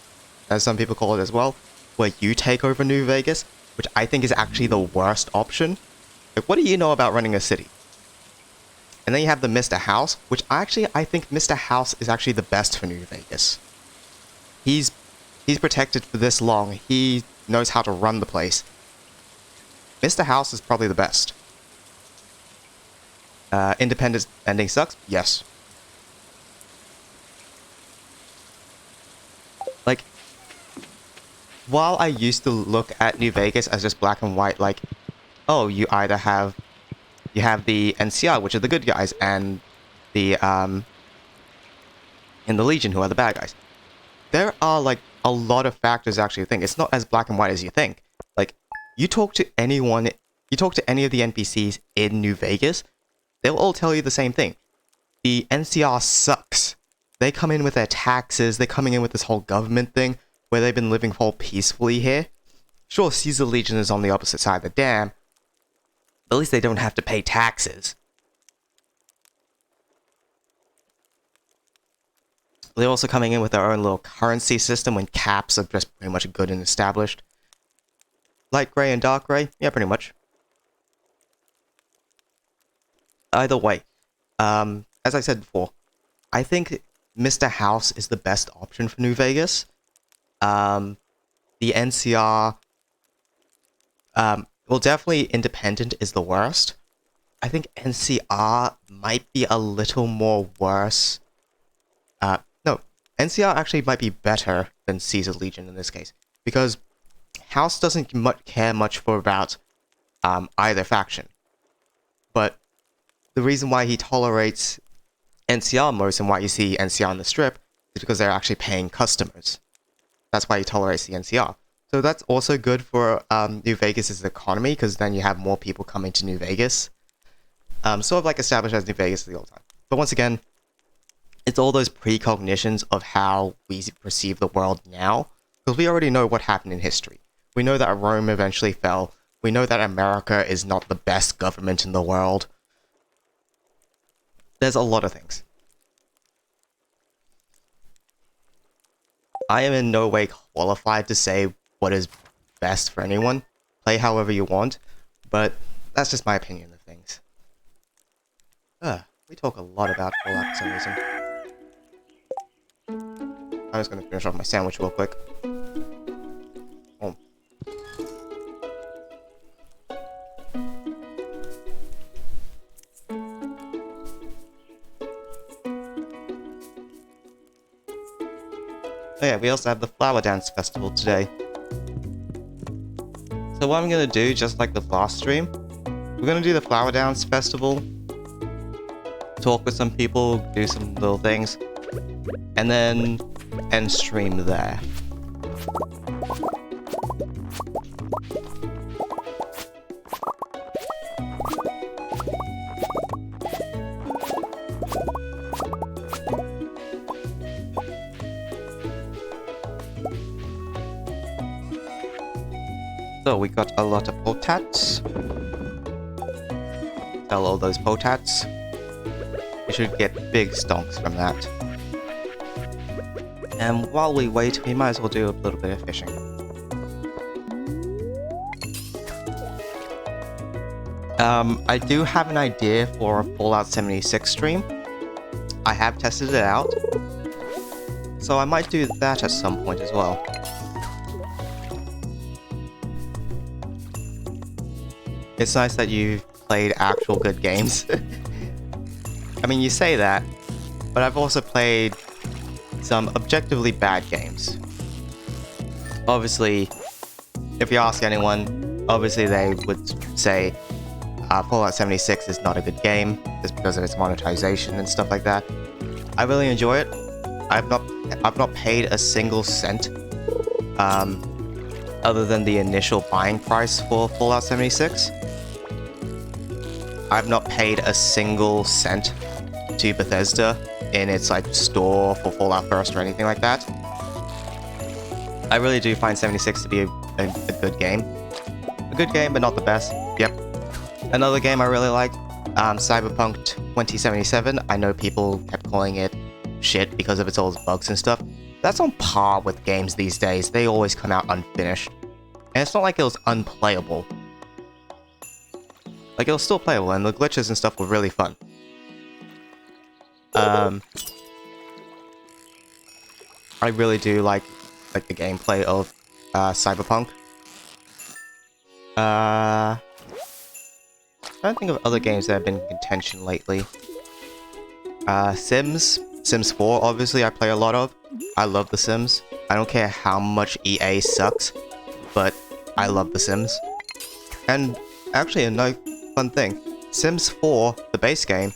as some people call it as well, where you take over New Vegas, which I think is actually the worst option. Like, what do you know about running a city? And then you have the Mr. House, which I think Mr. House is actually the best for New Vegas. He's protected for this long. He knows how to run the place. Mr. House is probably the best. Independence ending sucks? Yes. Like, while I used to look at New Vegas as just black and white, like, oh, you have the NCR, which are the good guys, and the Legion, who are the bad guys. There are like a lot of factors actually. It's not as black and white as you think. Like, you talk to any of the NPCs in New Vegas, they'll all tell you the same thing. The NCR sucks. They come in with their taxes, they're coming in with this whole government thing, where they've been living all peacefully here. Sure, Caesar Legion is on the opposite side of the dam, but at least they don't have to pay taxes. They're also coming in with their own little currency system when caps are just pretty much good and established. Light gray and dark gray? Yeah, pretty much. Either way, as I said before, I think Mr. House is the best option for New Vegas. The NCR, well, definitely Independent is the worst. I think NCR might be a little more worse. No, NCR actually might be better than Caesar Legion in this case, because House doesn't care much for about either faction. But the reason why he tolerates NCR most and why you see NCR on the strip is because they're actually paying customers. That's why he tolerates the NCR. So that's also good for New Vegas' economy, because then you have more people coming to New Vegas. Sort of like established as New Vegas the old time. But once again, it's all those precognitions of how we perceive the world now, because we already know what happened in history. We know that Rome eventually fell. We know that America is not the best government in the world. There's a lot of things. I am in no way qualified to say what is best for anyone. Play however you want, but that's just my opinion of things. We talk a lot about Fallout for some reason. I'm just gonna finish off my sandwich real quick. Oh. Oh yeah, we also have the Flower Dance Festival today. So what I'm gonna do, just like the last stream, we're gonna do the Flower Dance Festival, talk with some people, do some little things, and then end stream there. So we got a lot of potats. Sell all those potats. We should get big stonks from that. And while we wait, we might as well do a little bit of fishing. I do have an idea for a Fallout 76 stream. I have tested it out. So I might do that at some point as well. It's nice that you've played actual good games. I mean, you say that, but I've also played some objectively bad games. Obviously, if you ask anyone, obviously they would say Fallout 76 is not a good game, just because of its monetization and stuff like that. I really enjoy it. I've not paid a single cent, other than the initial buying price for Fallout 76. I've not paid a single cent to Bethesda in its like store for Fallout First or anything like that. I really do find 76 to be a good game. A good game, but not the best. Yep. Another game I really like, Cyberpunk 2077. I know people kept calling it shit because of its old bugs and stuff. That's on par with games these days. They always come out unfinished. And it's not like it was unplayable. Like, it was still playable, and the glitches and stuff were really fun. I really do like the gameplay of Cyberpunk. I don't think of other games that have been in contention lately. Sims 4, obviously, I play a lot of. I love The Sims. I don't care how much EA sucks, but I love The Sims. And actually, another fun thing, Sims 4, the base game,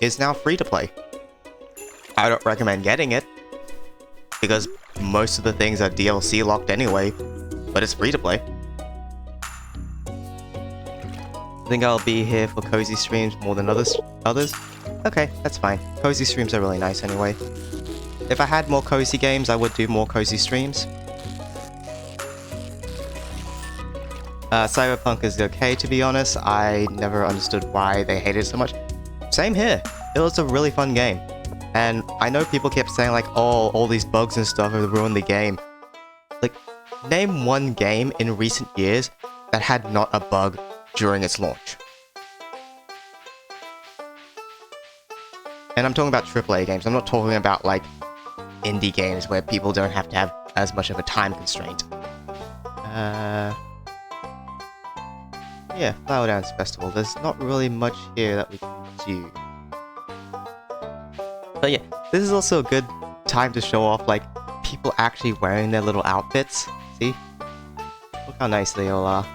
is now free to play. I don't recommend getting it, because most of the things are DLC locked anyway, but it's free to play. I think I'll be here for cozy streams more than others. Okay, that's fine. Cozy streams are really nice anyway. If I had more cozy games, I would do more cozy streams. Cyberpunk is okay, to be honest. I never understood why they hated it so much. Same here. It was a really fun game. And I know people kept saying like, oh, all these bugs and stuff have ruined the game. Like, name one game in recent years that had not a bug during its launch. And I'm talking about AAA games. I'm not talking about like indie games where people don't have to have as much of a time constraint. Yeah, Flower Dance Festival. There's not really much here that we can do. But yeah, this is also a good time to show off, like, people actually wearing their little outfits. See? Look how nice they all are.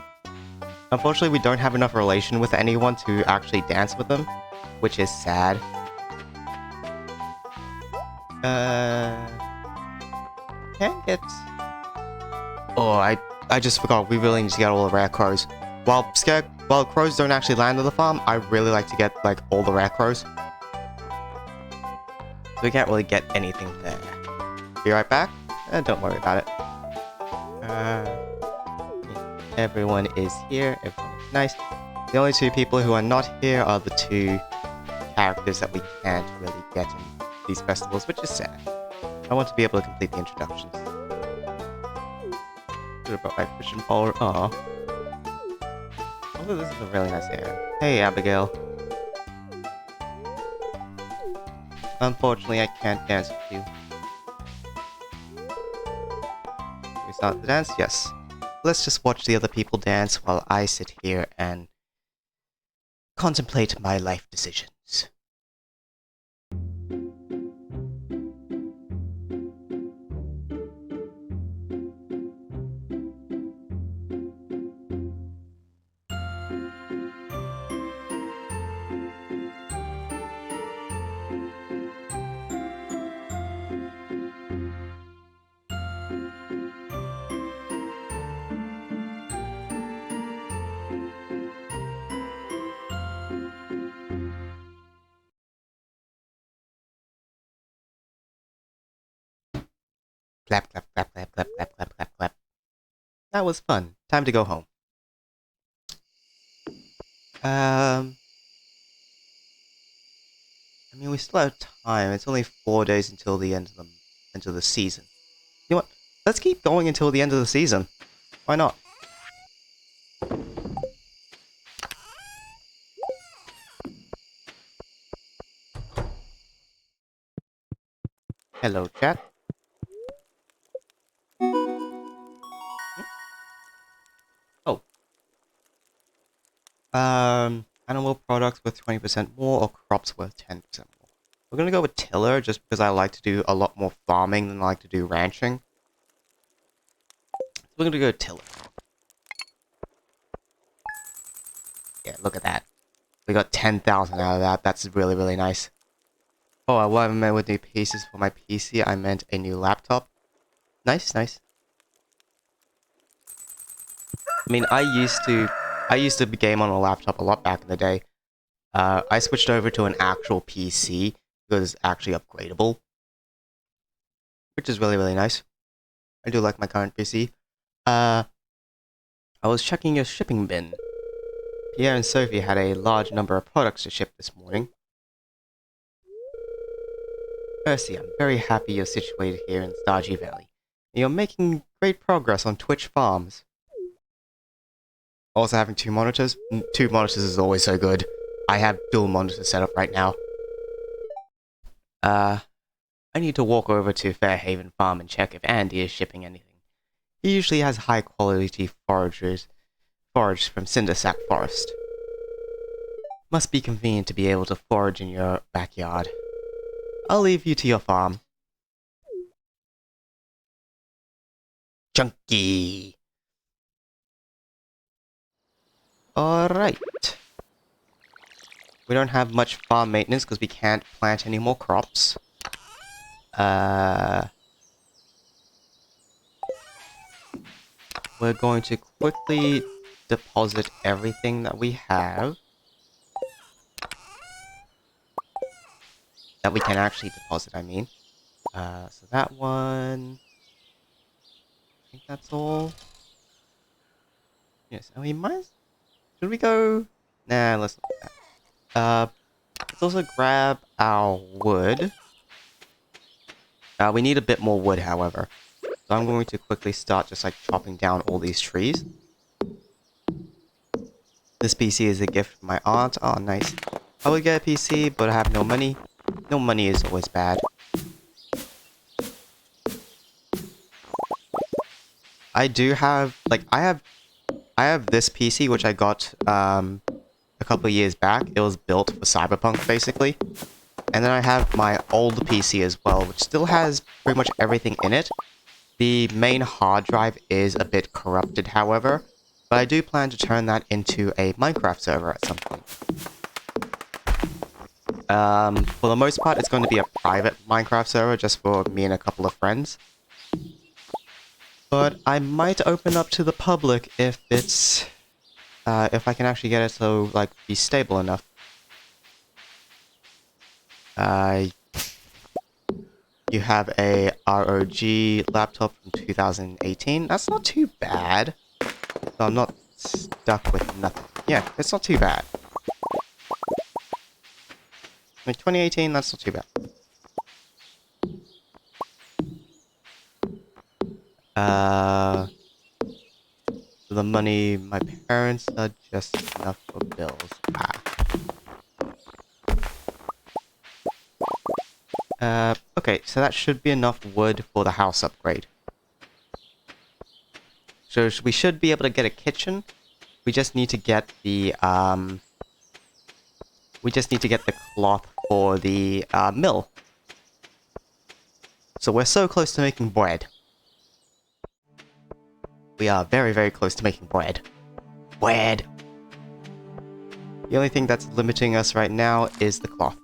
Unfortunately, we don't have enough relation with anyone to actually dance with them, which is sad. Can't get... Oh, I just forgot, we really need to get all the rare crows. While crows don't actually land on the farm, I really like to get, like, all the rare crows. So we can't really get anything there. Be right back? Don't worry about it. Everyone is here. Everyone is nice. The only two people who are not here are the two characters that we can't really get in these festivals, which is sad. I want to be able to complete the introductions. Should have brought my fishing pole. Aw. Although this is a really nice area. Hey, Abigail. Unfortunately, I can't dance with you. Can we start the dance? Yes. Let's just watch the other people dance while I sit here and contemplate my life decisions. Clap, clap, clap, clap, clap, clap, clap, clap, clap. That was fun. Time to go home. I mean, we still have time. It's only 4 days until the end of the season. You know what? Let's keep going until the end of the season. Why not? Hello, chat. Oh. Animal products worth 20% more or crops worth 10% more. We're gonna go with tiller just because I like to do a lot more farming than I like to do ranching. So we're gonna go tiller. Yeah, look at that. We got 10,000 out of that. That's really, really nice. Oh, what I meant with new pieces for my PC, I meant a new laptop. Nice, nice. I mean, I used to game on a laptop a lot back in the day. I switched over to an actual PC because it's actually upgradable, which is really, really nice. I do like my current PC. I was checking your shipping bin. Pierre and Sophie had a large number of products to ship this morning. Percy, I'm very happy you're situated here in Stardew Valley. You're making great progress on Twitch farms. Also having two monitors? Two monitors is always so good. I have dual monitors set up right now. I need to walk over to Fairhaven Farm and check if Andy is shipping anything. He usually has high quality foraged from Cindersack Forest. Must be convenient to be able to forage in your backyard. I'll leave you to your farm. Chunky! Alright. We don't have much farm maintenance because we can't plant any more crops. We're going to quickly deposit everything that we have. That we can actually deposit, I mean. So that one... I think that's all. Yes, and we might... Should we go... Nah, let's not do that. Let's also grab our wood. We need a bit more wood, however. So I'm going to quickly start just like chopping down all these trees. This PC is a gift from my aunt. Oh, nice. I would get a PC, but I have no money. No money is always bad. I do have, like, I have this PC, which I got, a couple of years back. It was built for Cyberpunk, basically. And then I have my old PC as well, which still has pretty much everything in it. The main hard drive is a bit corrupted, however, but I do plan to turn that into a Minecraft server at some point. For the most part, it's going to be a private Minecraft server just for me and a couple of friends. But I might open up to the public if it's... if I can actually get it to, like, be stable enough. You have a ROG laptop from 2018. That's not too bad. So I'm not stuck with nothing. Yeah, it's not too bad. I mean, 2018, that's not too bad. The money my parents are just enough for bills. Okay, so that should be enough wood for the house upgrade. So we should be able to get a kitchen. We just need to get the, we just need to get the cloth for the, mill. So we're so close to making bread. We are very, very close to making bread. Bread! The only thing that's limiting us right now is the cloth.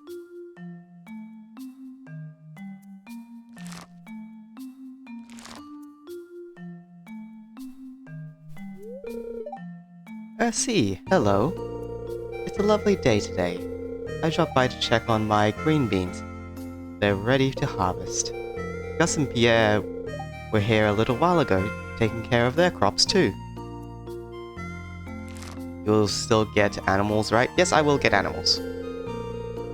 See, hello. It's a lovely day today. I dropped by to check on my green beans. They're ready to harvest. Gus and Pierre were here a little while ago, taking care of their crops too. You'll still get animals, right? Yes, I will get animals.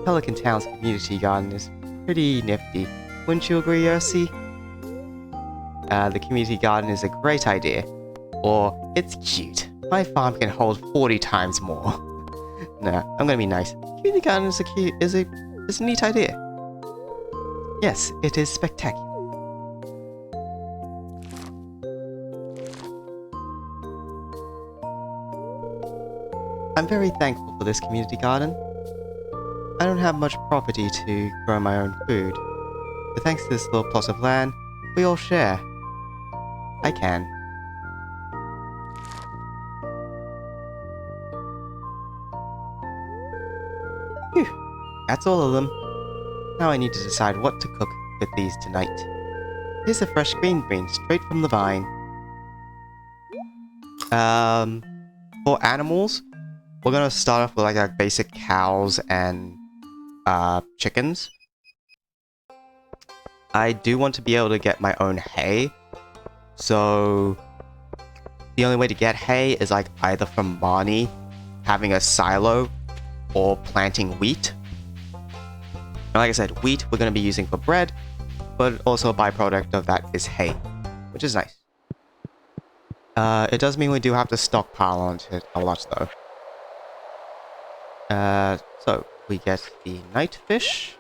Pelican Town's community garden is pretty nifty. Wouldn't you agree, Ursi? The community garden is a great idea. Or, it's cute. My farm can hold 40 times more. Nah, I'm gonna be nice. Community garden is a neat idea. Yes, it is spectacular. I'm very thankful for this community garden. I don't have much property to grow my own food, but thanks to this little plot of land, we all share. I can. Phew, that's all of them. Now I need to decide what to cook with these tonight. Here's a fresh green bean straight from the vine. For animals, we're gonna start off with like our basic cows and chickens. I do want to be able to get my own hay, so the only way to get hay is like either from Marnie having a silo or planting wheat. And like I said, wheat we're going to be using for bread, but also a byproduct of that is hay, which is nice. It does mean we do have to stockpile on it a lot though. So we get the night fish.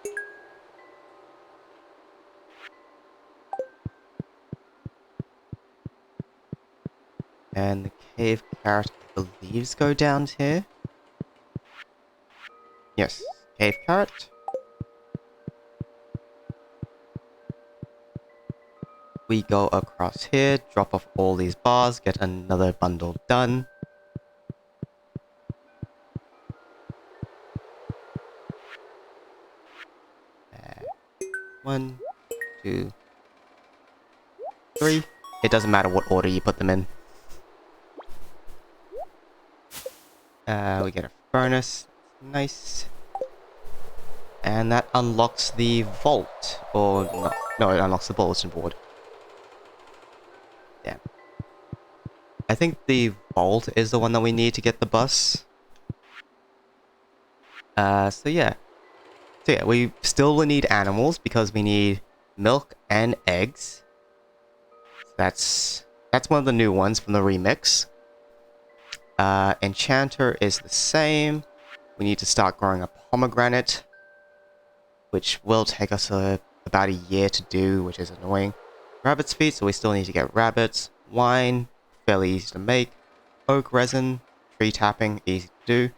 And the cave carrot, the leaves go down here. Yes, cave carrot. We go across here, drop off all these bars, get another bundle done. One, two, three. It doesn't matter what order you put them in. We get a furnace. Nice. And that unlocks the vault. Or no, it unlocks the bulletin board. Damn. I think the vault is the one that we need to get the bus. So yeah. So yeah, we still will need animals because we need milk and eggs. That's one of the new ones from the remix. Enchanter is the same. We need to start growing a pomegranate, which will take us about a year to do, which is annoying. Rabbit's feet, so we still need to get rabbits. Wine, fairly easy to make. Oak resin, tree tapping, easy to do.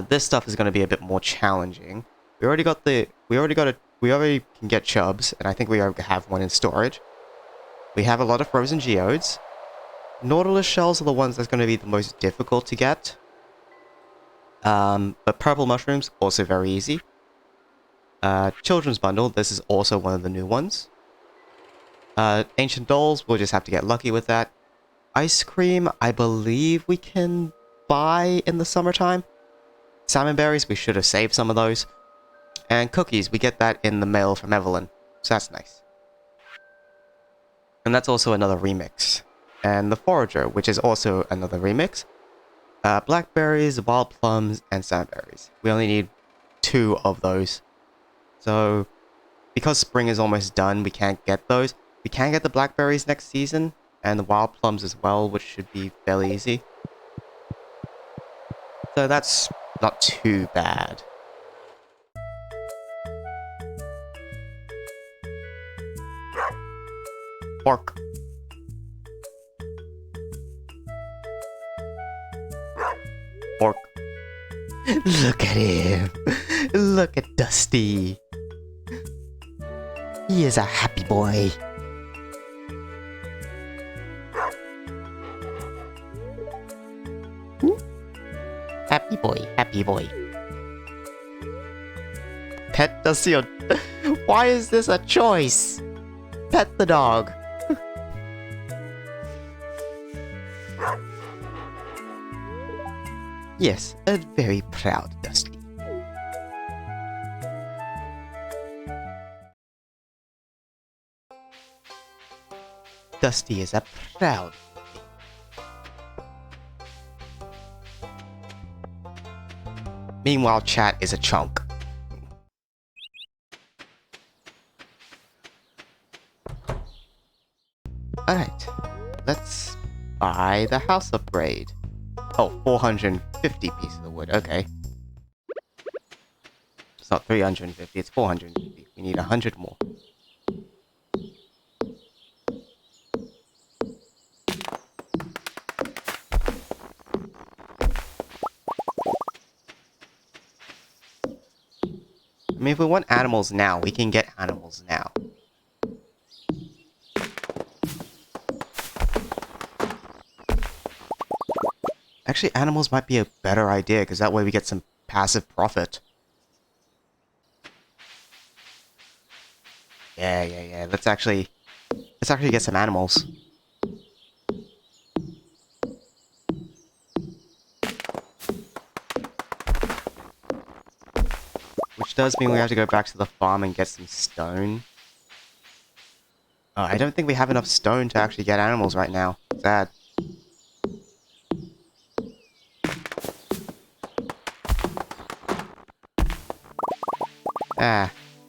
This stuff is going to be a bit more challenging. We already can get chubs, and I think we already have one in storage. We have a lot of frozen geodes. Nautilus shells are the ones that's going to be the most difficult to get. But purple mushrooms, also very easy. Children's bundle, this is also one of the new ones. Ancient dolls, we'll just have to get lucky with that. Ice cream, I believe we can buy in the summertime. Salmon berries, we should have saved some of those. And cookies, we get that in the mail from Evelyn. So that's nice. And that's also another remix. and the Forager, which is also another remix. Blackberries, wild plums, and sandberries. We only need 2 of those. So, because spring is almost done, we can't get those. We can get the blackberries next season, and the wild plums as well, which should be fairly easy. So that's not too bad. Pork. Pork. Look at him. Look at Dusty. He is a happy boy. Happy boy, happy boy. Pet Dusty or... Why is this a choice? Pet the dog. Yes, a very proud Dusty. Dusty is a proud puppy. Meanwhile, Chat is a chunk. Alright, let's buy the house upgrade. Oh, 450 pieces of wood, okay. It's not 350, it's 450. We need 100 more. I mean, if we want animals now, we can get animals now. Actually, animals might be a better idea, because that way we get some passive profit. Yeah. Let's actually get some animals. Which does mean we have to go back to the farm and get some stone. Oh, I don't think we have enough stone to actually get animals right now. Sad.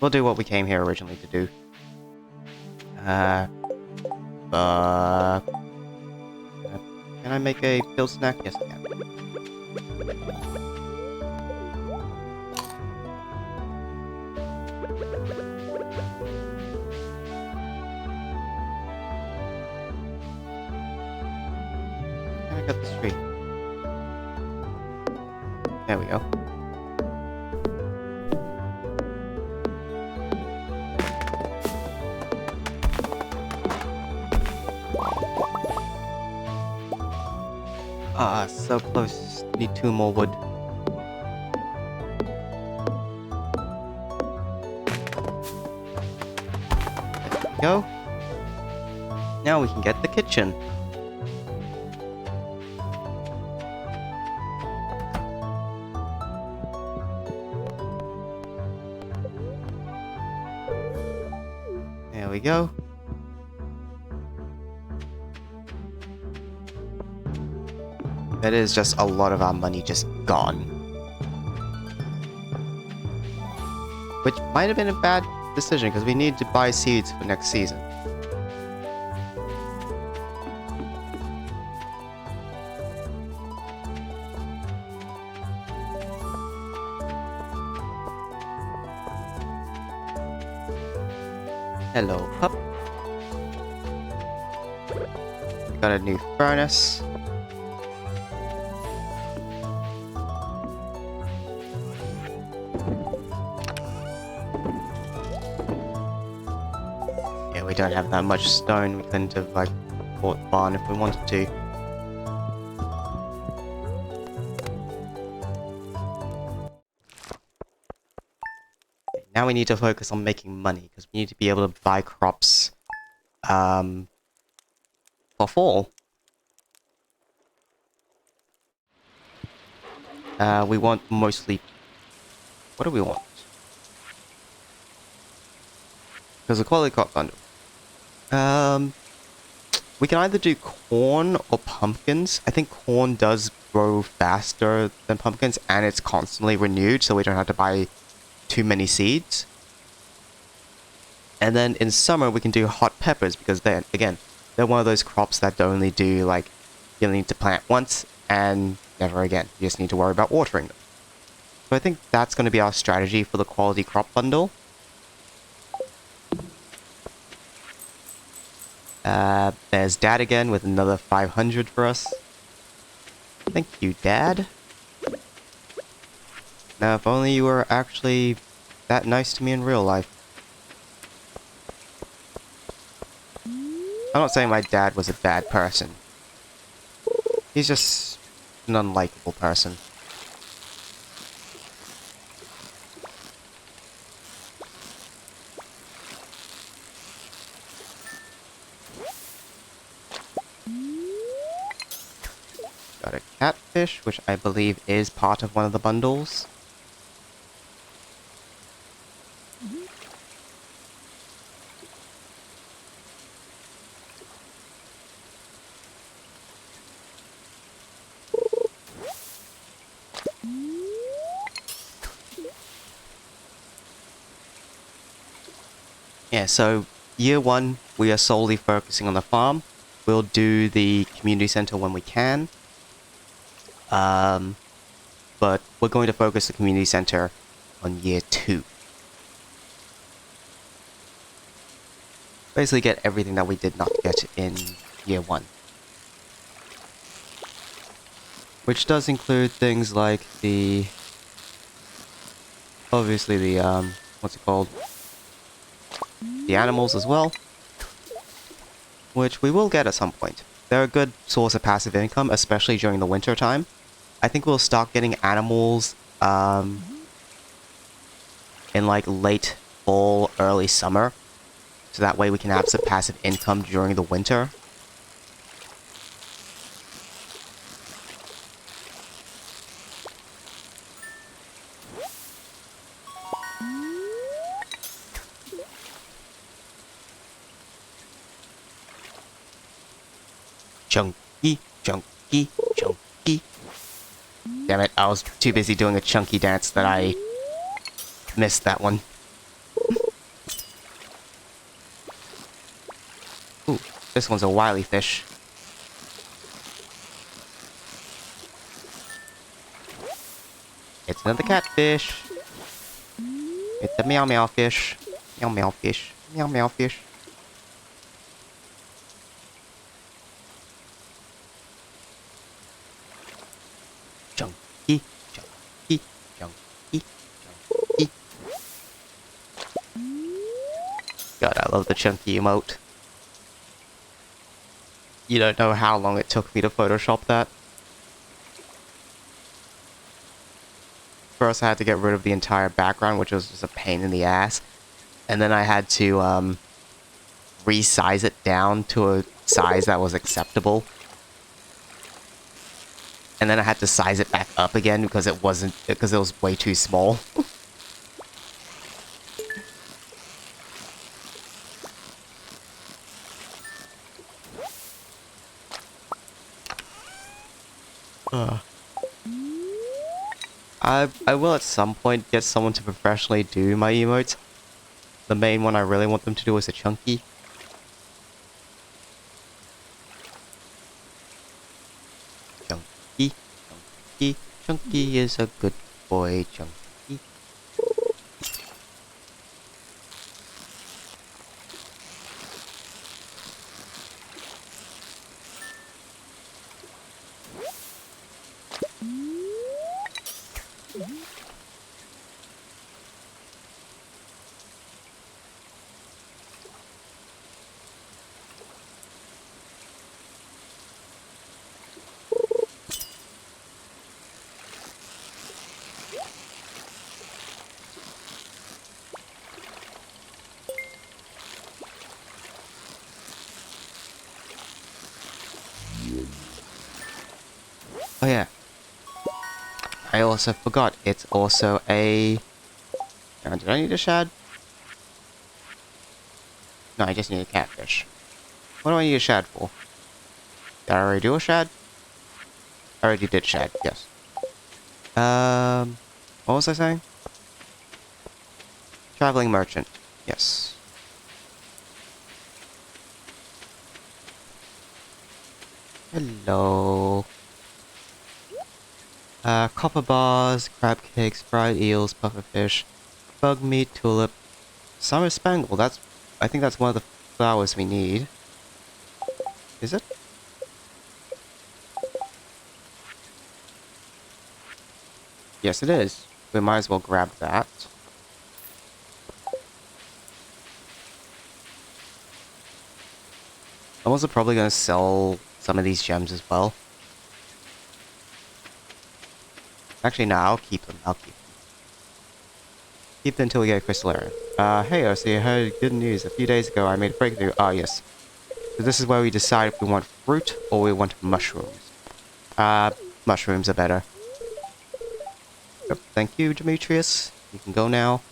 We'll do what we came here originally to do. Can I make a pill snack? Yes, I can. Can I cut this tree? There we go. Ah, so close. Need 2 more wood. There we go. Now we can get the kitchen. There we go. That is just a lot of our money just gone. Which might have been a bad decision, because we need to buy seeds for next season. Hello, pup. We got a new furnace. We don't have that much stone. We couldn't have like bought barn if we wanted to. Okay, now we need to focus on making money, because we need to be able to buy crops for fall. We want mostly... What do we want? Because the quality crop bundle. we can either do corn or pumpkins. I think corn does grow faster than pumpkins, and it's constantly renewed, so we don't have to buy too many seeds. And then in summer, we can do hot peppers, because then, again, they're one of those crops that only do, like, you need to plant once and never again. You just need to worry about watering them. So I think that's going to be our strategy for the quality crop bundle. There's Dad again with another 500 for us. Thank you, Dad. Now, if only you were actually that nice to me in real life. I'm not saying my dad was a bad person. He's just an unlikable person. Got a catfish, which I believe is part of one of the bundles. Yeah, so year one, we are solely focusing on the farm. We'll do the community center when we can. But we're going to focus the community center on year two. Basically get everything that we did not get in year one. Which does include things like the... obviously the, what's it called? The animals as well. Which we will get at some point. They're a good source of passive income, especially during the winter time. I think we'll start getting animals, in like late fall, early summer. So that way we can have some passive income during the winter. Chunky, chunky, chunky. Damn it, I was too busy doing a chunky dance that I missed that one. Ooh, this one's a wily fish. It's another catfish. It's a meow meow fish. Meow meow fish. Meow meow fish. Chunky, chunky, chunky, chunky. God, I love the chunky emote. You don't know how long it took me to Photoshop that. First I had to get rid of the entire background, which was just a pain in the ass. And then I had to, resize it down to a size that was acceptable. And then I had to size it back up again because it was way too small. I will at some point get someone to professionally do my emotes. The main one I really want them to do is a chunky. Chunky, chunky, chunky is a good boy, chunky. Oh yeah. I also forgot, it's also a... Did I need a shad? No, I just need a catfish. What do I need a shad for? Did I already do a shad? I already did shad, yes. What was I saying? Traveling merchant. Yes. Hello. Copper bars, crab cakes, fried eels, pufferfish, bug meat, tulip, summer spangle. I think that's one of the flowers we need. Is it? Yes, it is. We might as well grab that. I'm also probably going to sell some of these gems as well. Actually, no, I'll keep them. I'll keep them. Keep them until we get a crystallarium. Hey, Ursi, I heard good news. A few days ago, I made a breakthrough. Ah, yes. So this is where we decide if we want fruit or we want mushrooms. Mushrooms are better. Yep, thank you, Demetrius. You can go now.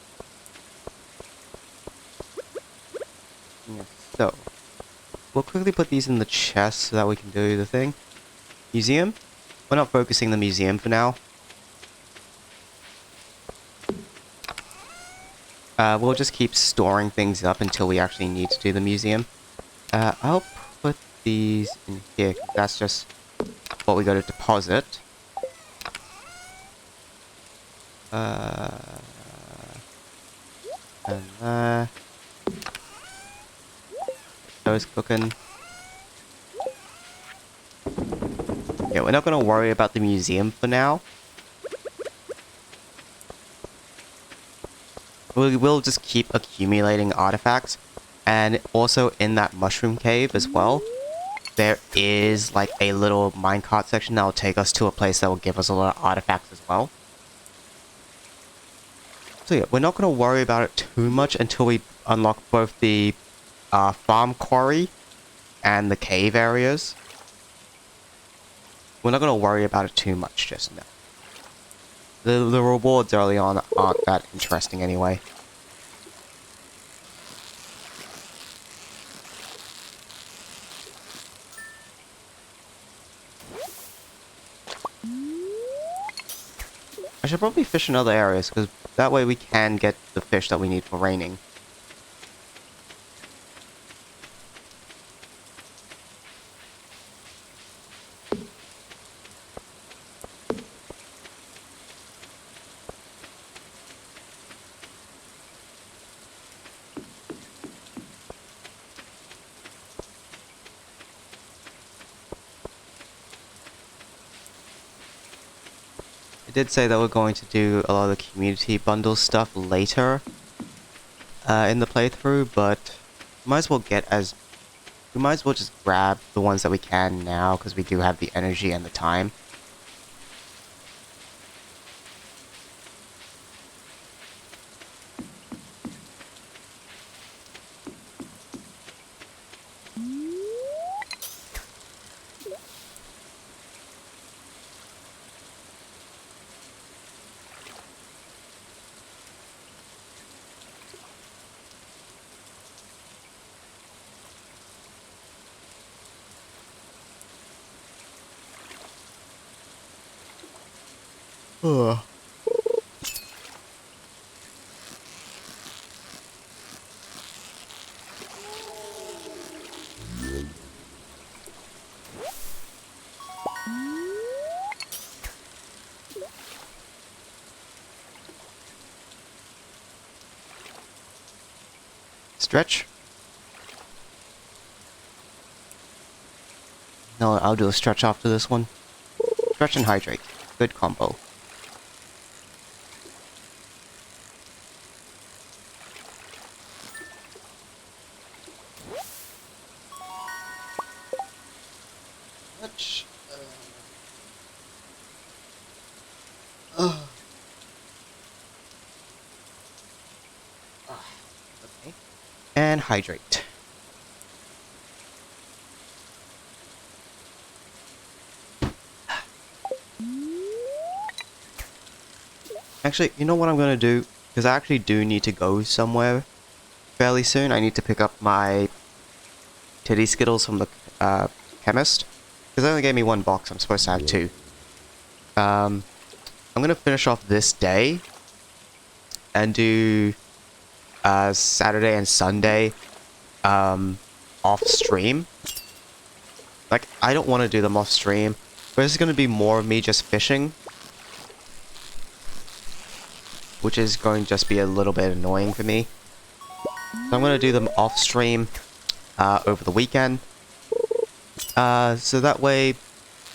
Yes, so, we'll quickly put these in the chest so that we can do the thing. Museum? We're not focusing the museum for now. We'll just keep storing things up until we actually need to do the museum. I'll put these in here. That's just what we got to deposit. And those cooking. Yeah, we're not going to worry about the museum for now. We will just keep accumulating artifacts. And also in that mushroom cave as well, there is like a little minecart section that will take us to a place that will give us a lot of artifacts as well. So yeah, we're not going to worry about it too much until we unlock both the farm quarry and the cave areas. We're not going to worry about it too much just now. The rewards early on aren't that interesting anyway. I should probably fish in other areas, because that way we can get the fish that we need for raining. I did say that we're going to do a lot of the community bundle stuff later in the playthrough, but we might as well just grab the ones that we can now, because we do have the energy and the time. Ugh. Stretch? No, I'll do a stretch after this one. Stretch and hydrate. Good combo. Stretch. Okay. And hydrate. Actually, you know what I'm gonna do? Because I actually do need to go somewhere fairly soon. I need to pick up my titty skittles from the chemist. Because they only gave me one box, I'm supposed to have two. I'm gonna finish off this day and do Saturday and Sunday off stream. Like, I don't want to do them off stream, but this is gonna be more of me just fishing, which is going to just be a little bit annoying for me. So I'm gonna do them off stream over the weekend. So that way,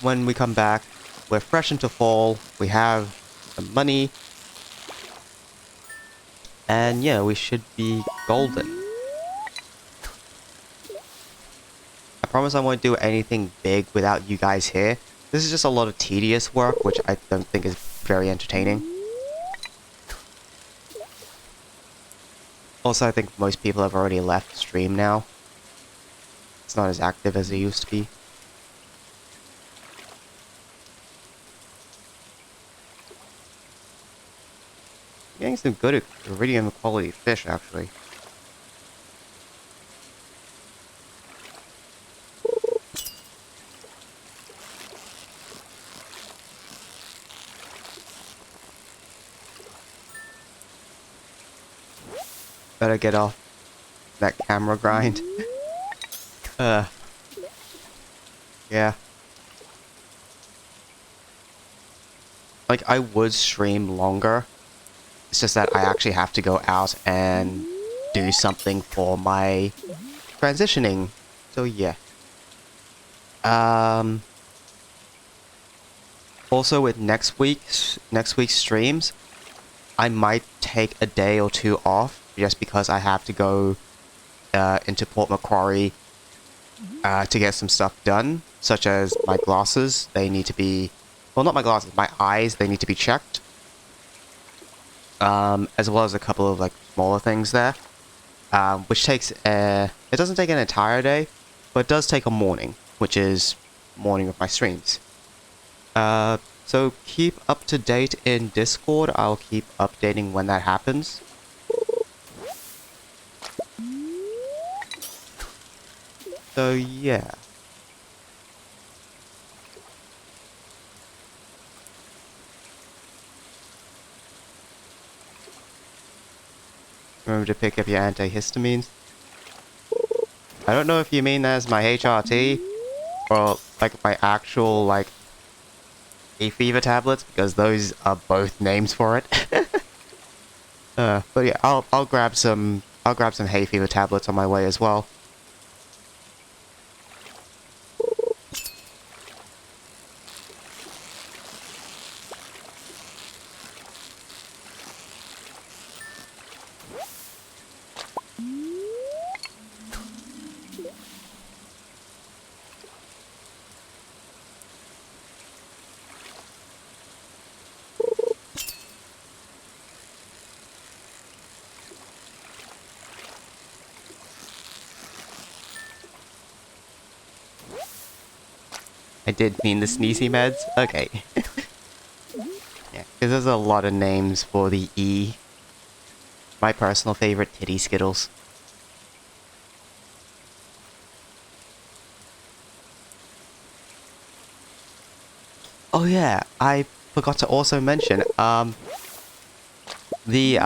when we come back, we're fresh into fall, we have some money, and yeah, we should be golden. I promise I won't do anything big without you guys here. This is just a lot of tedious work, which I don't think is very entertaining. Also, I think most people have already left stream now. It's not as active as it used to be. Getting some good iridium quality fish, actually. Better get off that camera grind. Yeah. Like, I would stream longer. It's just that I actually have to go out and do something for my transitioning. So yeah. Also with next week's streams, I might take a day or two off just because I have to go into Port Macquarie to get some stuff done, such as my glasses. They need to be, well, not my glasses, my eyes. They need to be checked, as well as a couple of like smaller things there, which takes it doesn't take an entire day, but it does take a morning, which is morning of my streams. So keep up to date in Discord. I'll keep updating when that happens. So yeah. Remember to pick up your antihistamines. I don't know if you mean that as my HRT or like my actual like hay fever tablets, because those are both names for it. But yeah, I'll grab some hay fever tablets on my way as well. I did mean the sneezy meds. Okay. Yeah, because there's a lot of names for the E. My personal favorite, Titty Skittles. Oh yeah, I forgot to also mention, the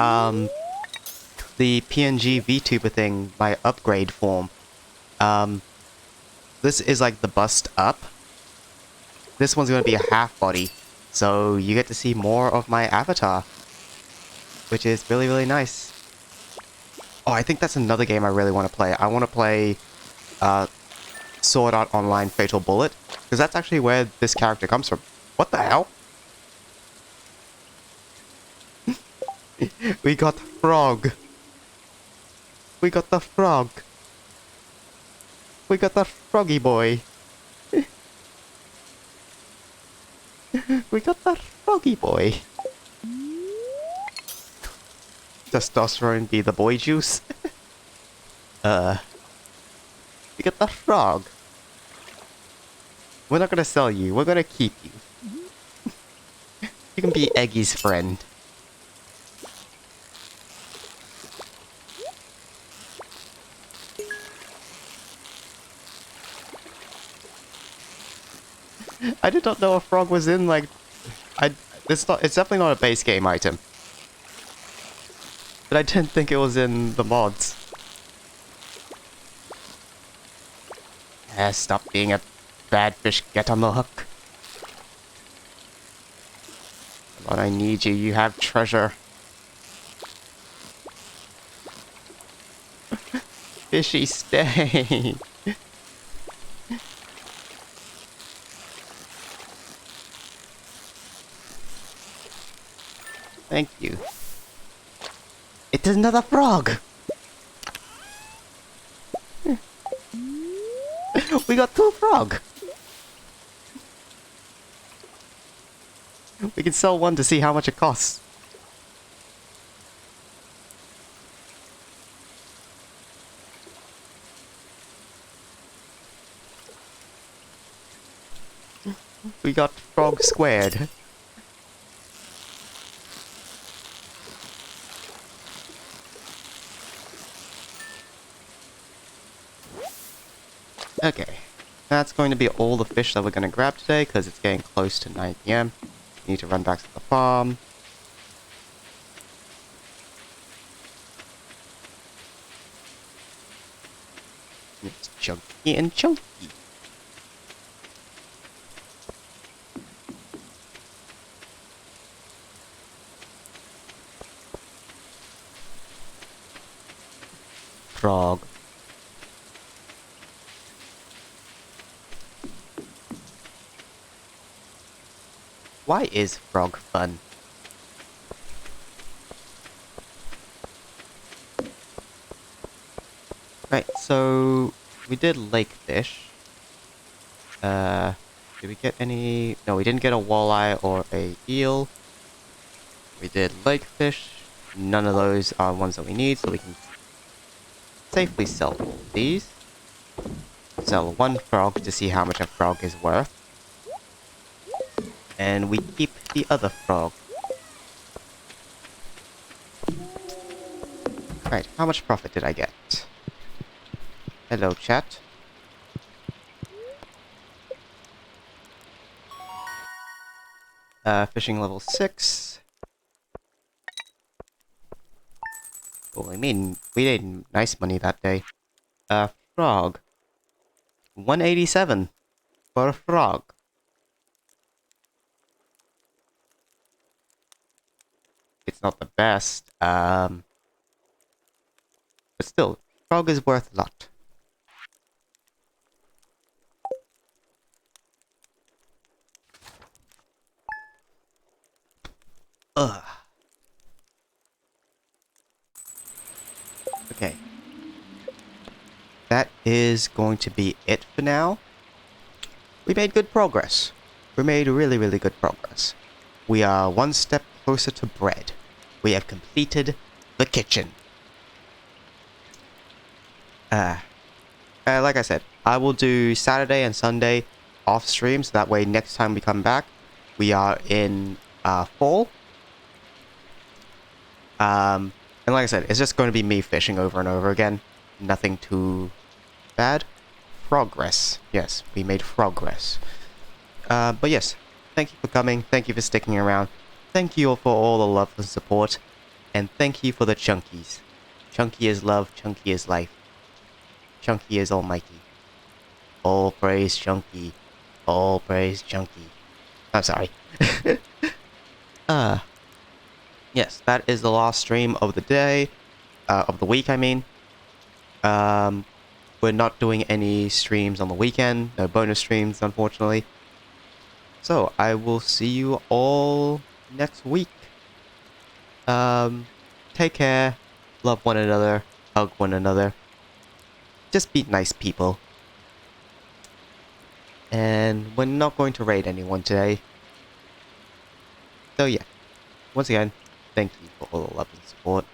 PNG VTuber thing, my upgrade form. This is like the bust up. This one's gonna be a half body, so you get to see more of my avatar, which is really, really nice. Oh, I think that's another game I really want to play. I want to play Sword Art Online Fatal Bullet, because that's actually where this character comes from. What the hell? We got frog. We got the frog. We got the froggy boy. We got the froggy boy. Testosterone be the boy juice. We got the frog. We're not gonna sell you. We're gonna keep you. You can be Eggy's friend. I did not know a frog was in, like... It's definitely not a base game item. But I didn't think it was in the mods. Stop being a bad fish, get on the hook. Come on, I need you, you have treasure. Fishy, stay! Thank you. It is another frog! We got 2 frog! We can sell one to see how much it costs. We got frog squared. Okay. That's going to be all the fish that we're going to grab today, because it's getting close to 9 PM. We need to run back to the farm. It's chunky and chunky. Frog. Why is frog fun? Right, so we did lake fish. Did we get any? No, we didn't get a walleye or a eel. We did lake fish. None of those are ones that we need, so we can safely sell all these. Sell 1 frog to see how much a frog is worth. And we keep the other frog. Right, how much profit did I get? Hello, chat. Fishing level 6. Well, I mean, we made nice money that day. Frog. 187 for a frog. It's not the best, but still, frog is worth a lot. Ugh. Okay. That is going to be it for now. We made good progress. We made really, really good progress. We are 1 step closer to bread. We have completed the kitchen. Like I said, I will do Saturday and Sunday off stream, so that way next time we come back, we are in fall. And like I said, it's just going to be me fishing over and over again. Nothing too bad. Progress. Yes, we made progress. But yes, thank you for coming. Thank you for sticking around. Thank you all for all the love and support. And thank you for the chunkies. Chunky is love, chunky is life. Chunky is almighty. All praise Chunky. All praise Chunky. I'm sorry. Yes, that is the last stream of the day. Of the week, I mean. We're not doing any streams on the weekend. No bonus streams, unfortunately. So, I will see you all next week. Take care. Love one another. Hug one another. Just be nice people. And we're not going to raid anyone today. So yeah. Once again, thank you for all the love and support.